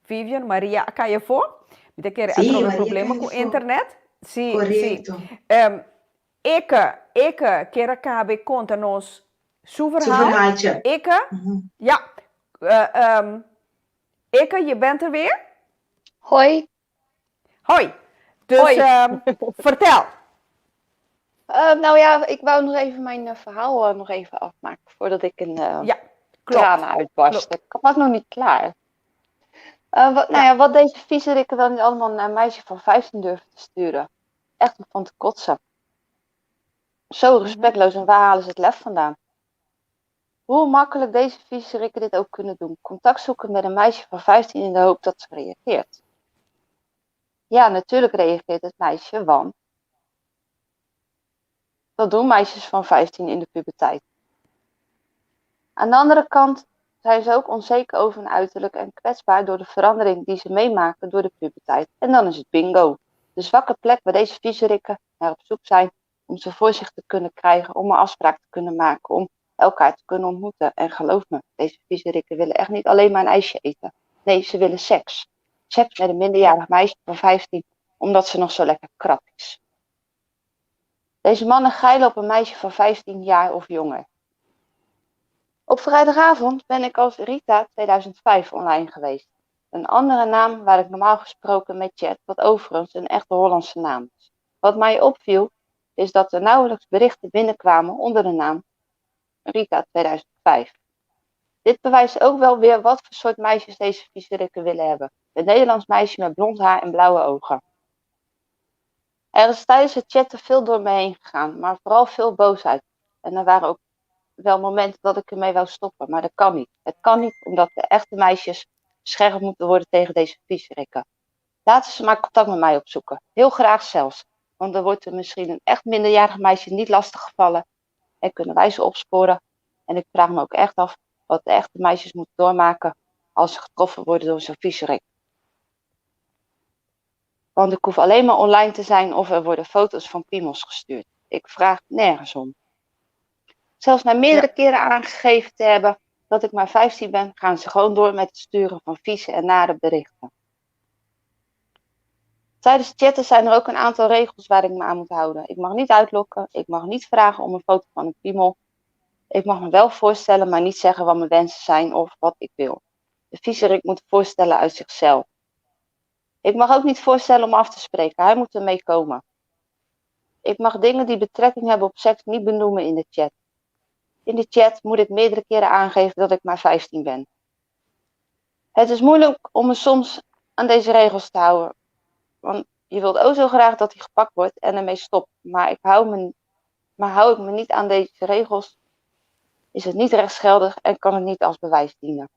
Vivian, Maria, kan je voor? Met keer Sim, een Maria, probleem kan je met voor. internet? Sim, Correto. sim. Ik quero acabar conta-nos seu verhaal. Ja. Je bent er weer? Hoi. Hoi. Dus Hoi. Vertel. Nou ja, ik wou nog even mijn verhaal nog even afmaken voordat ik een tranen uitbarst. Ik was nog niet klaar. Wat deze viezerikken wel niet allemaal naar een meisje van 15 durven te sturen. Echt om van te kotsen. Zo respectloos en waar halen ze het lef vandaan? Hoe makkelijk deze viezerikken dit ook kunnen doen. Contact zoeken met een meisje van 15 in de hoop dat ze reageert. Ja, natuurlijk reageert het meisje, want dat doen meisjes van 15 in de puberteit. Aan de andere kant zijn ze ook onzeker over hun uiterlijk en kwetsbaar door de verandering die ze meemaken door de puberteit. En dan is het bingo. De zwakke plek waar deze viezerikken naar op zoek zijn om ze voor zich te kunnen krijgen, om een afspraak te kunnen maken, om elkaar te kunnen ontmoeten. En geloof me, deze viezerikken willen echt niet alleen maar een ijsje eten. Nee, ze willen seks. Seks met een minderjarig meisje van 15, omdat ze nog zo lekker krap is. Deze mannen geilen op een meisje van 15 jaar of jonger. Op vrijdagavond ben ik als Rita 2005 online geweest. Een andere naam waar ik normaal gesproken mee chat, wat overigens een echte Hollandse naam is. Wat mij opviel, is dat er nauwelijks berichten binnenkwamen onder de naam Rita 2005. Dit bewijst ook wel weer wat voor soort meisjes deze viezerikken willen hebben. Een Nederlands meisje met blond haar en blauwe ogen. Er is tijdens het chatten veel door me heen gegaan, maar vooral veel boosheid. En er waren ook wel momenten dat ik ermee wou stoppen, maar dat kan niet. Het kan niet, omdat de echte meisjes beschermd moeten worden tegen deze viezerikken. Laten ze maar contact met mij opzoeken. Heel graag zelfs. Want dan wordt er misschien een echt minderjarig meisje niet lastig gevallen. En kunnen wij ze opsporen. En ik vraag me ook echt af wat de echte meisjes moeten doormaken als ze getroffen worden door zo'n viezerik. Want ik hoef alleen maar online te zijn of er worden foto's van piemels gestuurd. Ik vraag nergens om. Zelfs na meerdere keren aangegeven te hebben dat ik maar 15 ben, gaan ze gewoon door met het sturen van vieze en nare berichten. Tijdens chatten zijn er ook een aantal regels waar ik me aan moet houden. Ik mag niet uitlokken, ik mag niet vragen om een foto van een piemel. Ik mag me wel voorstellen, maar niet zeggen wat mijn wensen zijn of wat ik wil. De viezerik moet voorstellen uit zichzelf. Ik mag ook niet voorstellen om af te spreken, hij moet ermee komen. Ik mag dingen die betrekking hebben op seks niet benoemen in de chat. In de chat moet ik meerdere keren aangeven dat ik maar 15 ben. Het is moeilijk om me soms aan deze regels te houden. Want je wilt ook zo graag dat hij gepakt wordt en ermee stopt. Maar hou ik me niet aan deze regels, is het niet rechtsgeldig en kan het niet als bewijs dienen.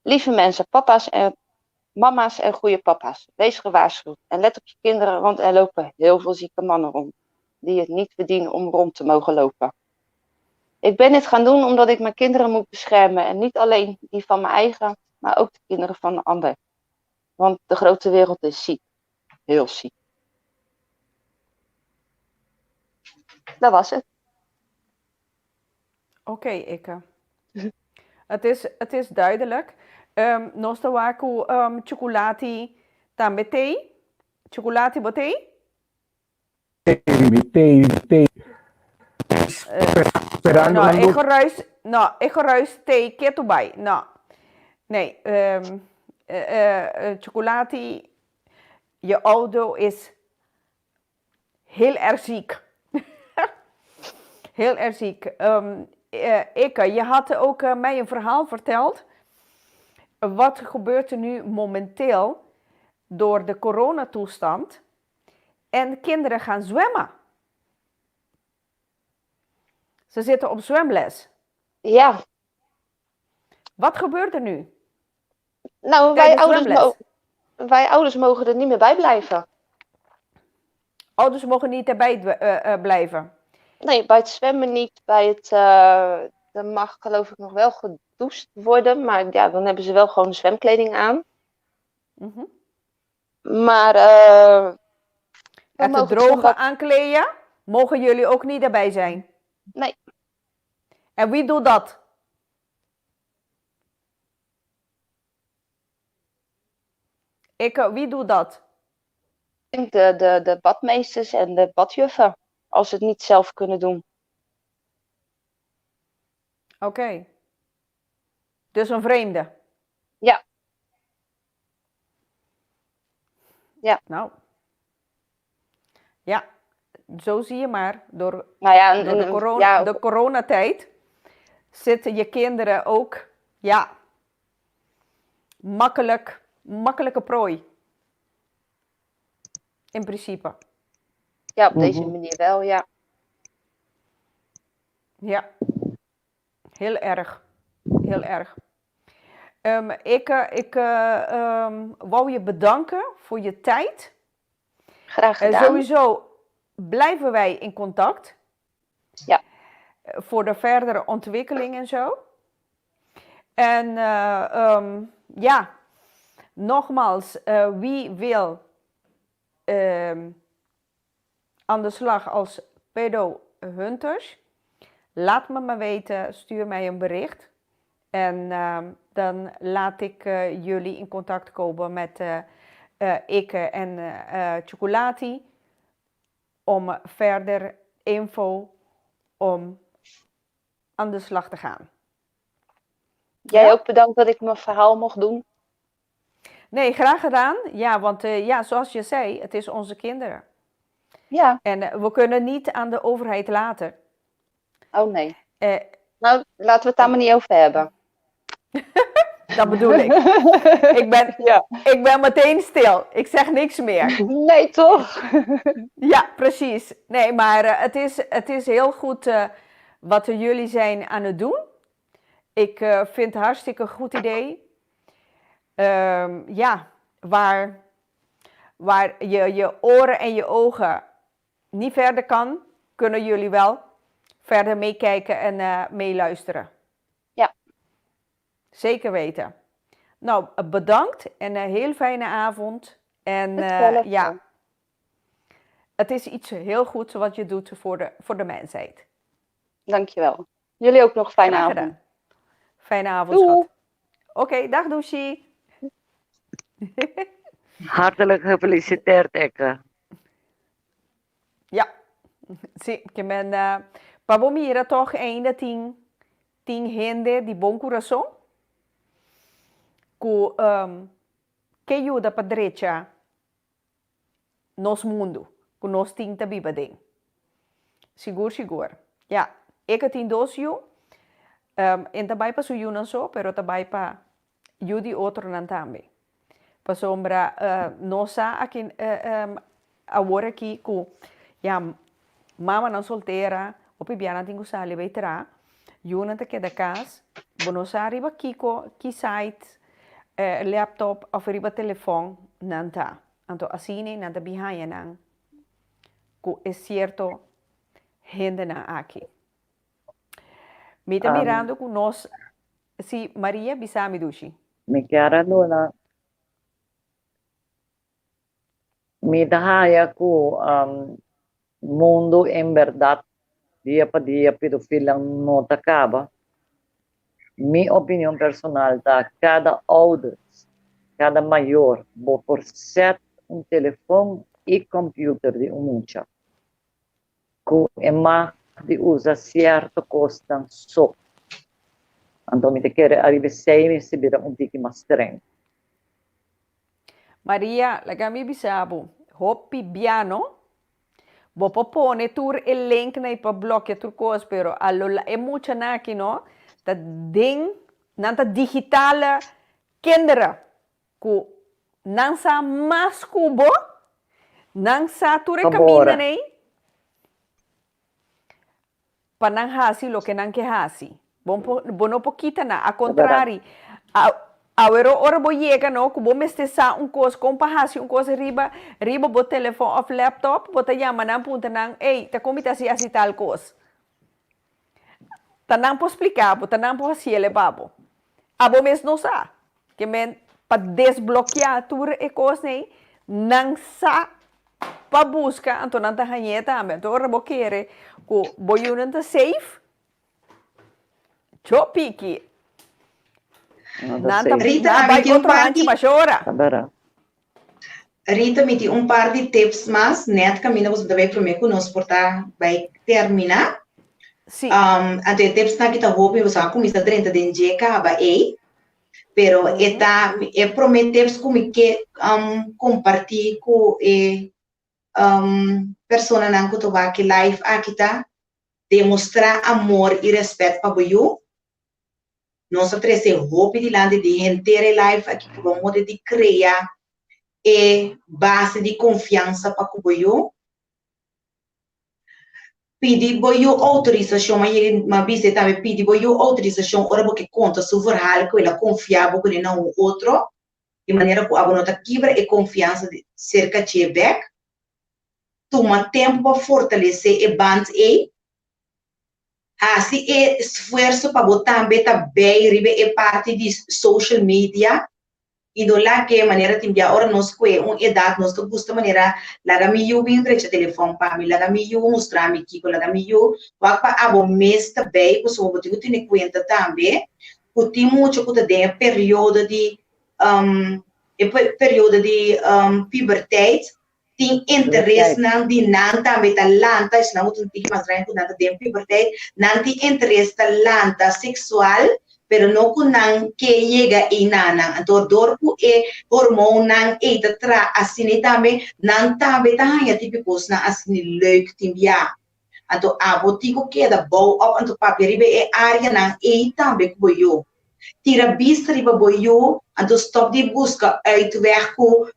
Lieve mensen, papa's en mama's en goede papa's, wees gewaarschuwd en let op je kinderen, want er lopen heel veel zieke mannen rond, die het niet verdienen om rond te mogen lopen. Ik ben dit gaan doen omdat ik mijn kinderen moet beschermen en niet alleen die van mijn eigen, maar ook de kinderen van de ander. Want de grote wereld is ziek, heel ziek. Dat was het. Oké, Ikke. Het is duidelijk. Nosta waku chocolati tambe thee? Chocolati botei? Thee. Ik geruis thee ketubay. No. Nee, chocolati. je auto is heel erg ziek. Heel erg ziek. Ikke, je had ook mij een verhaal verteld. Wat gebeurt er nu momenteel door de coronatoestand? En kinderen gaan zwemmen. Ze zitten op zwemles. Ja, Wat gebeurt er nu? nou, Tijdens zwemles? wij ouders mogen er niet meer bij blijven. Ouders mogen niet erbij blijven. Nee, bij het zwemmen niet. Bij het, er mag geloof ik nog wel gedoucht worden. Maar ja, dan hebben ze wel gewoon zwemkleding aan. Mhm. Maar we Het mogen het droge zwembad- aankleden, mogen jullie ook niet erbij zijn. Nee, En wie doet dat? Wie doet dat? ik denk de badmeesters en de badjuffen. Als ze het niet zelf kunnen doen. Oké. Dus een vreemde. Ja. Ja. Nou. Ja, zo zie je maar. Door Nou ja, de, de coronatijd zitten je kinderen ook, ja, makkelijke prooi. In principe. Ja, op deze manier wel, ja. Ja, heel erg. Heel erg. Ik wou je bedanken voor je tijd. Graag gedaan. Sowieso blijven wij in contact. Ja. Voor de verdere ontwikkeling en zo. En ja, nogmaals, wie wil aan de slag als pedo-hunters, laat me maar weten, stuur mij een bericht. En dan laat ik jullie in contact komen met Ikke en Chocolati om verder info om aan de slag te gaan. Jij ook bedankt dat ik mijn verhaal mocht doen. Nee, graag gedaan. Ja, want ja, zoals je zei, het is onze kinderen. Ja. En we kunnen niet aan de overheid laten. Oh nee. Nou, laten we het daar maar niet over hebben. Dat bedoel ik. Ik ben meteen stil. Ik zeg niks meer. Nee, toch? Ja, precies. Nee, maar het is heel goed wat jullie zijn aan het doen. Ik vind het hartstikke goed idee. Ja, waar je oren en je ogen niet verder kan, kunnen jullie wel verder meekijken en meeluisteren. Ja. Zeker weten. Nou, bedankt en een heel fijne avond. En ja, het is iets heel goeds wat je doet voor de mensheid. Dankjewel. Jullie ook nog een fijne Graag avond. gedaan. Fijne avond, Doei. schat. Oké, dag Douchie. Hartelijk gefeliciteerd, Ikke. Ja, sim, que men pabomira toch ainda tem gente de bom coração que ajuda para direita nos mundo, que nós tinta biba ding. Sigur. Ja, ik het in dosio, en também para suyu não só, pero também para yudi outro não também. Para sombra nossa aqui agora aqui com ja, mama não solteira, o pibiana tinha sali vai terá, Juna te queda casa, bonosa riba kiko, ki site, laptop of riba telefone, nanta. Anto asine nanta behind nang. Ku es cierto gente na aqui. Mita mirando com nós, si Maria bisami dushi. Mi chiara dona. Mi dahaya ko mundo em verdade dia para dia pedofilia não acaba. Minha opinião personal da cada ouder, cada maior, vou por set telefone e computer de mucha. Que é mais de usar certo costa só. Então me quer arrivare 6 meses para um pouco mais estranho. Maria, lagami bisabo. Hopi biano. Bopo pone tur el link na ipa-block tur kos, pero alola é mucha naki, no? Ta ding, nanta digitale kinderen. Ku nang sa mas kubo, nang sa ture Kabora. camina nei, panang hasi lo que nang ke hasi. Bono po kita na, a contrari, awero ora bo yega no, kubo meste sa un kos, kompa hasi un kos riba bo telefone of laptop, bo ta yama nang punta nang, ei, ta komita si asi tal kos. Tanang po explicar, tanang po hasiele babo. Abo mes no sa, que men pa desbloquear tur e kos nei, nang sa pa busca, anto nanta hanyeta ame, anto ora bo kere, ku bo yun ta safe, cho piki. Nanta Rita, vai avete un outro par anti di machora. Rita, mi ti un par di tips mas, net cammina você também para mim conosco portar vai terminar. Sim. Ante tips na kita hope você começa dentro de jeca aba ei. Pero eta prometemos como que compartilhar com persona nan ko to ba que life akita demonstrar amor e respeito para você. Nós oferece hope de lande de inteira life aqui que vamos de criar e base de confiança para você. Pedir boio autorização, mas você também pedir boio autorização, ora porque conta seu verhal que ela confiava com não outro, de maneira que a bonota quebra e confiança de cerca de back. Toma tempo para fortalecer e band e assim é esforço para botar também ribe e parte de social media e do lá que maneira tem já ora nós que idade nós que gosta maneira lá me eu bem trecha telefone para mim lá me eu mostrar me que lá me eu vai para abo mês também porque o botigo tem conta também o tem muito que tem período de puberteit tem interesse na de não também talanta se não tem que mais rango na de puberteit não tem interesse talanta sexual pero no kunang ke yega inana então dorku e hormone nang e tra asini tambe nang tambe tahanya tipikos na asini leuk timbia então abotigo que da bow up então paperibe e área nang e tambe boyo tira vista riba boyo então stop de busca uitweg ku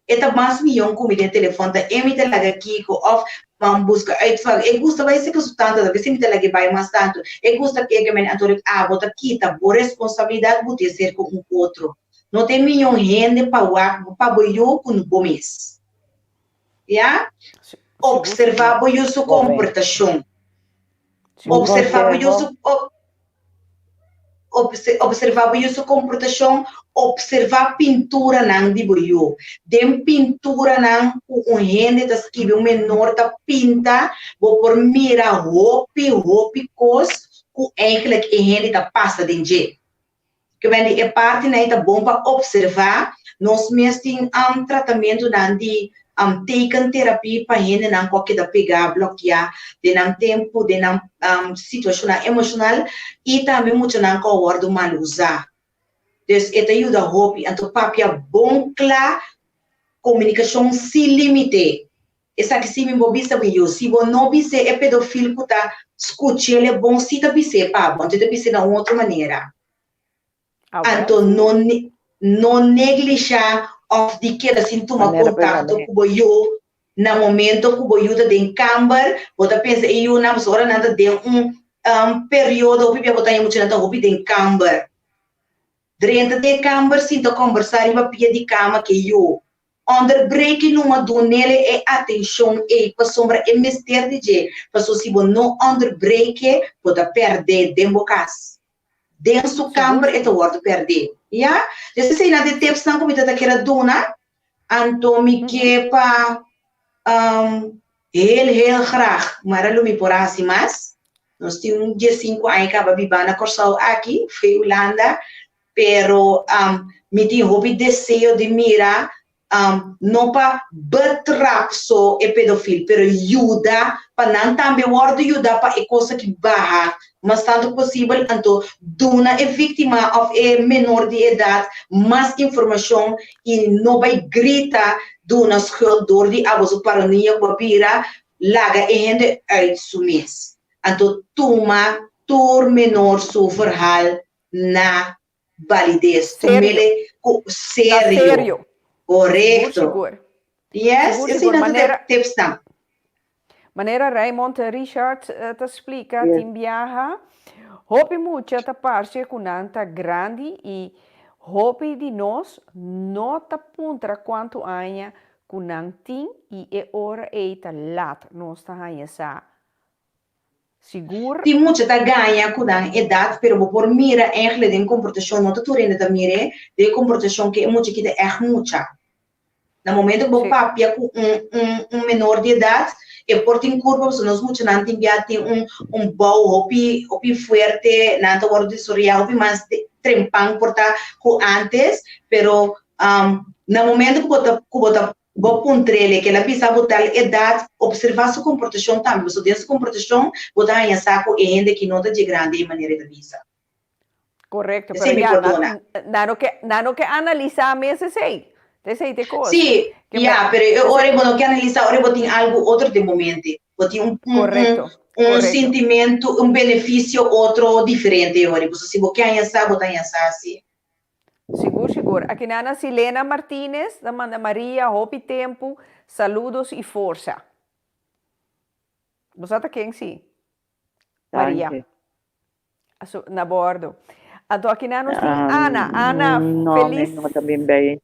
eta mas milhão com milhão telefone da emite lá aqui com off vamos buscar uitvang eu gosto vai ser que o tanto da vez me lá que vai mais tanto eu gosto que men antônio bota quita por responsabilidade bote ser com um outro não tem milhão gente para boio com gomes já observar boio sua comportação observar boio observar boio sua comportação observar pintura nang di boyo dem pintura nang un gente das que um menor da pinta bo por mira hopi cos ku eigenlijk e gente da passa denje que vem é parte na ita bom para observar nós mesmo tratamento nang di teken terapia para gente nang qualquer da pegar bloquear de nang tempo de nang situação emocional e também muito nang ko word mal usar. Dus het ajuda hopi anto papia bom claro comunicação sem limite. Essa que se me bobista me eu se vou não bise é pedofilo que tá escute ele bom se tá bise pa bom te bise na outra maneira. Anto não neglijar of de que assim toma contato com eu na momento que eu tá em camber, bota pensa eu na hora nada de período que botar muito nada hopi em camber. Dentro de camber, sinto conversar em pia de cama que eu underbreak numa do nele é atenção e para sombra é mister de je para se você não underbreak pode perder dembocas dentro do camber é to perder já desse sei na de tips não como tá queira dona antomi que pa heel graag maar alo me por assim mas nós temos dia 5 aí acaba bibana corsal aqui foi Holanda pero me tem hobby desejo de mirar não para betrap só é pedofil, pero ajuda para não também word ajuda para é coisa que barra, mas tanto possível então dona é vítima of é menor de idade mais informação e não vai gritar dona schuld door die abuso paranoia papira laga e hende uitsumis. Então toma tur menor seu verhaal na validez. Tomele sério. Correto. Seguro. Yes, Seguro, assim não maneira- tem tips não. Maneira Raymond Richard te explica, tim viaja, hopi mucha ta parte kunanta grande e hopi di nós não ta puntra quanto anha kunantin e é hora eita lat nós ta anha sa. Seguro. Tem muita da ganha com a idade, pero por mira eigenlijk de comportação não tu rende da mire de comportação que é muito que é muita. No momento que o papia com menor de idade e por tem curva se nós muito não tem bom hopi forte não tá guardo de soria hopi mais trempang porta com antes, pero no momento que bota vou puntrele que ela precisa botar idade observar sua comportação também, so dessa comportação botar em saco e ainda que nota de grande de maneira de visa. Correcto, Ese pero es mi cordona. nano que analisar meses sei. Te sei te coisa. Sim, pero ora vou que analisar, ora vou ter algo outro de momento, vou ter Correcto. sentimento, benefício outro diferente ora, você se vou que analisar, botar analisar assim. Seguro. Aqui na Ana Silena Martínez, da Manda Maria, hopi tempo, saludos e força. Você tá quem sim? Maria. Na bordo. Então aqui na Ana, feliz. Nome também bem.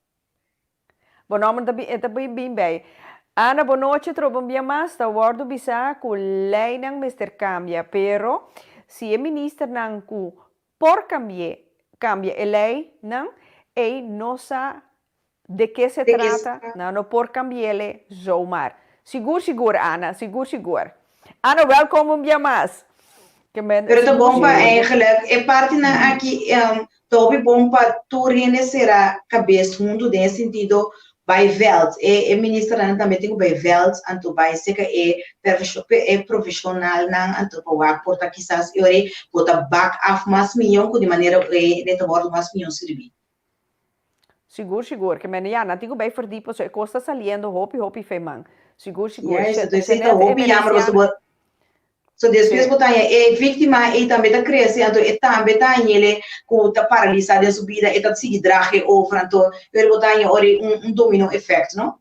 Bom nome também bem bem. Ana, boa noite, trobam bem mais, da bordo bisa com lei ng Mr. Cambia, pero se é ministro nang ku por cambia a lei, não? E não sabe de que se trata, não por cambiar zomaar. Seguro, Ana, seguro. Ana, welkom bij mais. Pero tá bom para eigenlijk, é parte na aqui, tá bom para tu será cabeça mundo nesse sentido, by veld, ministra também tem by veld, anto by seca profissional na anto para porta quizás ore bota back af mais milhão de maneira neta bordo mais milhão servir. Seguro, que ja, natigo bij verdiepen, so costa saliendo hopi feman. Seguro. Yes, então tá hopi jammer so depois botar vítima e também tá crescendo e também tá ele com tá paralisado em subida e tá seguir drage over então eu botar domino effect, não?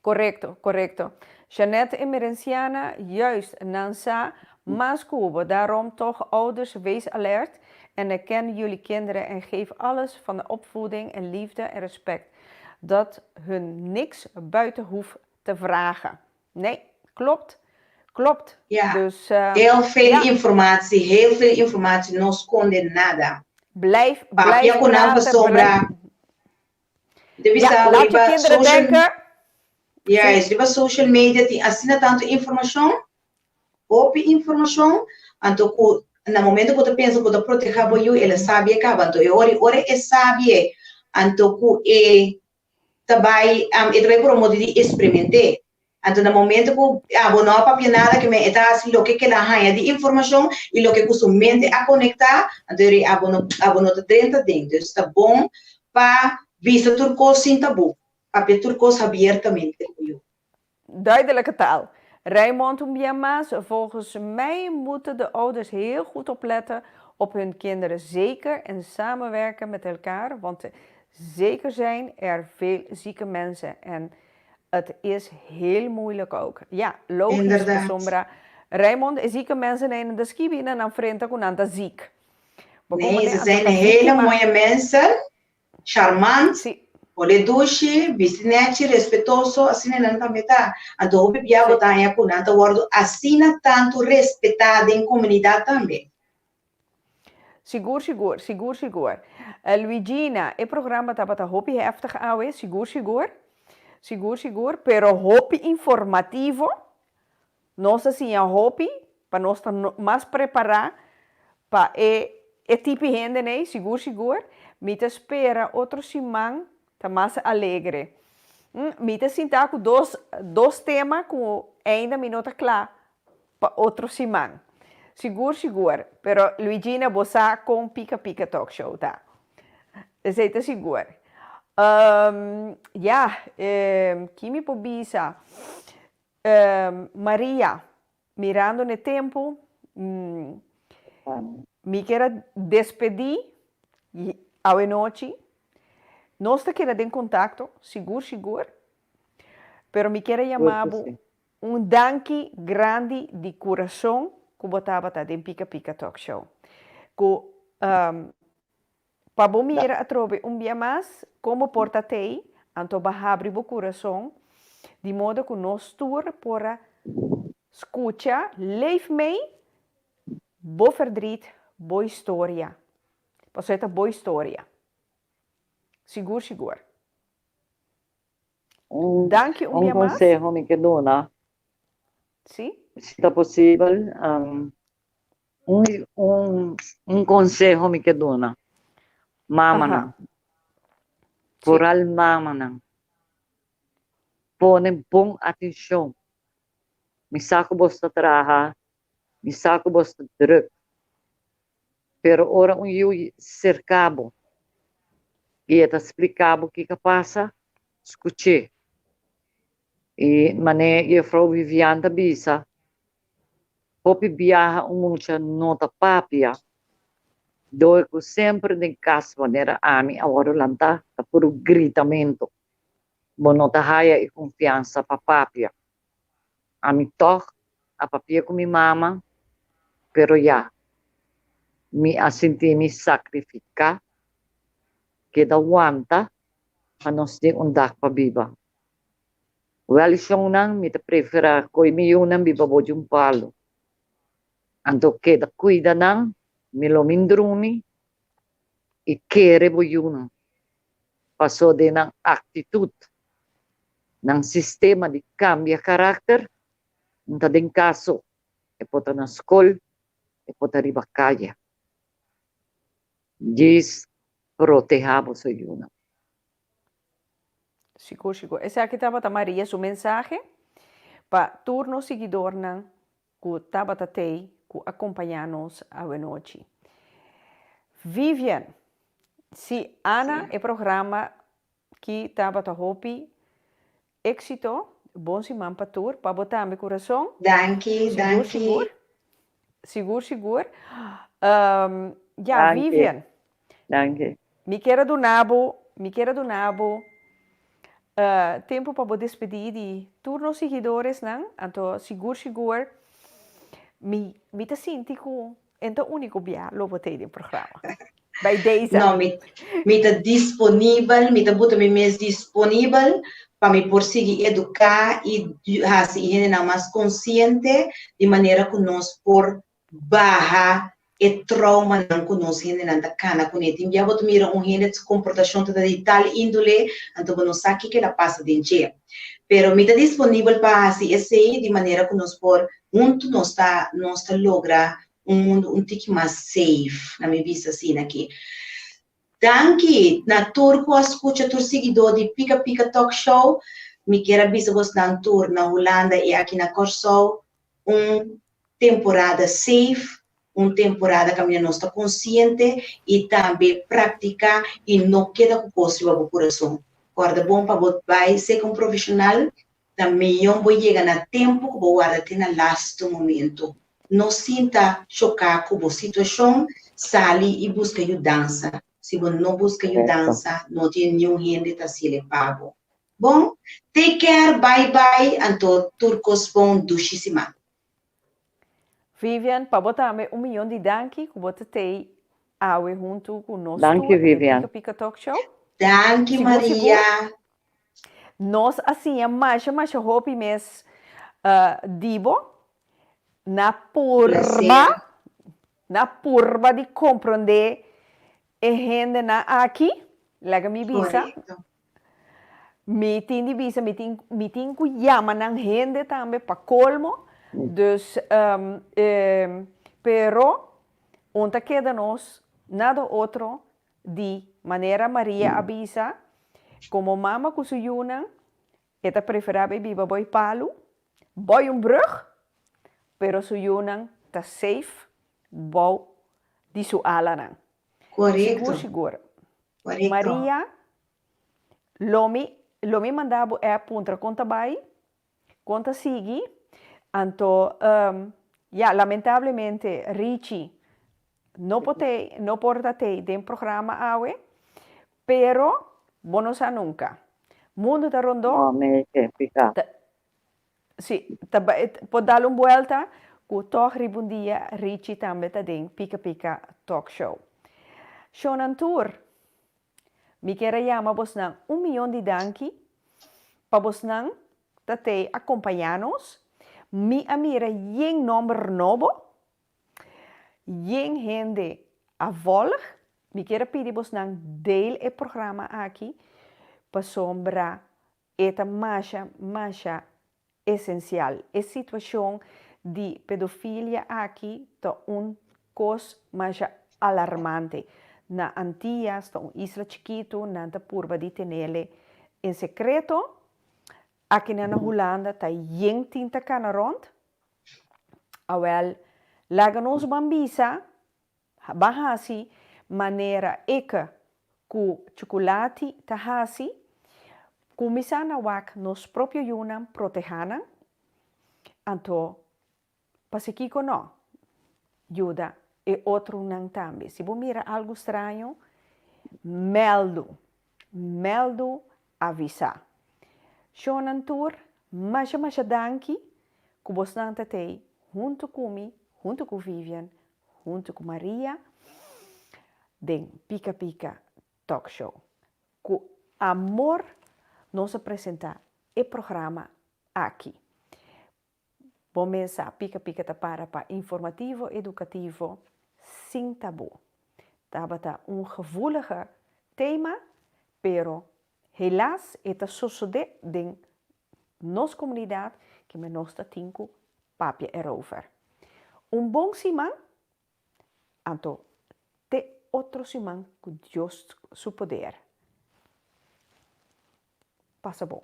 Correcto. Jeanette Emerenciana, juist, Nansa, Maaskubo. Daarom toch ouders, wees alert en herken jullie kinderen en geef alles van de opvoeding en liefde en respect. Dat hun niks buiten hoeft te vragen. Nee, klopt. Ja, Dus, heel veel informatie, no esconde nada. Blijf praten. Sombra. Laat je kinderen denken. Ja, is social media, tem assina tanto informação, então no momento que você pensa que você proteger você, ele sabe que então ora é sabe, então que também promover de experimentar. Então no momento que não papia nada que me está assim o que ela ganha de informação e o que a sua mente a conectar, então abono dentro, está bom para vista turco sem tabu. Papel turcos abertamente. Duidelijke taal. Raymond Mbiamas, volgens mij moeten de ouders heel goed opletten op hun kinderen. Zeker en samenwerken met elkaar, want zeker zijn er veel zieke mensen. En het is heel moeilijk ook. Ja, logisch, Sombra. Raymond, zieke mensen nemen de skibi en dan vrienden kunnen aan ziek. Nee, ze zijn hele mooie mensen, charmant. Olhe douche, bisnete, respeitoso, assim não também tá. Então o bebê botar aí com nada guardo, assim tanto respeitado em comunidade também. Seguro. Luigina, o programa tá bata hopi heftig awe, seguro, pero hopi informativo. Nós assim a hopi, para nós estar mais preparar para e tipo de gente, né? Seguro. Me espera outro simão. Está mais alegre. Mita sinta com dois temas que ainda me nota claro para outro semana. Seguro. Pero Luigina bossa com Pica Pica Talk Show, tá? Zeita seguro. Que me pobisa. Maria, mirando no tempo, me quero despedir à noite. Nós queremos ter contato, seguro. Pero me quero chamar danke grande de coração que botava tá em Pica Pica Talk Show. Que para bom mira a trobe dia mais como portatei, anto abrir o coração, de modo que nós tour para escutar, leef mee, bo verdriet, bo história. Posso dizer boa história. Seguro. Danke dia mais. Consejo me quedo na. Sim? Se está possível, consejo me quedo na. Mama na. Coral mama na. Ponem bom atenção. Me saco bosta traha, me saco bosta druk. Pero ora eu cercabo. E eta explicabo o que passa, escutei. E mané e Frau Viviane da Bisa, hopi viaja muita nota papia, doi que sempre em casa maneira ami agora lanta por o gritamento, bonota raia e confiança para papia. Ami toch a papia com minha mama, pero já me assenti me sacrificar, que da aguanta a nós de undak pa biba. Well, siyang nang mita prefera ko imiyo nang bibabo yung palo. Anto que da cuida nang milomindrumi e kere bo yun. Paso de ng attitude ng sistema de cambia karakter, nta din kaso, e pota na skol, e pota ribakaya. Diz protejabo sa yun. Seguro. Essa aqui estava a Maria, sua mensagem para turno seguidor que estava que acompanha-nos à noite. Vivian, se Ana é programa que estava a hopi, éxito, bom semana para tur, para botar meu coração. Danke. Seguro. Danke. Vivian. Danke. Me quero do nabo. Tempo para despedir de turnos seguidores, não? Então, seguro. Me te sinto com então único bia lobo te de programa. By days. Não, me tá disponível, me tá botando me disponível para me prosseguir educar e assim ainda mais consciente de maneira que nós por barra e trauma não conosco ainda não tá cana com ele. Já vou mira gente de comportação toda de tal índole, então não sabe que ela passa de dia. Pero me tá disponível para assim esse de maneira que nós por muito nós tá logra um mundo tique mais safe na minha vista assim aqui. Danke na turco escuta tur seguidor de Pica Pica Talk Show. Me quero avisar você na tour na Holanda e aqui na Corsol temporada safe. Temporada que a minha está consciente e também praticar e não queda com coisa para o coração. Guarda bom para você vai ser um profissional, também eu vou chegar no tempo que vou guardar até no last momento. Não sinta chocar com a situação, sale e busca ajudança. Se você não busca ajudança, não tem nenhum gente que se lhe pago. Bom, take care, bye, anto turcos bom duchíssima. Vivian, para botar milhão de danke que você tem junto com nós. Danke, Vivian. Pica Pica Talk Show. Danke, Maria. Nós, assim, mais hopi mes dibo na purba de compreender e gente na aqui, lega mi visa. Meeting de visa, meeting que chama na gente também para colmo. Dus, pero, onde queda-nos nada outro de maneira Maria avisa, como mama kusuyunan, Eta preferabel biba boy palu, boy brug, pero su yunan ta safe, bow di su alanan. Correcto. Sigur. Correcto. Maria, lomi mandabo é puntra conta bai, conta sigi, anto, lamentavelmente, Richie não porta-te dentro programa awe, pero bonos a nunca. Mundo da rondo, Oh, me que pica. sim, pode dar uma volta, que toch um dia Richie também tá dentro Pica Pica Talk Show. Shonan Tour, me quero chamar bosnang 1 milhão de danki, para bosnang, tate acompanhar-nos, mi amira yen número novo, yen gente a volg, me quero pedir bosnang deel het programa aqui, para sombra eta masha essencial. A situação de pedofilia aqui é coisa mais alarmante. Na Antillas, uma isla chiquito, nanta purba de tenele em secreto. Aqui na Holanda, tá yen tinta cana rond. Awel, laga nos bambisa, bahasi, maneira eka, ku chocolate tahasi, kumisana wak nos propio yunam protejana, anto pasikiko no, yuda e outro não também. Se você mira algo estranho, meldo, avisa. Shonan tour, masha danki, que você não tem, junto comigo, junto com Vivian, junto com Maria, den Pica Pica Talk Show. Com amor, nos apresenta o programa aqui. Começa Pica Pica para informativo, educativo, sem tabu. Tabata gevoelige thema, pero helaas het sucede in nos comunidade que me nos tinko papje erover. Bom simang, anto te outro simang que Deus su poder. Passa bom.